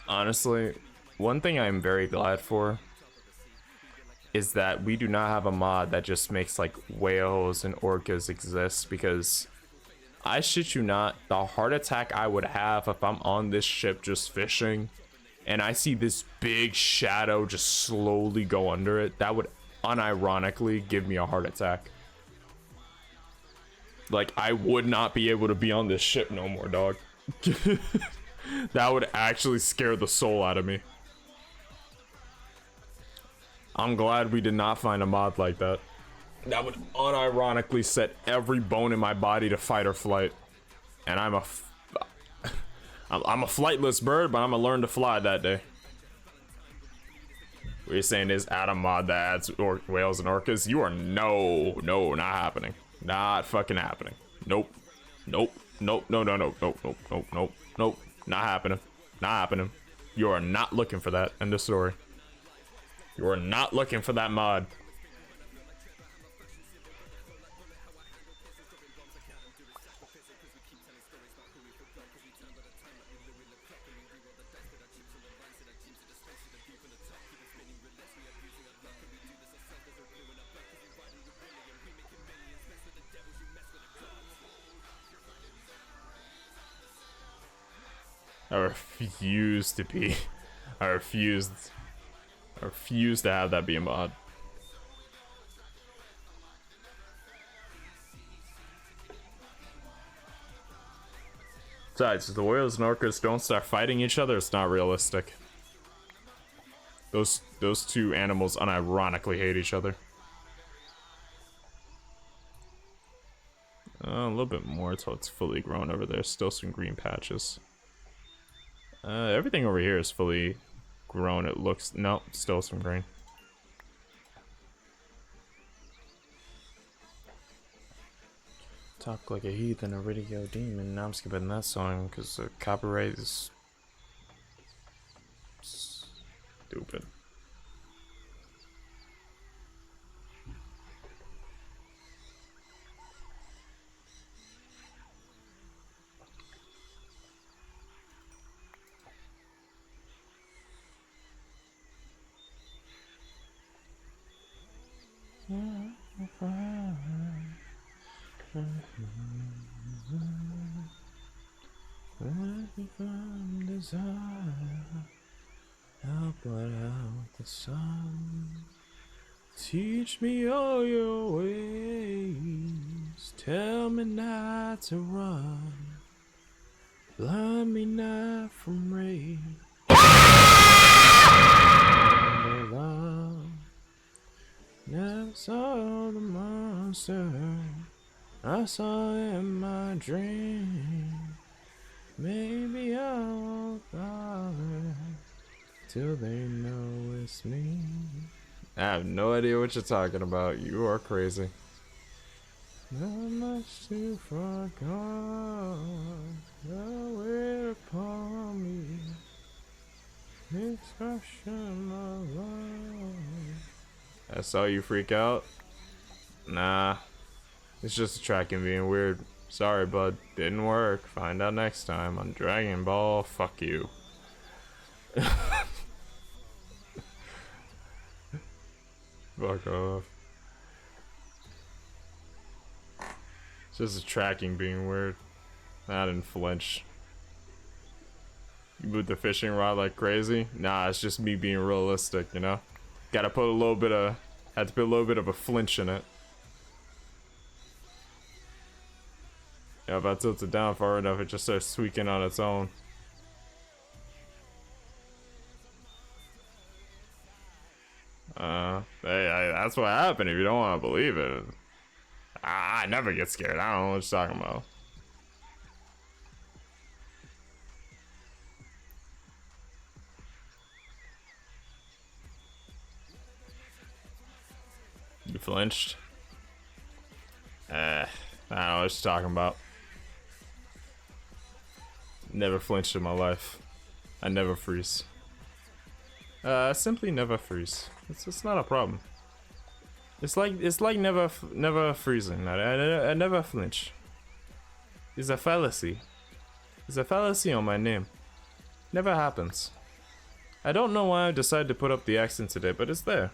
Honestly, one thing I'm very glad for is that we do not have a mod that just makes like whales and orcas exist, because I shit you not, the heart attack I would have if I'm on this ship just fishing and I see this big shadow just slowly go under it, that would unironically give me a heart attack. Like, I would not be able to be on this ship no more, dog. That would actually scare the soul out of me. I'm glad we did not find a mod like that. That would unironically set every bone in my body to fight or flight. And I'm a flightless bird, but I'm gonna learn to fly that day. What you're saying is add a mod that adds whales and orcas? You are no, not happening. Not fucking happening. Nope. Nope. Nope. No. Not happening. Not happening. You are not looking for that. End of story. You are not looking for that mod. I refuse to be. I refuse to have that be a mod. Besides, if the whales and orcas don't start fighting each other, it's not realistic. Those two animals unironically hate each other. A little bit more until it's fully grown over there. Still some green patches. Everything over here is fully grown. It looks, no, still some green. Talk like a heathen, a radio demon. Now I'm skipping that song because the copyright is stupid. Help but out the sun. Teach me all your ways. Tell me not to run. Blind me not from rain. Never saw the monster I saw in my dream. Maybe I won't bother till they know it's me. I have no idea what you're talking about. You are crazy. Not much too far gone. Wait upon me. Expression my life. I saw you freak out. Nah. It's just a tracking being weird. Sorry, bud. Didn't work. Find out next time on Dragon Ball. Fuck you. Fuck off. It's just a tracking being weird. I didn't flinch. You moved the fishing rod like crazy? Nah, it's just me being realistic, you know? Gotta put a little bit of... Had to put a little bit of a flinch in it. Yeah, if I tilt it down far enough, it just starts tweaking on its own. Hey, that's what happened if you don't want to believe it. I never get scared. I don't know what you're talking about. You flinched? I don't know what you're talking about. Never flinched in my life. I never freeze. Simply never freeze. It's not a problem. It's like never freezing. I never flinch. It's a fallacy. It's a fallacy on my name. Never happens. I don't know why I decided to put up the accent today, but it's there.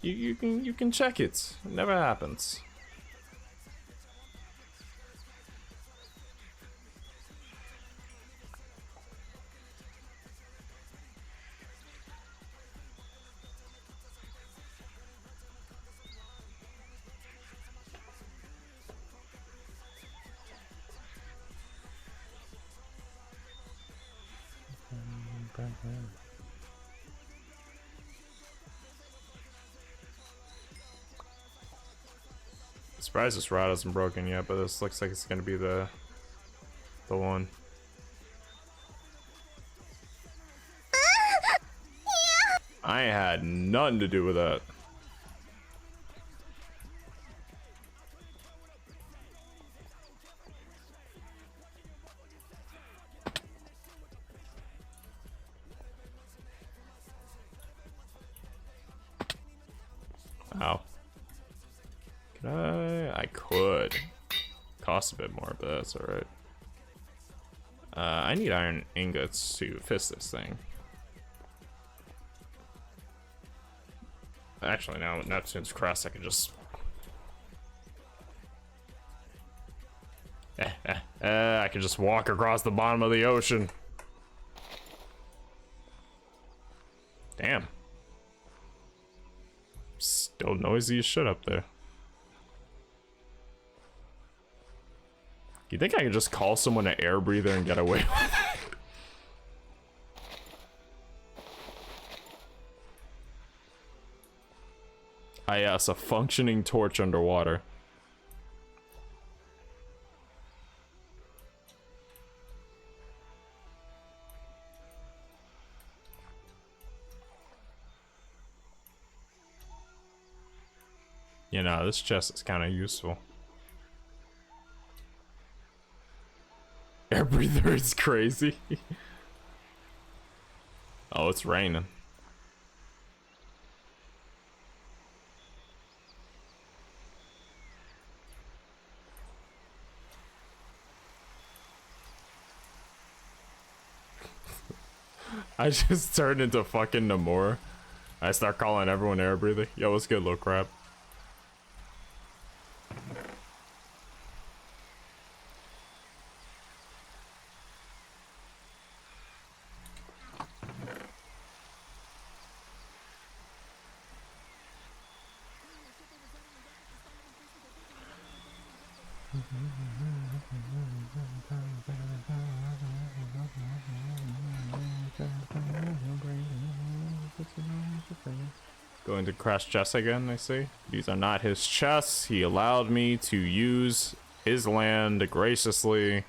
You can check it. It never happens. Surprised this rod isn't broken yet, but this looks like it's gonna be the one. I had nothing to do with that. Wow. Could I could. Cost a bit more, but that's alright. I need iron ingots to fist this thing. Actually, now with Neptune's crest, I can just... I can just walk across the bottom of the ocean. Damn. Still noisy as shit up there. You think I could just call someone an air breather and get away with it? Ah, yes, a functioning torch underwater. You know, this chest is kind of useful. Air breather is crazy. Oh, it's raining. I just turned into fucking Namor. I start calling everyone air breather. Yo, what's good, little crap? Going to crash chests again, I see. These are not his chests. He allowed me to use his land graciously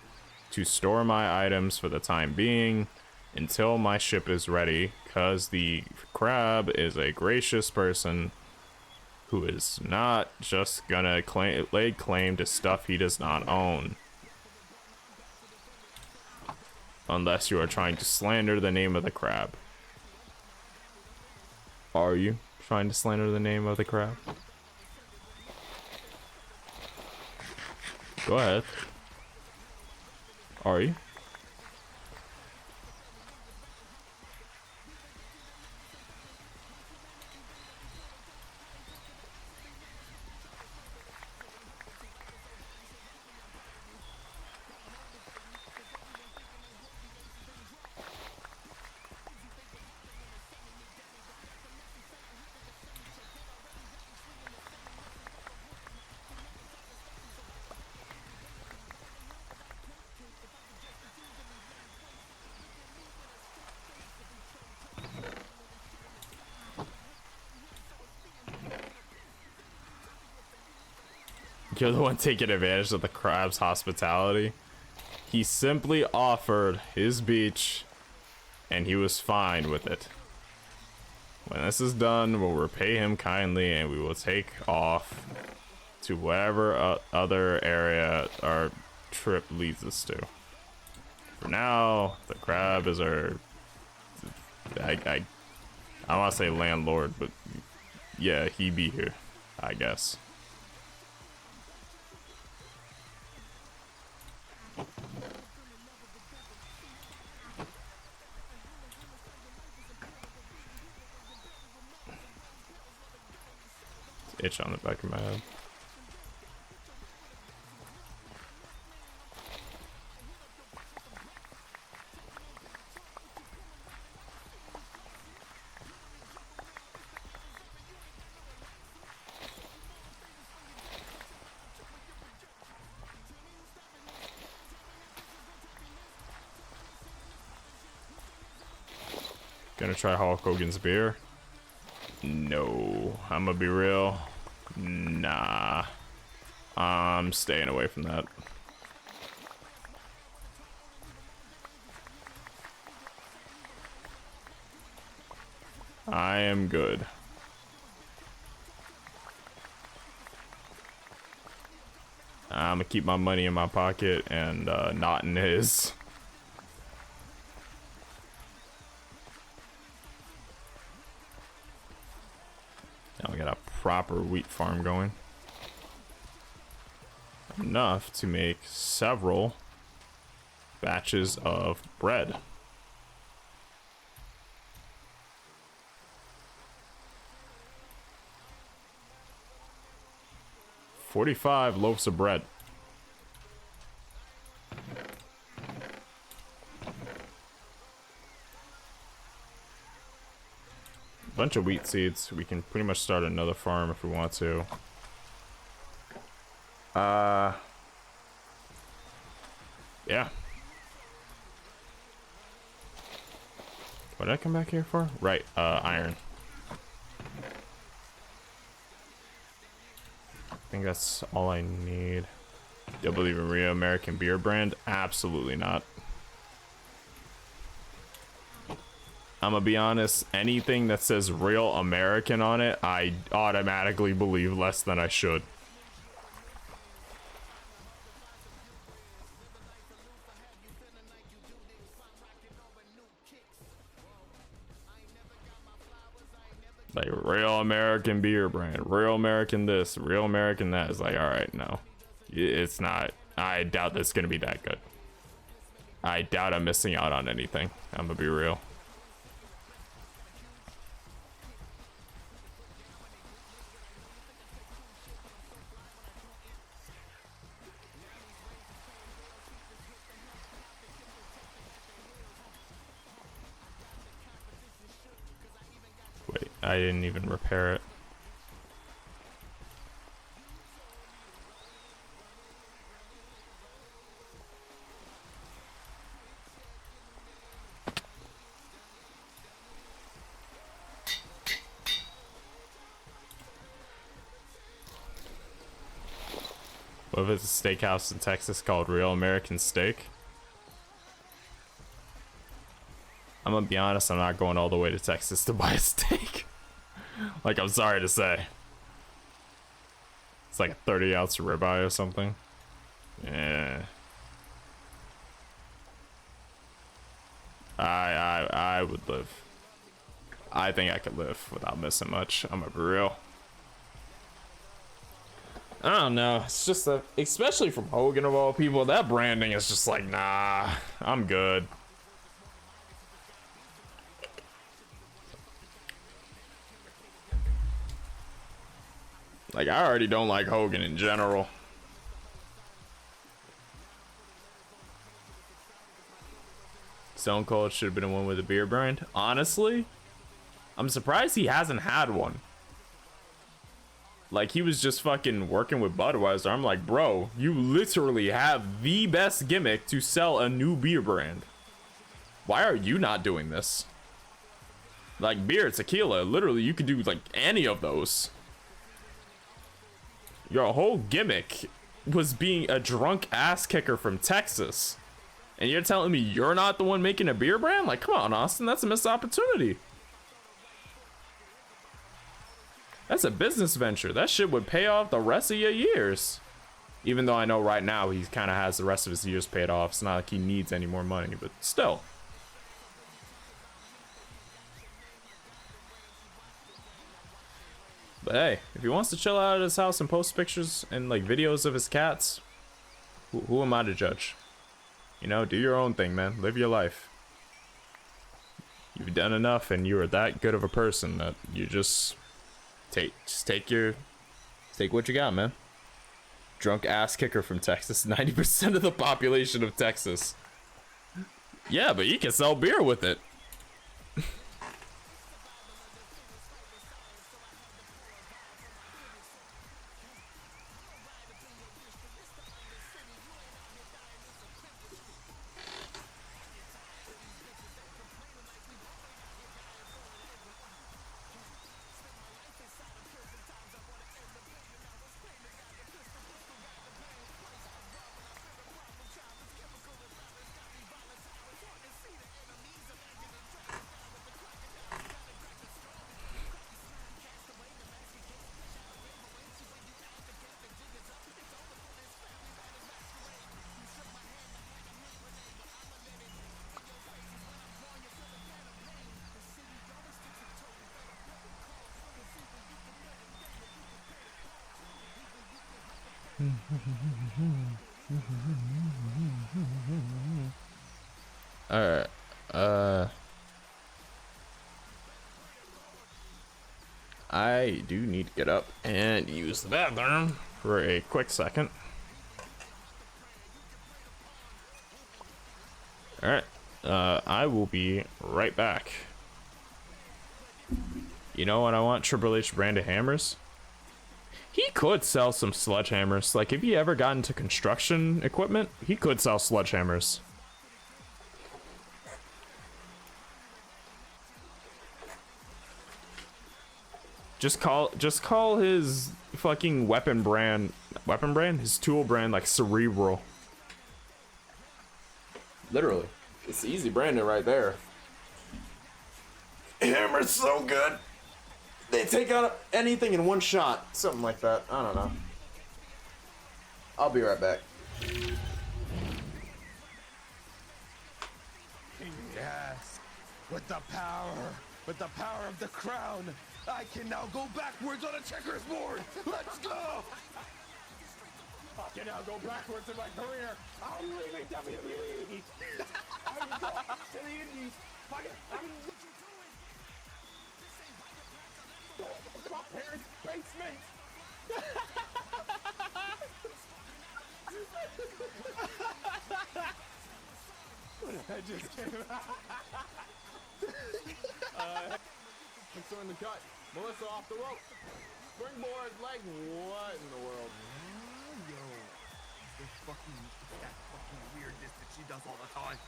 to store my items for the time being until my ship is ready, because the crab is a gracious person who is not just gonna lay claim to stuff he does not own. Unless you are trying to slander the name of the crab. Are you trying to slander the name of the crab? Go ahead. Are you? You're the one taking advantage of the crab's hospitality. He simply offered his beach, and he was fine with it. When this is done, we'll repay him kindly, and we will take off to whatever other area our trip leads us to. For now, the crab is our... I want to say landlord, but yeah, he be here, I guess. Itch on the back of my head. Gonna try Hulk Hogan's beer? No, I'm gonna be real. Nah, I'm staying away from that. I am good. I'm gonna keep my money in my pocket and not in his. Now we got a proper wheat farm going. Enough to make several batches of bread. $45 loaves of bread. Bunch of wheat seeds. We can pretty much start another farm if we want to. Yeah. What did I come back here for? Right, iron. I think that's all I need. Do you believe in real American beer brand? Absolutely not. I'm gonna be honest, anything that says real American on it, I automatically believe less than I should. Like real American beer brand, real American this, real American that. It's like, all right, no, it's not. I doubt that's gonna be that good. I doubt I'm missing out on anything. I'm gonna be real. Wait, I didn't even repair it. What if it's a steakhouse in Texas called Real American Steak? I'm gonna be honest, I'm not going all the way to Texas to buy a steak. Like, I'm sorry to say. It's like a 30-ounce ribeye or something. Yeah. I would live. I think I could live without missing much. I'm gonna be real. I don't know. It's just that, especially from Hogan of all people, that branding is just like, nah, I'm good. Like, I already don't like Hogan in general. Stone Cold should have been one with a beer brand. Honestly, I'm surprised he hasn't had one. Like, he was just fucking working with Budweiser. I'm like, bro, you literally have the best gimmick to sell a new beer brand. Why are you not doing this? Like, beer, tequila, literally, you could do, like, any of those. Your whole gimmick was being a drunk ass kicker from Texas. And you're telling me you're not the one making a beer brand? Like, come on, Austin, that's a missed opportunity. That's a business venture. That shit would pay off the rest of your years. Even though I know right now he kind of has the rest of his years paid off. It's not like he needs any more money, but still. But hey, if he wants to chill out at his house and post pictures and like videos of his cats, who am I to judge? You know, do your own thing, man. Live your life. You've done enough and you are that good of a person that you just take what you got, man. Drunk ass kicker from Texas. 90% of the population of Texas. Yeah, but you can sell beer with it. Alright, I do need to get up and use the bathroom for a quick second. Alright, I will be right back. You know what I want? Triple H branded hammers? He could sell some sledgehammers. Like, if he ever got into construction equipment, he could sell sledgehammers. Just call his fucking weapon brand, his tool brand, like Cerebral. Literally, it's easy branding right there. Hammer's so good. They take out anything in one shot, something like that. I don't know. I'll be right back. Yes, with the power of the crown, I can now go backwards on a checkerboard. Let's go. I can now go backwards in my career. I'm leaving WWE. I'm going to the Indies. My parents' basement. I just came out. It's in the cut. Melissa off the rope. Springboard leg. What in the world? Yo, that fucking weirdness that she does all the time.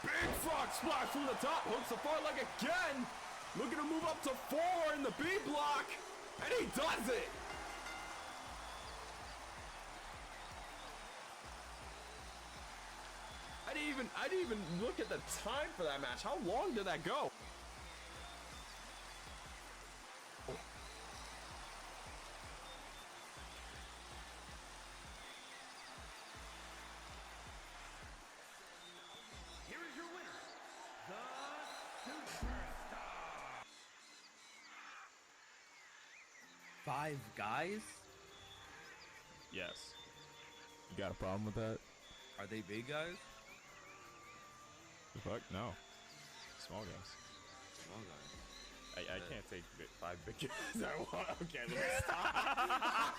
Big frog splash from the top. Hooks the far leg again. Looking to move up to 4 in the B block. And he does it. I didn't even look at the time for that match. How long did that go? Here is your winner, the Superstar. 5 guys? Yes. You got a problem with that? Are they big guys? The fuck? No. Small guys. Small guys. I can't take 5 big guys. Okay, let me stop.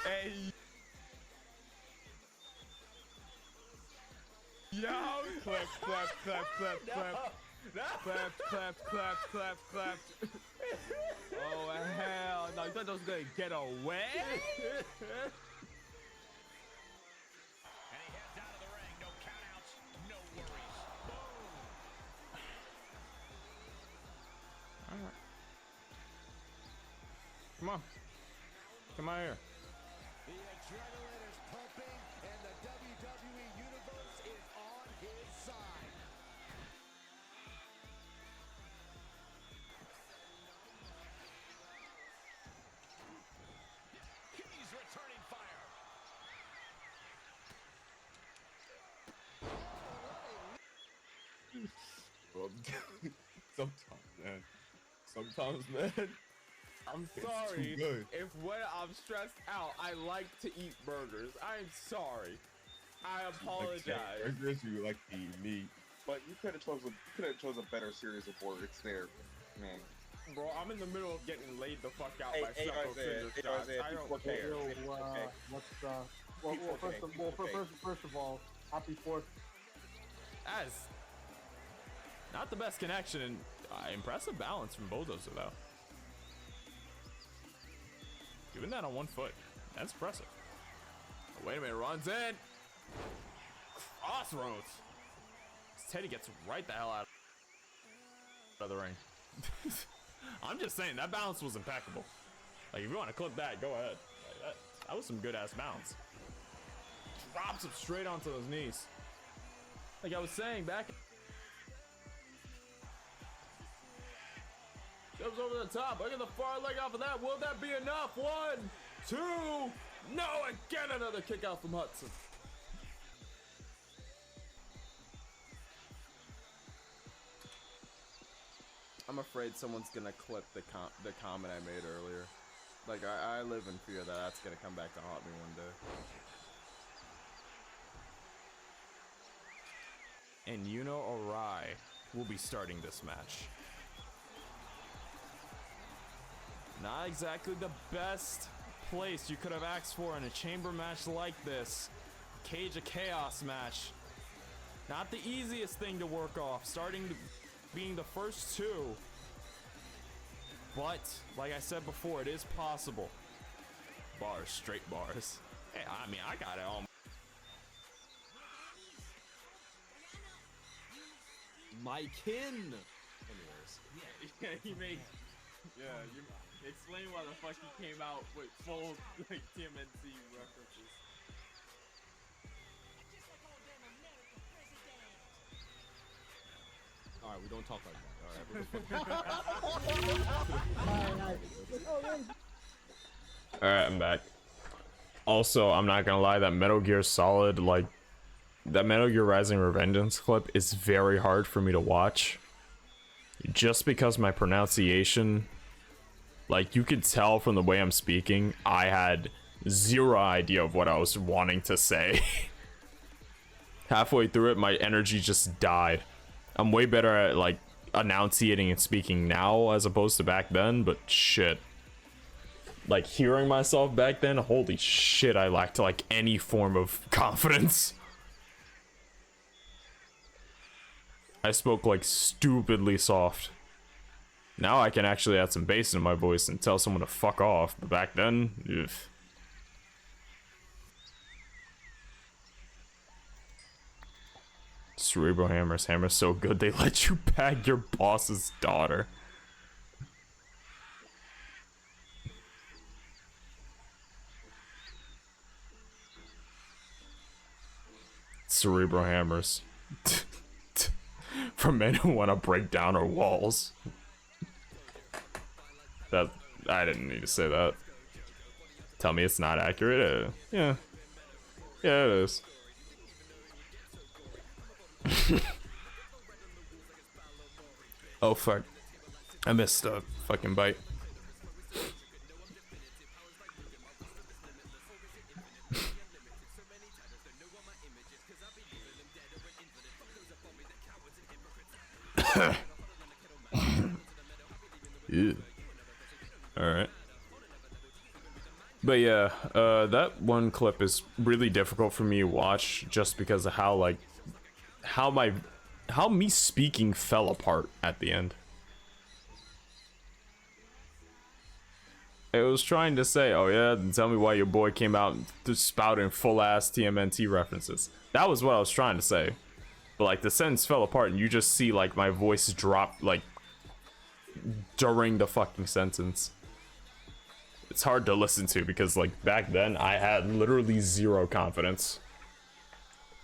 Hey. Yo, clap, clap, clap, clap, clap. Clap. Oh hell no! You thought those gonna get away? And he heads out of the ring. No countouts, no worries. Boom. Alright. Come on here. The adrenaline is pumping, and the WWE Universe is on his side. He's returning fire. Sometimes, man. I'm It's sorry too good. if when I'm stressed out, I like to eat burgers. I'm sorry. I apologize. Burgers, you like to eat meat. But you could have chose a better series of words there, man. Bro, I'm in the middle of getting laid the fuck out by Hey, Shuckle Isaiah, Scissors shots. I don't care. Yo, what's first of all, happy 4th. As not the best connection and impressive balance from Bulldozer though. Doing that on 1 foot, that's impressive. Oh, wait a minute, runs in. Crossroads. Teddy gets right the hell out of the ring. I'm just saying that balance was impeccable. Like if you want to clip that, go ahead. Like, that was some good ass balance. Drops him straight onto those knees. Like I was saying back. Goes over the top. Look at the far leg off of that. Will that be enough? 1, 2. No, again another kick out from Hudson. I'm afraid someone's gonna clip the comment I made earlier. Like I live in fear that that's gonna come back to haunt me one day. And Yuno Arai will be starting this match. Not exactly the best place you could have asked for in a chamber match like this. Cage of Chaos match. Not the easiest thing to work off, being the first 2. But, like I said before, it is possible. Bars, straight bars. Hey, I mean, I got it all. My kin! Yeah, he made. Yeah, you explain why the fuck he came out with full like TMNT references. Alright, we don't talk like that. Alright, Alright, I'm back. Also, I'm not gonna lie, that Metal Gear Solid, like, that Metal Gear Rising Revengeance clip is very hard for me to watch. Just because my pronunciation, like, you could tell from the way I'm speaking, I had zero idea of what I was wanting to say. Halfway through it, my energy just died. I'm way better at, like, enunciating and speaking now as opposed to back then, but shit. Like, hearing myself back then, holy shit, I lacked, like, any form of confidence. I spoke, like, stupidly soft. Now I can actually add some bass in my voice and tell someone to fuck off, but back then, ugh. Cerebral Hammer's so good they let you bag your boss's daughter. Cerebral Hammers. For men who want to break down our walls. That, I didn't need to say that. Tell me it's not accurate? Yeah. Yeah, it is. Oh fuck. I missed a fucking bite. Ew. Alright. But yeah, that one clip is really difficult for me to watch just because of how, like, how me speaking fell apart at the end. It was trying to say, oh yeah, then tell me why your boy came out spouting full ass TMNT references. That was what I was trying to say. But like the sentence fell apart and you just see like my voice drop like during the fucking sentence. It's hard to listen to because like back then I had literally zero confidence.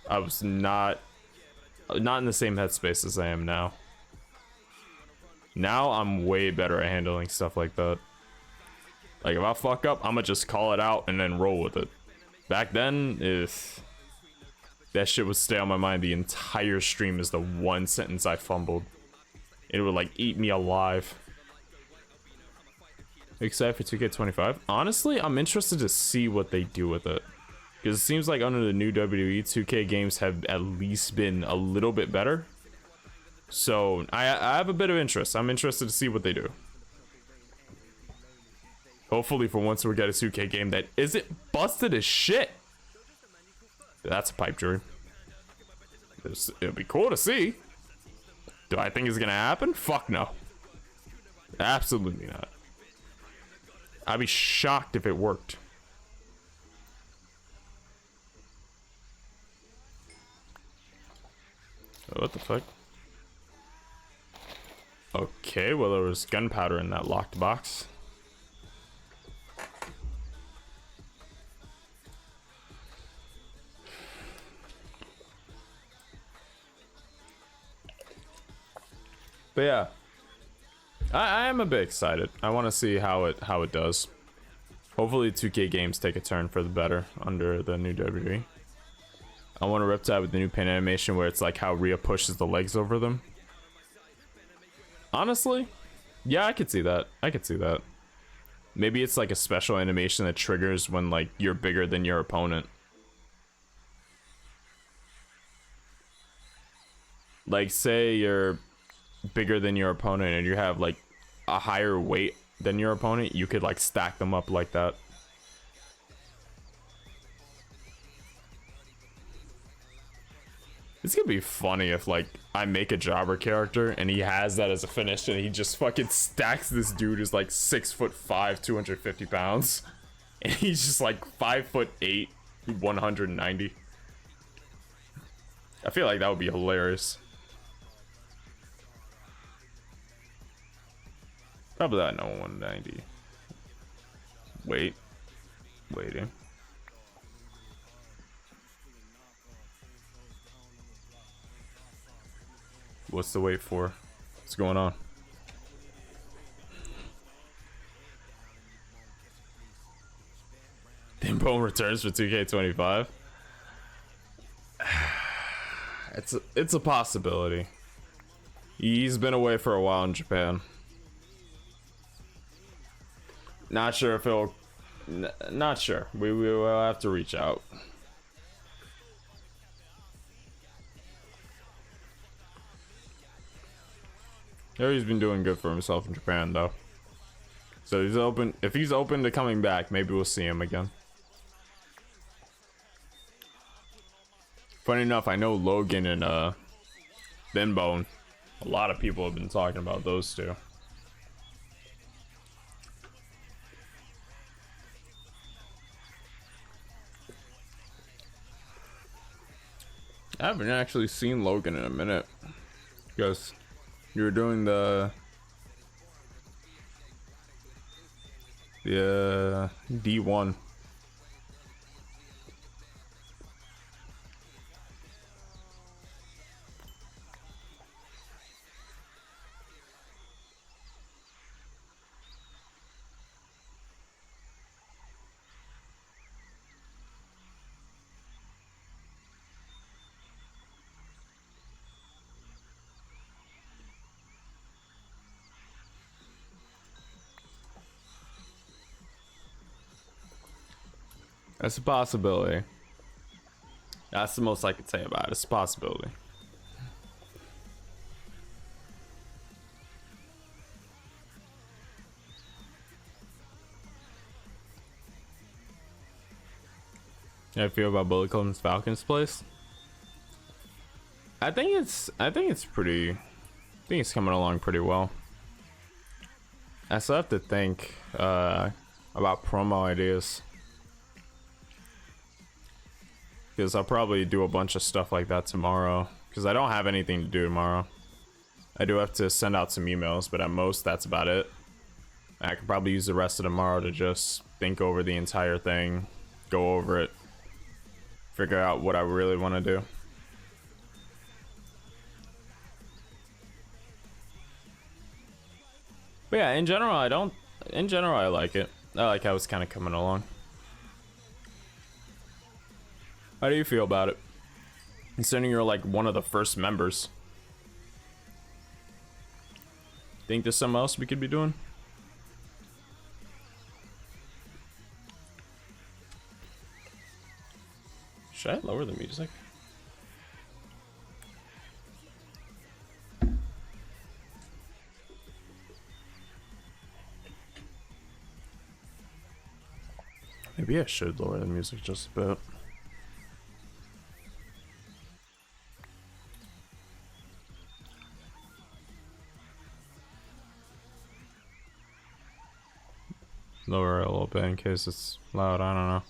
I was not in the same headspace as I am now. Now I'm way better at handling stuff like that. Like if I fuck up, I'ma just call it out and then roll with it. Back then, if that shit would stay on my mind the entire stream as the one sentence I fumbled. It would like eat me alive. Excited for 2K25? Honestly, I'm interested to see what they do with it. Because it seems like under the new WWE, 2K games have at least been a little bit better. So, I have a bit of interest. I'm interested to see what they do. Hopefully for once we'll get a 2K game that isn't busted as shit. That's a pipe dream. It'll be cool to see. Do I think it's gonna happen? Fuck no. Absolutely not. I'd be shocked if it worked. Oh, what the fuck? Okay, well there was gunpowder in that locked box. But yeah, I am a bit excited. I want to see how it does. Hopefully 2K games take a turn for the better under the new WWE. I want to Riptide with the new pin animation where it's like how Rhea pushes the legs over them. Honestly, yeah, I could see that. I could see that. Maybe it's like a special animation that triggers when like you're bigger than your opponent. Like say you're bigger than your opponent and you have like a higher weight than your opponent, you could like stack them up like that. It's gonna be funny if like I make a jobber character and he has that as a finish and he just fucking stacks this dude who's like 6'5", 250 pounds, and he's just like 5'8", 190. I feel like that would be hilarious. Probably not no 190. Waiting. What's the wait for? What's going on? Dimbo returns for 2K25. It's a possibility. He's been away for a while in Japan. Not sure if it'll. Not sure. We will have to reach out. He's been doing good for himself in Japan though. So he's open. If he's open to coming back, maybe we'll see him again. Funny enough, I know Logan and Thinbone. A lot of people have been talking about those two. I haven't actually seen Logan in a minute because you were doing the D1. That's a possibility. That's the most I could say about it. It's a possibility. How do you feel about Bullet Club's Falcons place? I think it's pretty. I think it's coming along pretty well. I still have to think about promo ideas. Because I'll probably do a bunch of stuff like that tomorrow. Because I don't have anything to do tomorrow. I do have to send out some emails, but at most that's about it. I could probably use the rest of tomorrow to just think over the entire thing, go over it, figure out what I really want to do. But yeah, in general, I like it. I like how it's kind of coming along. How do you feel about it? Considering you're like one of the first members. Think there's something else we could be doing? Should I lower the music? Maybe I should lower the music just a bit. Lower it a little bit in case it's loud, I don't know.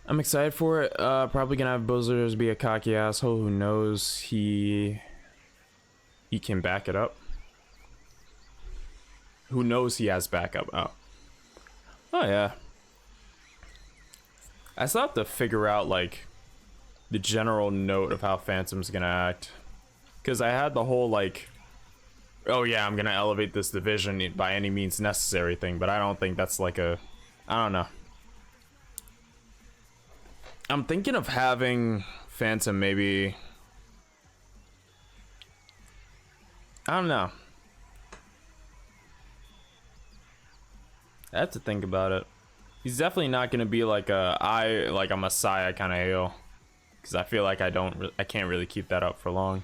I'm excited for it. Probably gonna have Buzzers be a cocky asshole who knows he can back it up. Who knows he has backup? Oh yeah. I still have to figure out like the general note of how Phantom's gonna act, because I had the whole like, oh yeah, I'm gonna elevate this division by any means necessary thing, but I don't think that's like a, I don't know. I'm thinking of having Phantom maybe, I don't know. I have to think about it. He's definitely not gonna be like a Messiah kind of heel, because I feel like I can't really keep that up for long.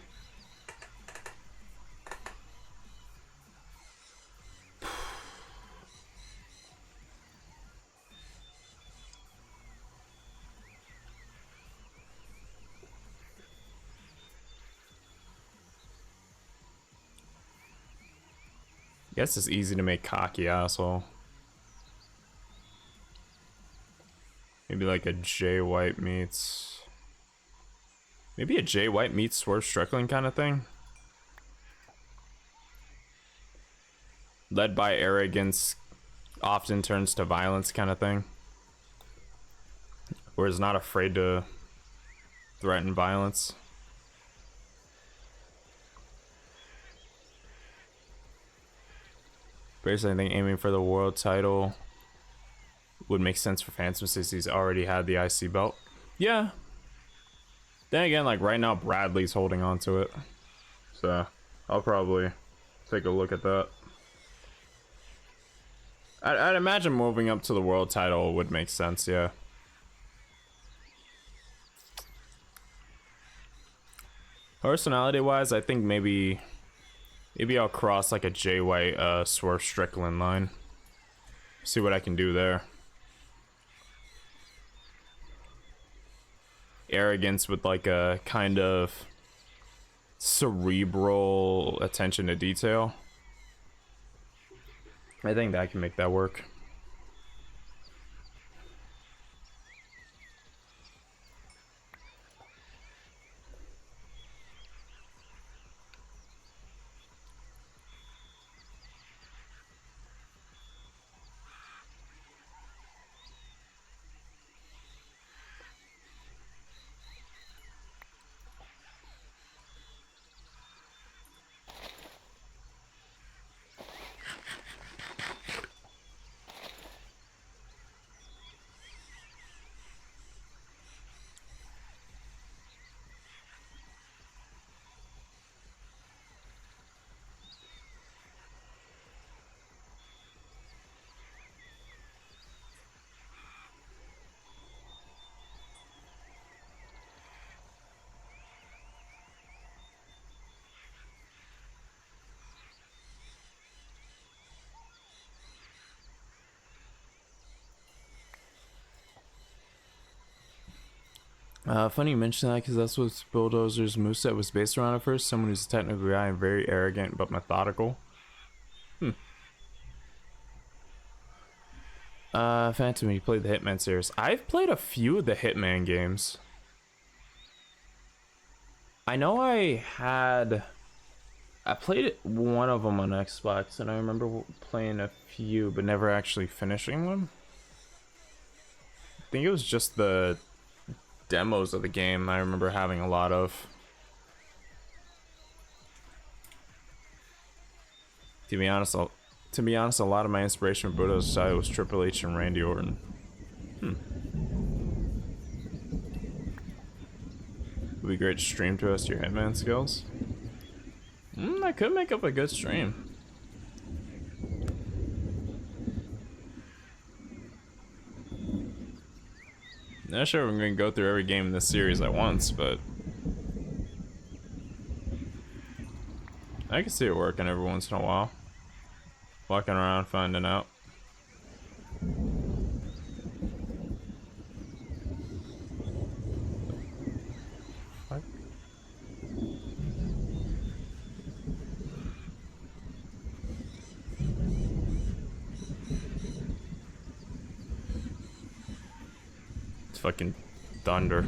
I guess it's easy to make cocky asshole. Maybe like a Jay White meets... Maybe a Jay White meets Swerve Strickland kind of thing. Led by arrogance, often turns to violence kind of thing. Or is not afraid to threaten violence. Basically, I think aiming for the world title would make sense for Phantom since he's already had the IC belt. Yeah. Then again, like right now, Bradley's holding on to it. So I'll probably take a look at that. I'd imagine moving up to the world title would make sense, yeah. Personality wise, I think maybe I'll cross like a Jay White Swerve Strickland line. See what I can do there. Arrogance with like a kind of cerebral attention to detail. I think that can make that work. Funny you mention that because that's what Bulldozer's moveset was based around at first. Someone who's a technical guy and very arrogant but methodical. Phantom, you played the Hitman series. I've played a few of the Hitman games. I know I played one of them on Xbox, and I remember playing a few, but never actually finishing them. I think it was just the demos of the game I remember having a lot of. To be honest, a lot of my inspiration for Buddha's side was Triple H and Randy Orton. Would be great to stream to us your Hitman skills. I could make up a good stream. Not sure I'm gonna go through every game in this series at once, but I can see it working every once in a while. Walking around finding out. What? It's fucking thunder.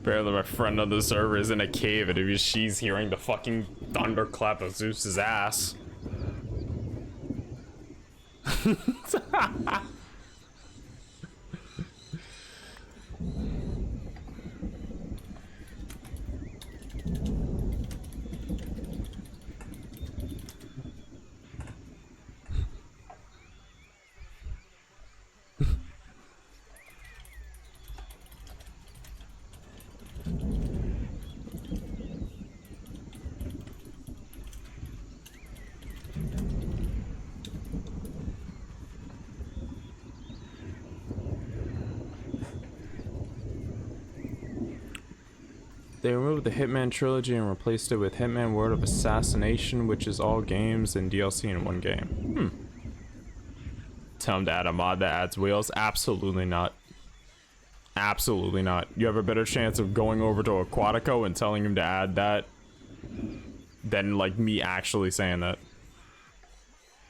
Apparently my friend on the server is in a cave and she's hearing the fucking thunderclap of Zeus's ass. They removed the Hitman trilogy and replaced it with Hitman Word of Assassination, which is all games and DLC in one game. Tell him to add a mod that adds wheels? Absolutely not. Absolutely not. You have a better chance of going over to Aquatico and telling him to add that than like me actually saying that.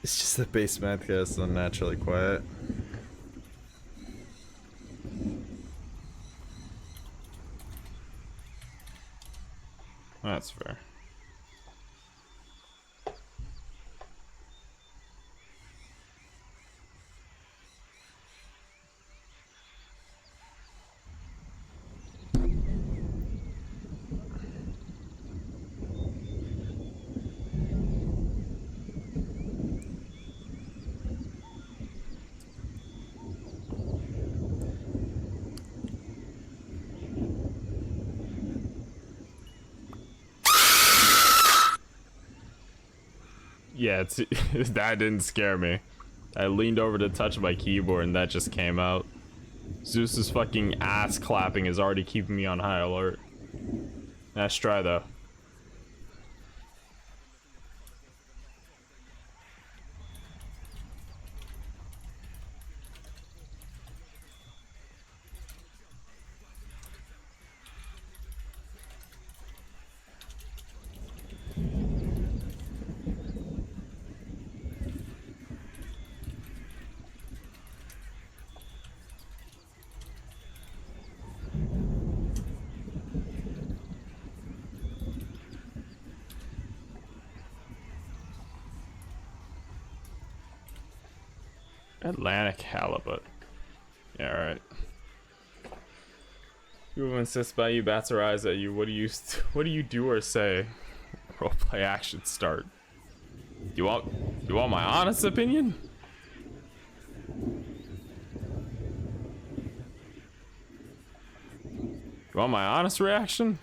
It's just the base math is unnaturally quiet. That's fair. Yeah, that didn't scare me. I leaned over to touch my keyboard and that just came out. Zeus's fucking ass clapping is already keeping me on high alert. Nice try though. Atlantic halibut. Yeah, alright. You insist by you, bats her eyes at you. What do you do or say? Roleplay action start. You want my honest opinion? You want my honest reaction?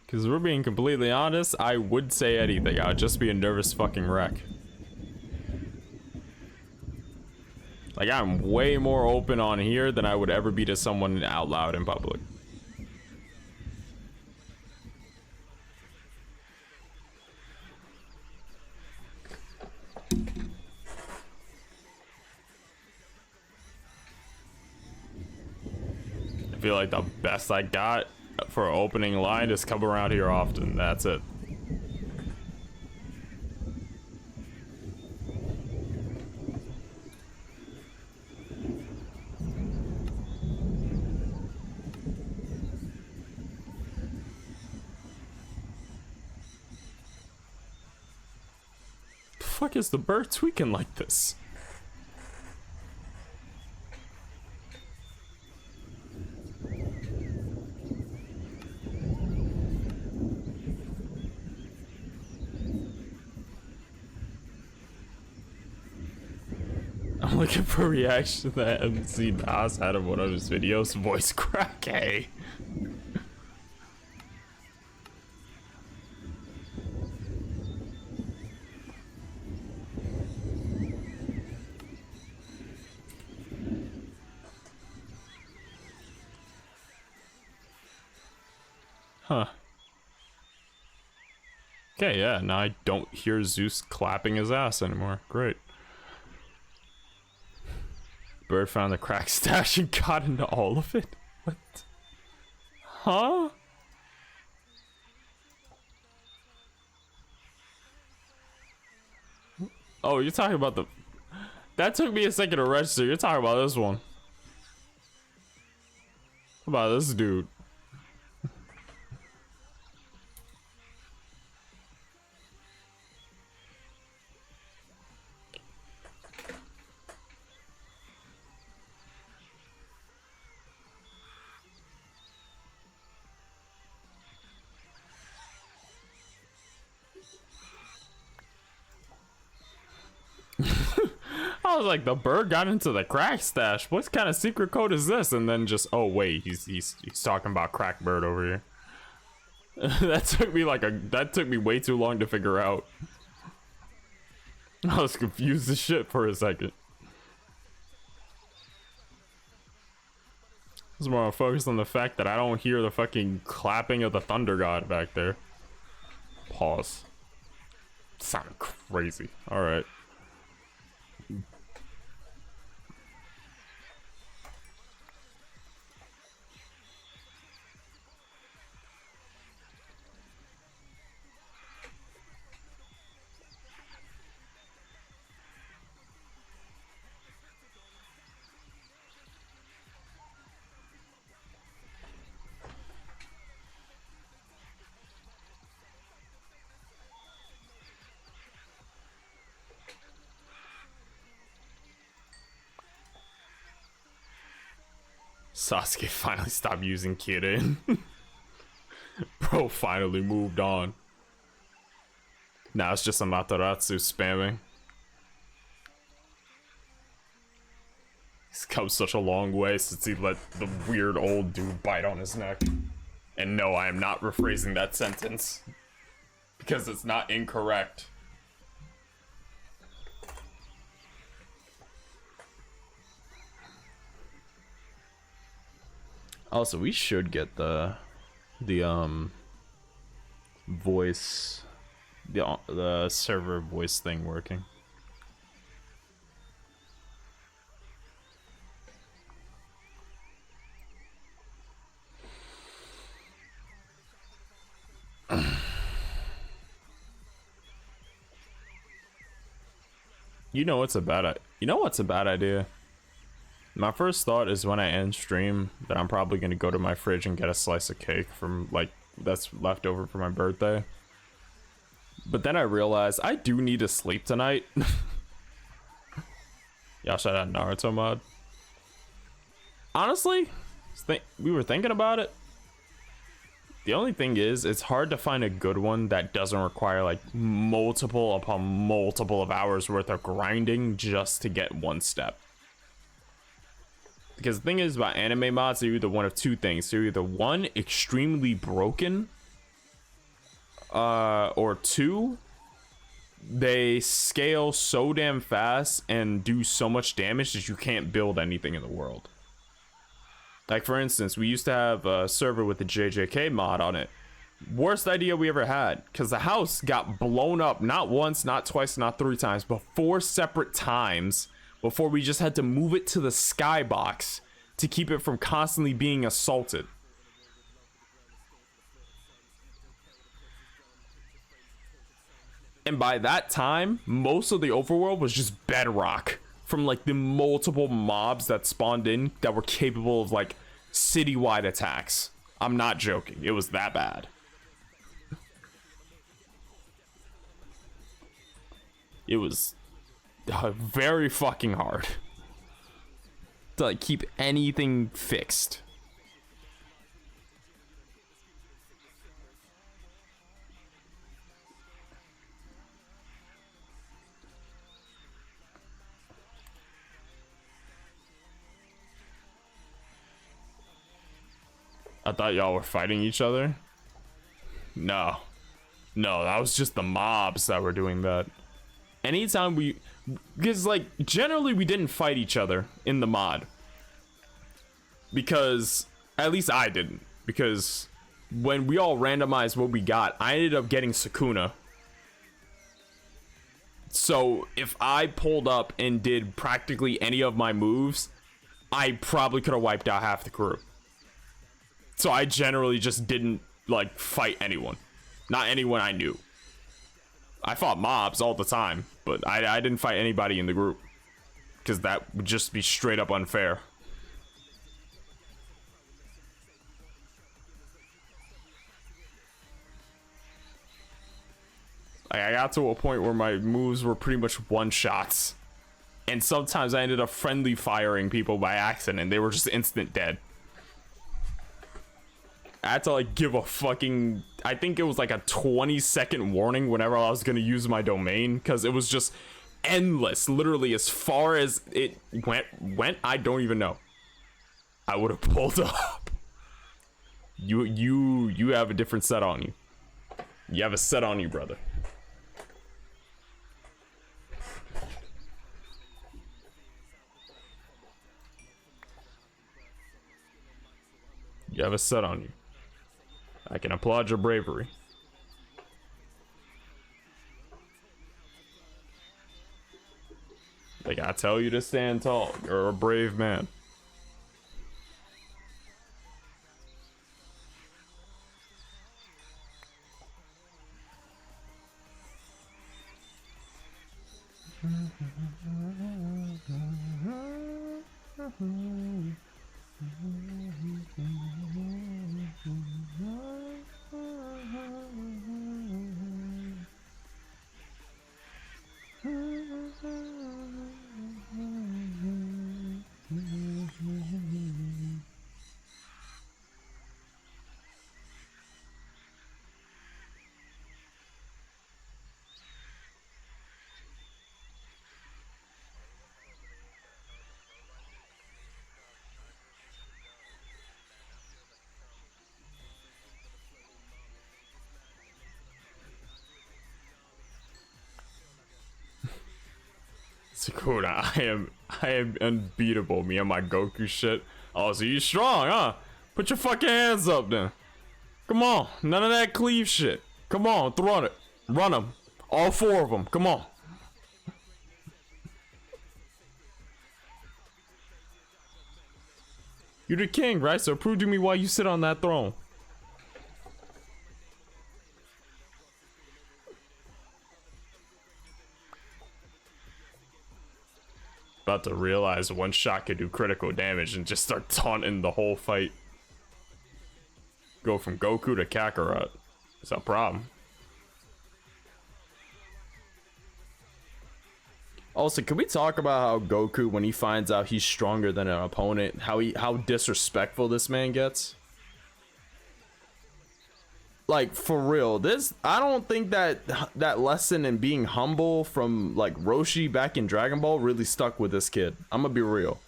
Because we're being completely honest, I would say anything. I would just be a nervous fucking wreck. Like, I'm way more open on here than I would ever be to someone out loud in public. I feel like the best I got for an opening line is come around here often. That's it. The fuck is the bird tweaking like this? I'm looking for reaction that MC Nas had of one of his videos. Voice crack, hey. Huh. Okay, yeah, now I don't hear Zeus clapping his ass anymore. Great. Bird found the crack stash and got into all of it? What? Huh? Oh, you're talking about the... That took me a second to register. You're talking about this one. How about this dude? I was like, the bird got into the crack stash. What kind of secret code is this? And then just, oh wait, he's talking about crack bird over here. That took me way too long to figure out. I was confused as shit for a second. I was more focused on the fact that I don't hear the fucking clapping of the thunder god back there. Pause. Sounded crazy. All right. Sasuke finally stopped using Kirin. Bro finally moved on. Now it's just a Mataratsu spamming. He's come such a long way since he let the weird old dude bite on his neck. And no, I am not rephrasing that sentence. Because it's not incorrect. Also, we should get the voice, the server voice thing working. You know what's a bad idea? My first thought is when I end stream that I'm probably gonna go to my fridge and get a slice of cake from like that's left over for my birthday. But then I realized I do need to sleep tonight. Y'all shout out Naruto mod. Honestly, we were thinking about it. The only thing is, it's hard to find a good one that doesn't require like multiple upon multiple of hours worth of grinding just to get one step. Because the thing is about anime mods, they're either one of two things. They're either one, extremely broken, or two, they scale so damn fast and do so much damage that you can't build anything in the world. Like for instance, we used to have a server with the JJK mod on it. Worst idea we ever had, because the house got blown up not once, not twice, not three times, but 4 separate times before we just had to move it to the skybox to keep it from constantly being assaulted. And by that time, most of the overworld was just bedrock from like the multiple mobs that spawned in that were capable of like citywide attacks. I'm not joking. It was that bad. It was very fucking hard to like keep anything fixed. I thought y'all were fighting each other. No, that was just the mobs that were doing that. Anytime because like generally we didn't fight each other in the mod, because at least I didn't, because when we all randomized what we got, I ended up getting Sukuna. So if I pulled up and did practically any of my moves, I probably could have wiped out half the crew. So I generally just didn't like fight anyone, not anyone I knew. I fought mobs all the time, but I didn't fight anybody in the group, because that would just be straight up unfair. I got to a point where my moves were pretty much one-shots, and sometimes I ended up friendly firing people by accident. They were just instant dead. I had to like give a fucking, I think it was like a 20-second warning whenever I was gonna use my domain, because it was just endless. Literally as far as it went, I don't even know. I would have pulled up. You have a different set on you. You have a set on you, brother. You have a set on you. I can applaud your bravery. Like, I tell you to stand tall. You're a brave man. Sakura, I am unbeatable. Me and my Goku shit. Oh, so you strong, huh? Put your fucking hands up then. Come on, none of that cleave shit. Come on, throw it. Run them. All four of them. Come on. You're the king, right? So prove to me why you sit on that throne. About to realize one shot could do critical damage and just start taunting the whole fight. Go from Goku to Kakarot. It's a problem. Also, can we talk about how Goku, when he finds out he's stronger than an opponent, how disrespectful this man gets? Like, for real, I don't think that lesson in being humble from like Roshi back in Dragon Ball really stuck with this kid. I'm gonna be real,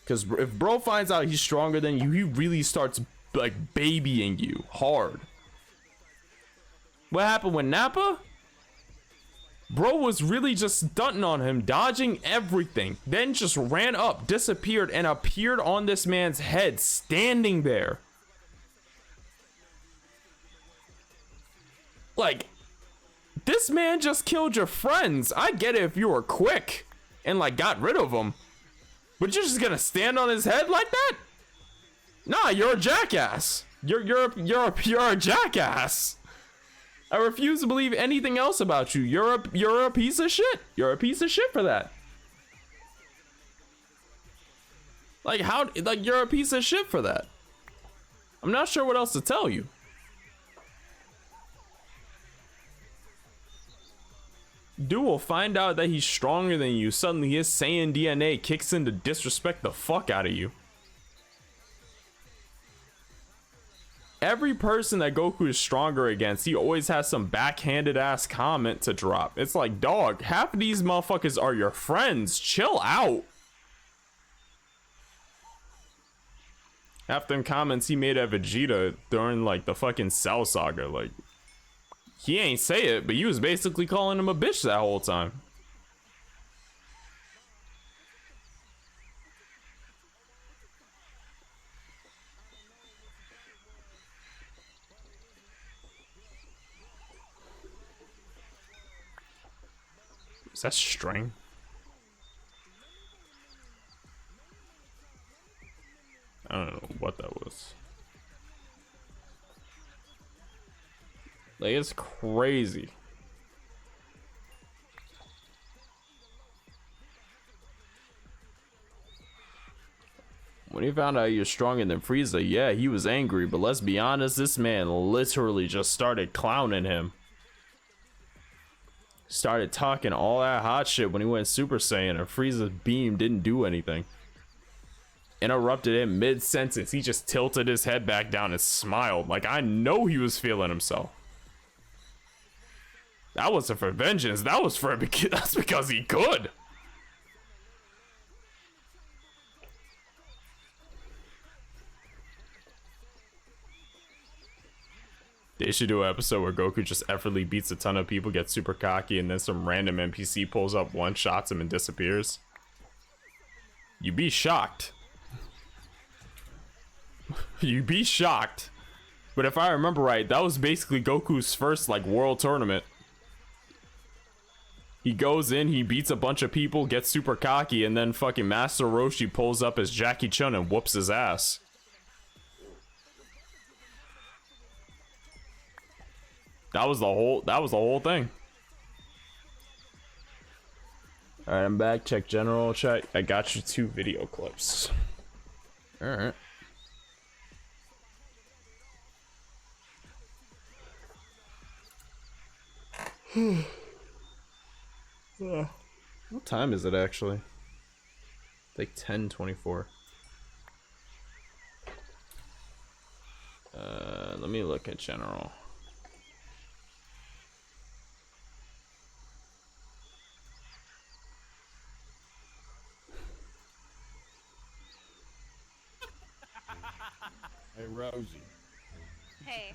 because if bro finds out he's stronger than you, he really starts like babying you hard. What happened with Nappa? Bro was really just stunting on him, dodging everything, then just ran up, disappeared, and appeared on this man's head, standing there. Like, this man just killed your friends. I get it if you were quick and like got rid of them, but you're just gonna stand on his head like that? Nah, you're a jackass. You're a jackass. I refuse to believe anything else about you. You're a piece of shit. You're a piece of shit for that. Like, how? Like, you're a piece of shit for that. I'm not sure what else to tell you. Dude will find out that he's stronger than you. Suddenly his Saiyan DNA kicks in to disrespect the fuck out of you. Every person that Goku is stronger against, he always has some backhanded ass comment to drop. It's like, dog, half of these motherfuckers are your friends. Chill out. Half them comments he made at Vegeta during like the fucking Cell Saga, like he ain't say it, but he was basically calling him a bitch that whole time. Is that string? I don't know what that was. Like, it's crazy. When he found out you're stronger than Frieza, yeah, he was angry, but let's be honest, this man literally just started clowning him. Started talking all that hot shit when he went Super Saiyan, and Frieza's beam didn't do anything. Interrupted him mid-sentence. He just tilted his head back down and smiled. Like, I know he was feeling himself. That wasn't for vengeance. That was for that's because he could. They should do an episode where Goku just effortlessly beats a ton of people, gets super cocky, and then some random NPC pulls up, one-shots him, and disappears. You'd be shocked. You'd be shocked. But if I remember right, that was basically Goku's first, like, world tournament. He goes in, he beats a bunch of people, gets super cocky, and then fucking Master Roshi pulls up as Jackie Chun and whoops his ass. That was the whole thing. All right, I'm back. Check general chat. I got you 2 video clips. All right. What time is it actually? Like 10:24. Let me look at general. Hey, Rosie. Hey.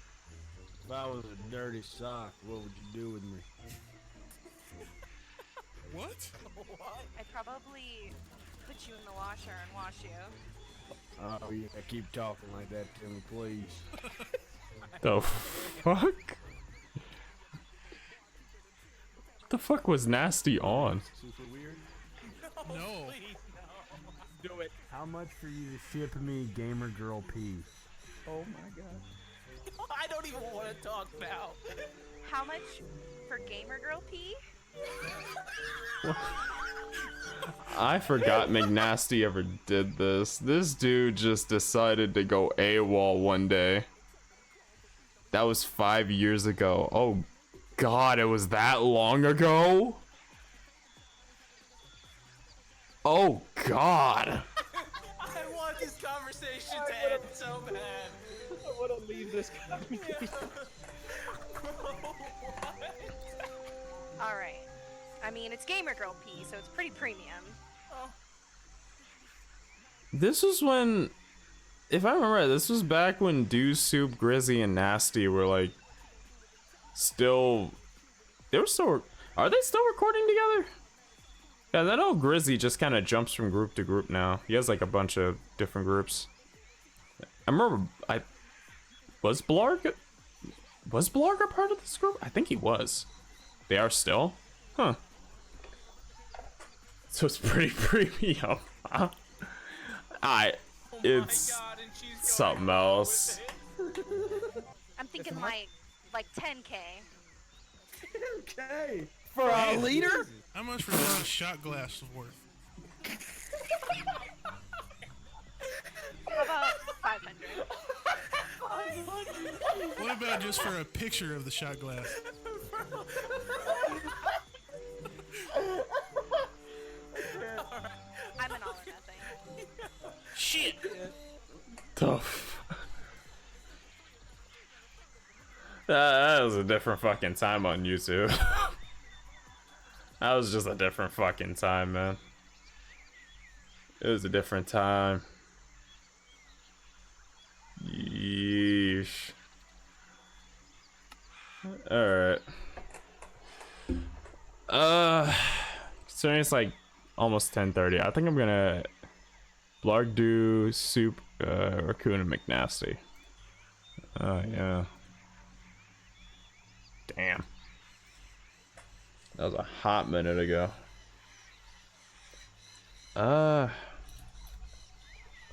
If I was a dirty sock, what would you do with me? What? I'd probably put you in the washer and wash you. Oh, yeah, keep talking like that to me, please. The fuck? What the fuck was Nasty on? Super weird? No. Please, no. Do it. How much for you to ship me Gamer Girl P? Oh my god. I don't even want to talk now. How much for Gamer Girl P? I forgot McNasty ever did this. This dude just decided to go AWOL one day. That was 5 years ago. Oh god, it was that long ago? Oh god. I want this conversation to end so bad. I want to leave this conversation. Alright. I mean, it's Gamer Girl P, so it's pretty premium. This was when, if I remember right, this was back when Dew Soup, Grizzy, and Nasty were like still, are they still recording together? Yeah, I know Grizzy just kind of jumps from group to group now. He has like a bunch of different groups. I remember, was Blarg a part of this group? I think he was. They are still? Huh. So it's pretty premium, huh? It's something else. I'm thinking like 10K. 10K for a liter? How much for a shot glass worth? How about 500? What about just for a picture of the shot glass? I'm an all or nothing. Shit. Tough. That was a different fucking time on YouTube. That was just a different fucking time, man. It was a different time. Yeesh. Alright. Considering it's like almost 10:30, I think I'm gonna Blargdo, Soup, Raccoon, and McNasty. Oh yeah. Damn. That was a hot minute ago.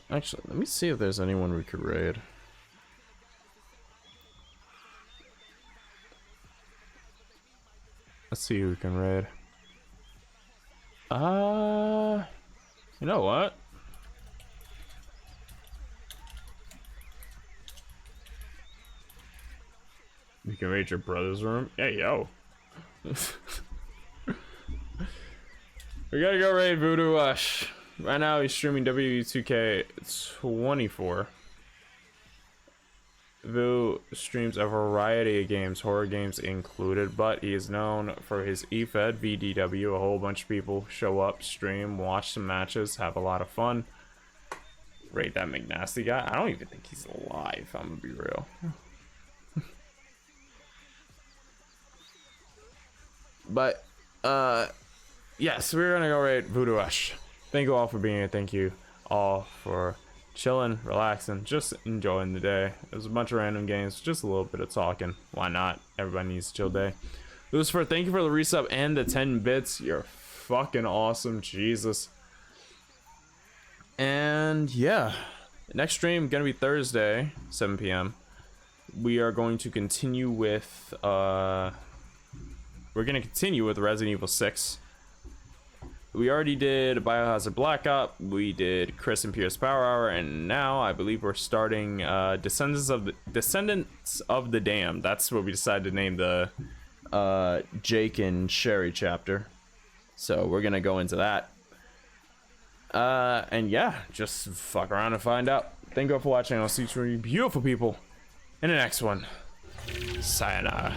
Actually, let me see if there's anyone we could raid. Let's see who we can raid. You know what? You can raid your brother's room? Hey, yo. We gotta go raid Voodoo Ush. Right now he's streaming W2K24. Vu streams a variety of games, horror games included, but he is known for his EFED, VDW. A whole bunch of people show up, stream, watch some matches, have a lot of fun. Rate that McNasty guy. I don't even think he's alive, I'm gonna be real. But, yes, we're gonna go raid Voodoo Ush. Thank you all for being here. Thank you all for chilling, relaxing, just enjoying the day. There's a bunch of random games, just a little bit of talking. Why not? Everybody needs a chill day. Lucifer, thank you for the resub and the 10 bits. You're fucking awesome. Jesus. And yeah, next stream gonna be Thursday, 7 p.m. We are going to continue with Resident Evil 6. We already did Biohazard Black Op, we did Chris and Pierce Power Hour, and now I believe we're starting Descendants of the Damned. That's what we decided to name the Jake and Sherry chapter. So we're gonna go into that. And yeah, just fuck around and find out. Thank you all for watching. I'll see you beautiful people in the next one. Sayonara.